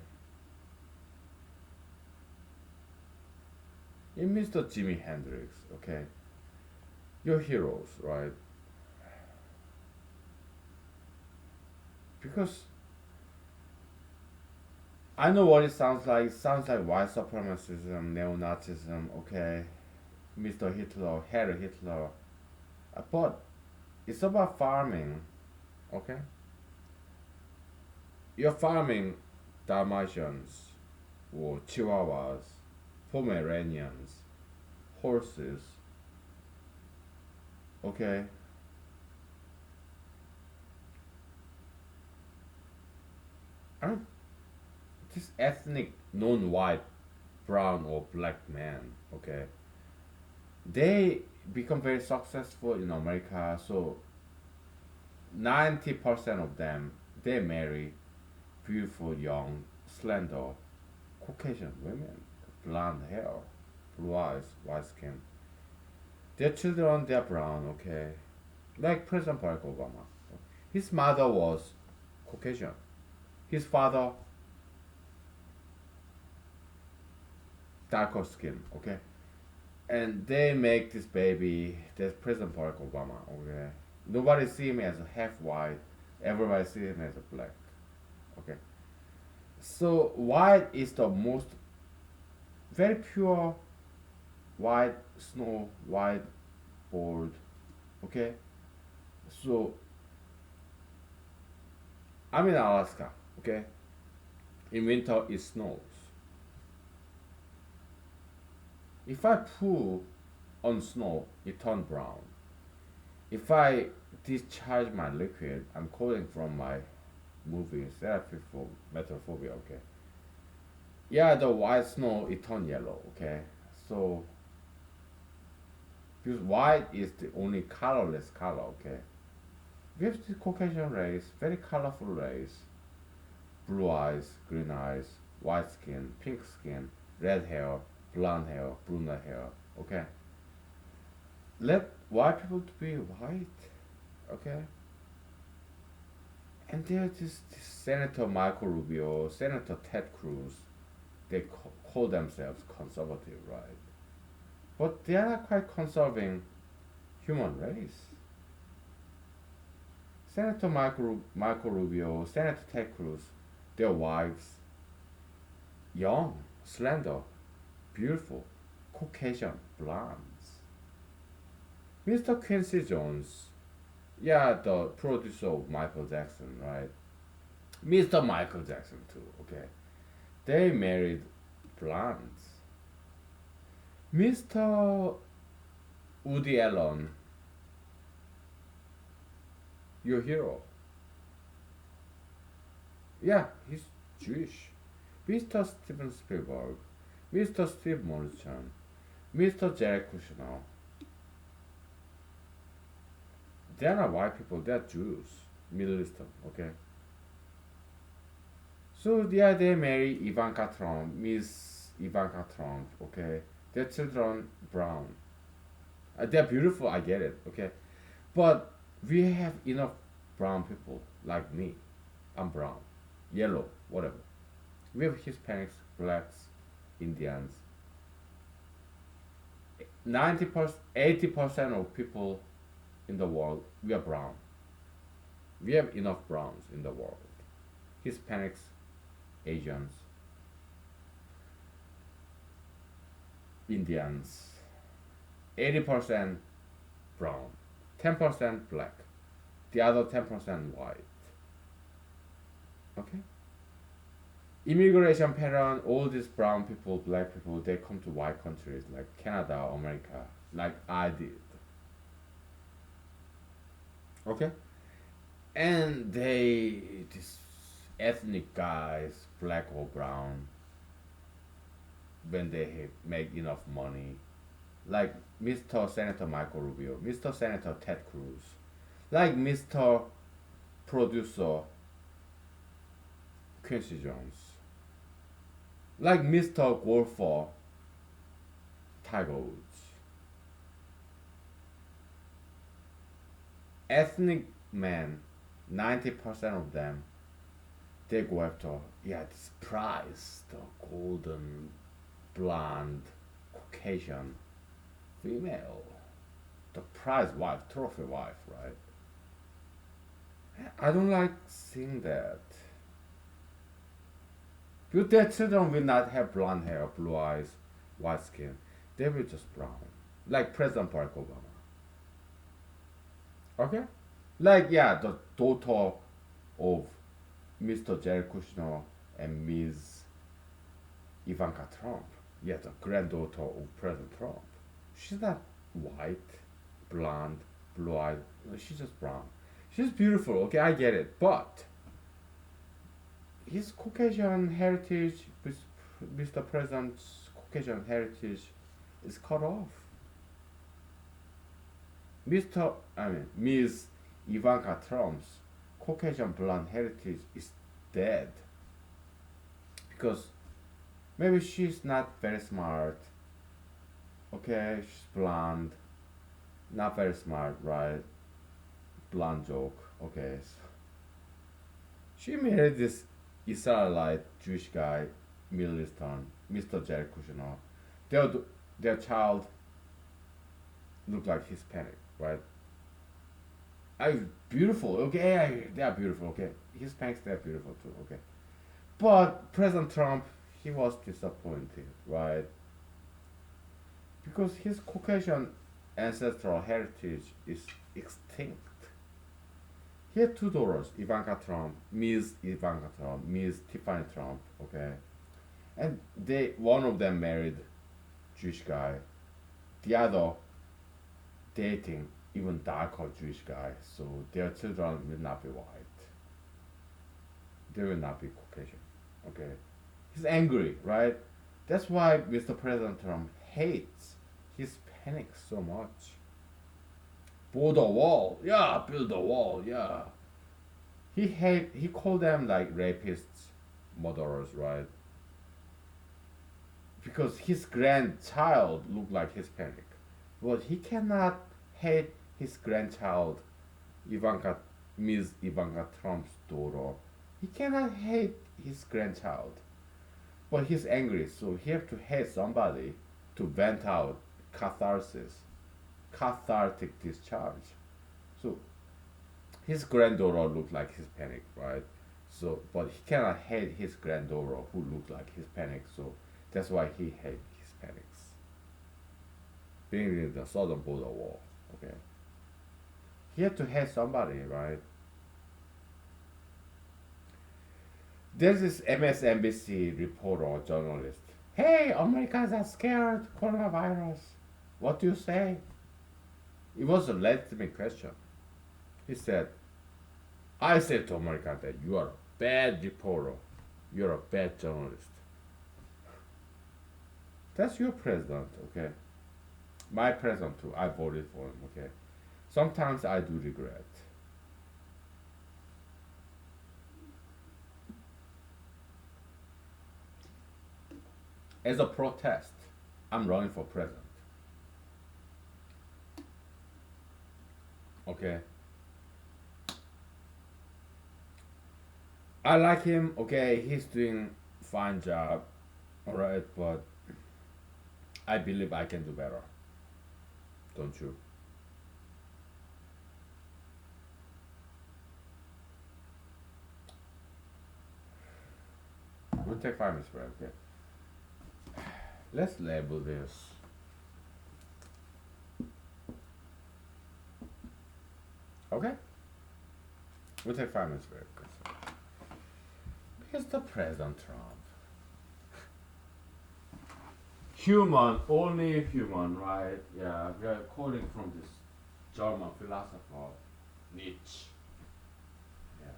In Mr. Jimi Hendrix, okay? Your heroes, right? because I know what it sounds like. It sounds like white supremacism, neo-Nazism. Okay, Mr. Hitler, Harry Hitler, but it's about farming. Okay, you're farming Dalmatians or Chihuahuas, Pomeranians, horses. Okay, aren't this ethnic non-white brown or black man, okay, they become very successful in America. So 90% of them, they marry beautiful, young, slender Caucasian women, blonde hair, blue eyes, white skin. Their children, they're brown, okay, like President Barack Obama. His mother was Caucasian, his father darker skin, okay, and they make this baby. There's President Barack Obama. Okay, nobody see him as a half white. Everybody see him as a black. Okay, so white is the most very pure white snow, white board. Okay, so I'm in Alaska. Okay, in winter it snows. If I pull on snow, it turns brown. If I discharge my liquid, I'm quoting from my movie Therapy for Metaphobia, okay? Yeah, the white snow, it turns yellow, okay? So, because white is the only colorless color, okay? We have the Caucasian race, very colorful race. Blue eyes, green eyes, white skin, pink skin, red hair, blonde hair, brunette hair, okay? Let white people to be white, okay? And there's this Senator Marco Rubio, Senator Ted Cruz. They call themselves conservative, right? But they are quite conserving human race. Senator Marco Rubio, Senator Ted Cruz, their wives, young, slender, beautiful, Caucasian, blondes. Mr. Quincy Jones, yeah, the producer of Michael Jackson, right? Mr. Michael Jackson too, okay? They married blondes. Mr. Woody Allen, your hero. Yeah, he's Jewish. Mr. Steven Spielberg, Mr. Steve Morrison, Mr. Jared Kushner. They're not white people, they're Jews, Middle Eastern, okay? So yeah, they marry Ivanka Trump, Miss Ivanka Trump, okay? Their children brown. They're beautiful, I get it, okay? But we have enough brown people like me. I'm brown, yellow, whatever. We have Hispanics, blacks, Indians. 90%, 80% of people in the world, we are brown. We have enough browns in the world. Hispanics, Asians, Indians. 80% brown, 10% black, the other 10% white. Okay? Immigration pattern, all these brown people, black people, they come to white countries like Canada, America, like I did. Okay? And they, these ethnic guys, black or brown, when they make enough money, like Mr. Senator Marco Rubio, Mr. Senator Ted Cruz, like Mr. Producer Quincy Jones, like Mr. Golfer Tiger Woods. Ethnic men, 90% of them, they go after, yeah, this prize, the golden, blonde, Caucasian female, the prize wife, trophy wife, right? I don't like seeing that. Because their children will not have blonde hair, blue eyes, white skin. They will just brown. Like President Barack Obama. Okay? Like, yeah, the daughter of Mr. Jared Kushner and Ms. Ivanka Trump. Yeah, the granddaughter of President Trump. She's not white, blonde, blue eyed. She's just brown. She's beautiful, okay, I get it. But his Caucasian heritage, Mr. President's Caucasian heritage is cut off. Ms. Ivanka Trump's Caucasian blonde heritage is dead because maybe she's not very smart. Okay, she's blonde, not very smart, right? Blonde joke. Okay, so she married this Israelite Jewish guy, Middle Eastern, Mr. Jared Kushner. Their their child looked like Hispanic, right? I beautiful, okay, they are beautiful, okay. Hispanics they're beautiful too, okay. But President Trump, he was disappointed, right? Because his Caucasian ancestral heritage is extinct. He had two daughters, Ivanka Trump, Ms. Ivanka Trump, Ms. Tiffany Trump, okay, and they one of them married Jewish guy, the other dating even darker Jewish guy, so their children will not be white. They will not be Caucasian. Okay, he's angry, right? That's why Mr. President Trump hates Hispanics so much. Build a wall, yeah, build a wall, yeah. He called them like rapists, murderers, right? Because his grandchild looked like Hispanic, but he cannot hate his grandchild, Ivanka, Ms. Ivanka Trump's daughter. He cannot hate his grandchild, but he's angry, so he have to hate somebody to vent out catharsis, cathartic discharge. So his granddaughter looked like Hispanic, right? So, but he cannot hate his granddaughter who looked like Hispanic, so that's why he hates Hispanics. Being in the southern border war, okay? He had to hate somebody, right? There's this MSNBC reporter or journalist. Hey, Americans are scared coronavirus. What do you say? It was a legitimate question. He said, I said to Americans that you are a bad reporter. You're a bad journalist. That's your president, okay? My president too. I voted for him, okay? Sometimes I do regret. As a protest, I'm running for president. Okay? I like him, okay, he's doing fine job, alright, but I believe I can do better. Don't you? We'll take 5 minutes break, okay? Let's label this. Okay? We'll take 5 minutes break. Mr. President Trump. Human, only human, right? Yeah, we are quoting from this German philosopher, Nietzsche. Yeah.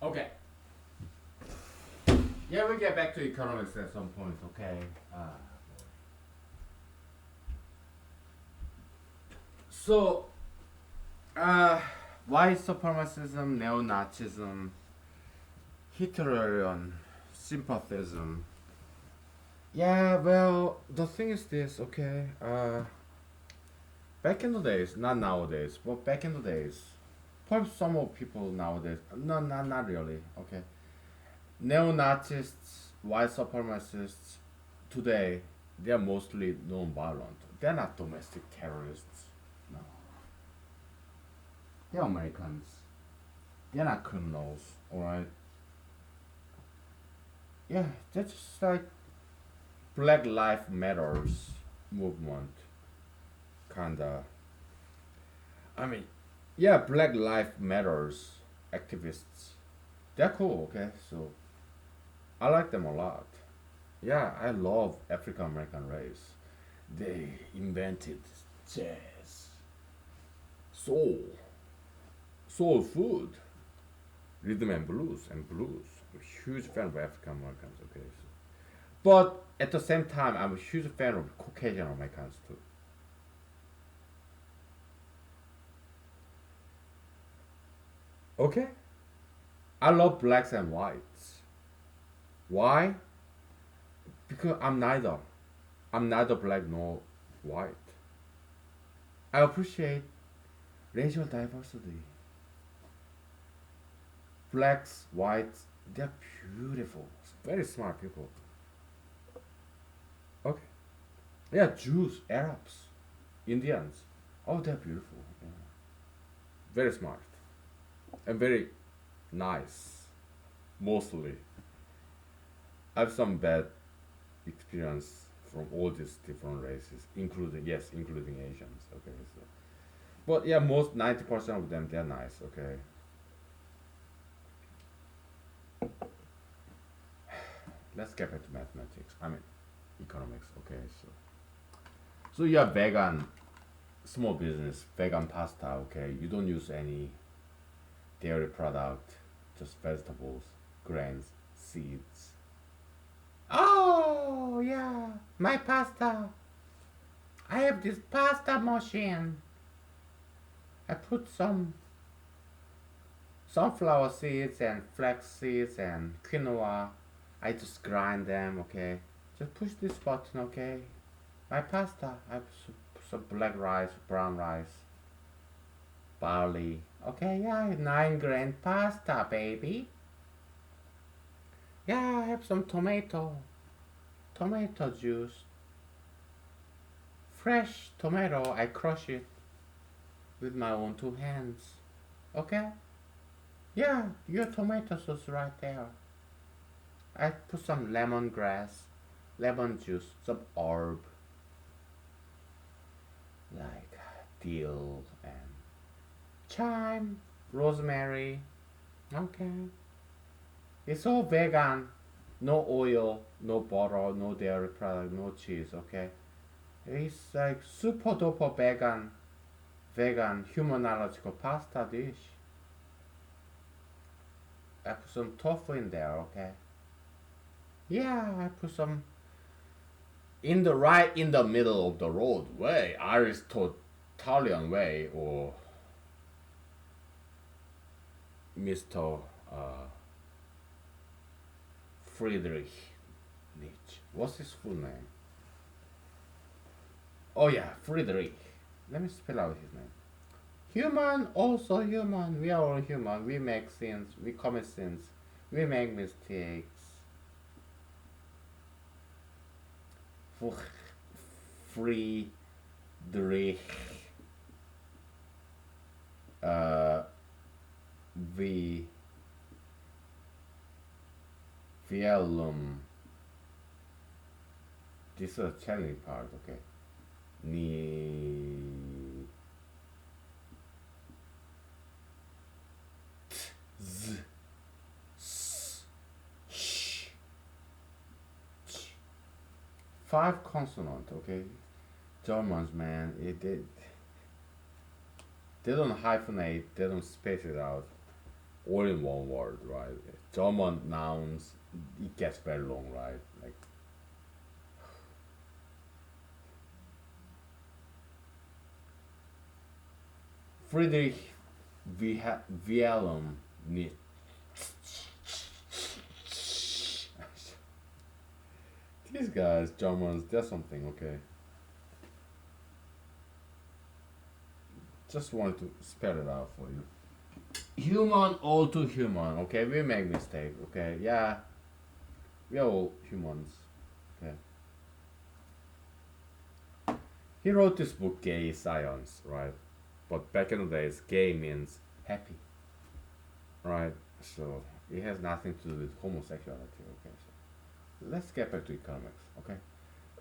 Okay. Yeah, we'll get back to economics at some point, okay? So, uh, white supremacism, neo-Nazism, Hitlerian sympathism. Yeah, well, the thing is this, okay? Back in the days, not nowadays, but back in the days, perhaps some of people nowadays, no, not really, okay? Neo-Nazists, white supremacists, today, they are mostly non-violent. They're not domestic terrorists. No. They're Americans. They're not criminals, alright? Yeah, that's just like Black Lives Matters movement, kinda. I mean, yeah, Black Lives Matters activists. They're cool, okay? So, I like them a lot. Yeah, I love African American race. They invented jazz, soul, soul food, rhythm and blues. I'm a huge fan of African Americans. Okay, so. But at the same time, I'm a huge fan of Caucasian Americans too. Okay, I love blacks and whites. Why? Because I'm neither. I'm neither black nor white. I appreciate racial diversity. Blacks, whites, they're beautiful. Very smart people. Okay. Yeah, Jews, Arabs, Indians. Oh, they're beautiful. Yeah. Very smart. And very nice. Mostly. I have some bad experience from all these different races, including, yes, including Asians. Okay, so. But yeah, most 90% of them, they're nice. Okay. Let's get back to mathematics. I mean, economics. Okay, so. So you are vegan, small business, vegan pasta, okay? You don't use any dairy product, just vegetables, grains, seeds. Oh, yeah, my pasta. I have this pasta machine. I put some sunflower seeds and flax seeds and quinoa. I just grind them, okay? Just push this button, okay? My pasta. I have some black rice, brown rice, barley. Okay, yeah, 9 grain pasta, baby. Yeah, I have some tomato juice, fresh tomato. I crush it with my own 2 hands. Okay? Yeah, your tomato sauce right there. I put some lemongrass, lemon juice, some herb like dill and thyme, rosemary. Okay. It's all vegan. No oil, no butter, no dairy product, no cheese, okay? It's like super duper vegan humanological pasta dish. I put some tofu in there, okay? Yeah, I put some in the right in the middle of the road way, Aristotelian way, or Mr. Friedrich Nietzsche. What's his full name? Oh yeah, Friedrich. Let me spell out his name. Human, also human. We are all human. We make sins. We commit sins. We make mistakes. Friedrich uh, V. Viellum. This is a challenging part, okay? Ni. Z. S. Sh. Ch. 5 consonant, okay? Germans, man, they don't hyphenate, they don't space it out. all in one word, right? German nouns, it gets very long, right? Like Friedrich Wilhelm Nietzsche. These guys, Germans, they're something, okay? Just wanted to spell it out for you. Human, all too human, okay? We make mistake, okay? Yeah, we are all humans, okay? He wrote this book, Gay Science, right? But back in the days, gay means happy, right? So it has nothing to do with homosexuality, okay? So let's get back to economics, okay?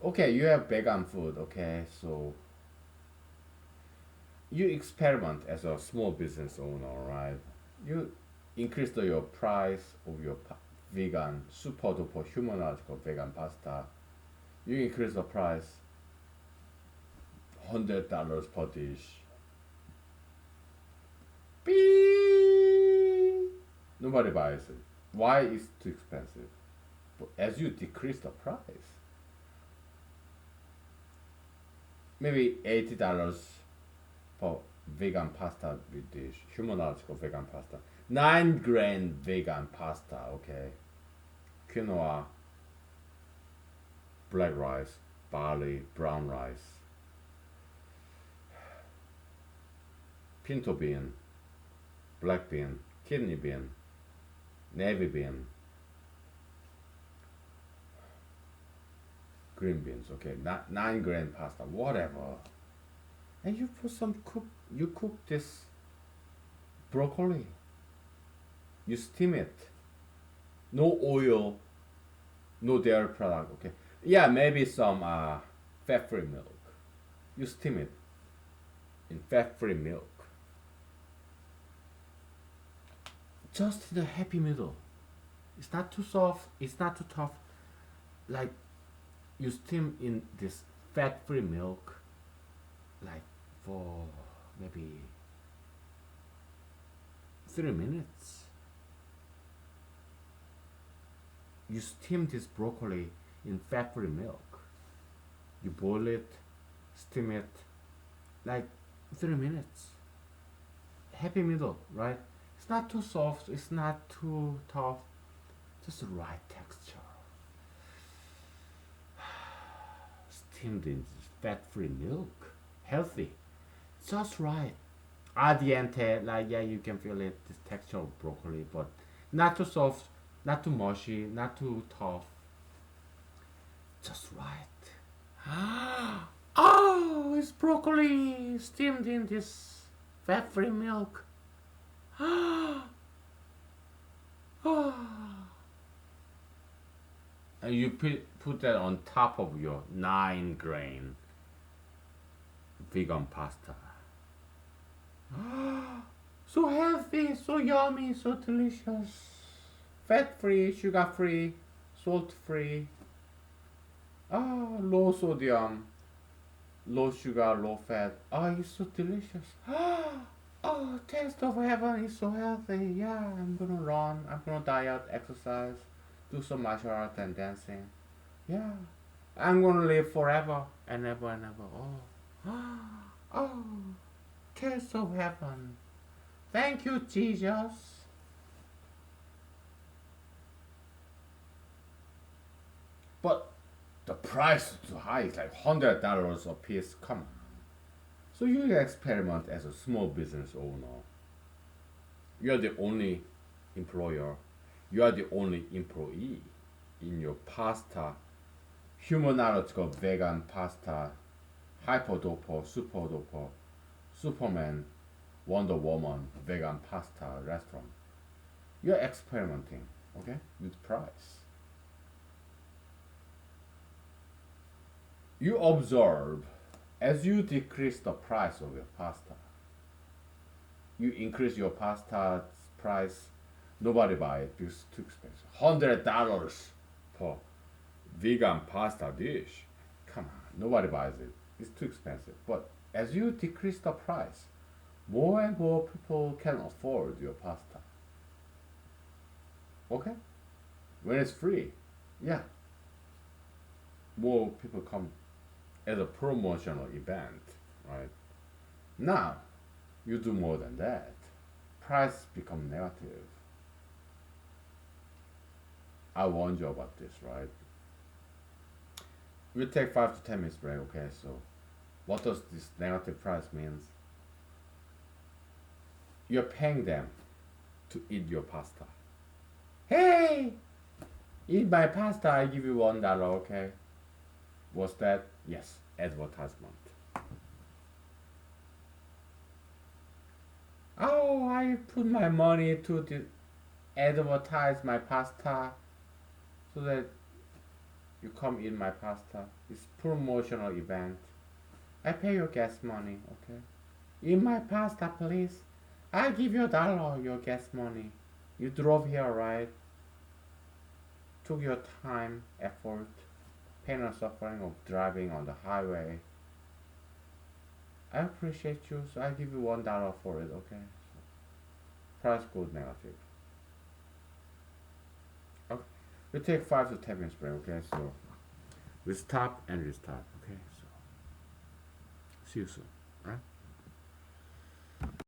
Okay, you have vegan food, okay? So you experiment as a small business owner, right? You increase your price of your vegan, super duper humanological vegan pasta. You increase the price $100 per dish. Beep. Nobody buys it. Why is it too expensive? But as you decrease the price, maybe $80 for vegan pasta with dish, humanological vegan pasta, 9 grain vegan pasta, okay, quinoa, black rice, barley, brown rice, pinto bean, black bean, kidney bean, navy bean, green beans, okay, 9 grain pasta, whatever, and you put some you cook this broccoli, you steam it, no oil, no dairy product, okay, yeah, maybe some fat-free milk, you steam it in fat-free milk, just in the happy middle. It's not too soft, it's not too tough, like you steam in this fat-free milk like for maybe 3 minutes. You steam this broccoli in fat-free milk. You boil it, steam it, like 3 minutes. Happy middle, right? It's not too soft, it's not too tough, just the right texture. Steamed in fat-free milk, healthy, just right. Al dente, like yeah, you can feel it, this texture of broccoli, but not too soft, not too mushy, not too tough, just right. Oh, it's broccoli steamed in this fat-free milk. And you put that on top of your 9 grain vegan pasta. So healthy, so yummy, so delicious. Fat free, sugar free, salt free. Low sodium, low sugar, low fat. It's so delicious. Taste of heaven is so healthy. Yeah, I'm gonna run, I'm gonna diet, exercise, do some martial art and dancing. Yeah, I'm gonna live forever and ever and ever. Oh, taste of heaven. Thank you, Jesus. But the price is too high. It's like $100 a piece. Come on. So you experiment as a small business owner. You are the only employer. You are the only employee in your pasta, humanological vegan pasta, hyperdoper, superdoper, Superman, Wonder Woman vegan pasta restaurant. You're experimenting, okay, with price. You observe as you decrease the price of your pasta. You increase your pasta price, nobody buy it because it's too expensive. $100 per vegan pasta dish. Come on, nobody buys it. It's too expensive. But as you decrease the price, more and more people can afford your pasta. Okay? When it's free, yeah, more people come as a promotional event, right? Now, you do more than that. Price become negative. I warned you about this, right? We take 5 to 10 minutes break, okay? So, what does this negative price means? You're paying them to eat your pasta. Hey, eat my pasta. I give you $1, okay? Was that? Yes, advertisement. Oh, I put my money to advertise my pasta so that you come eat my pasta. It's promotional event. I pay your gas money, okay? Eat my pasta, please. I give you $1, your gas money. You drove here, right? Took your time, effort, pain and suffering of driving on the highway. I appreciate you, so I give you $1 for it, okay? Price goes negative. Okay. We take 5 to 10 minutes break, okay? So we stop and restart, okay? So see you soon, right?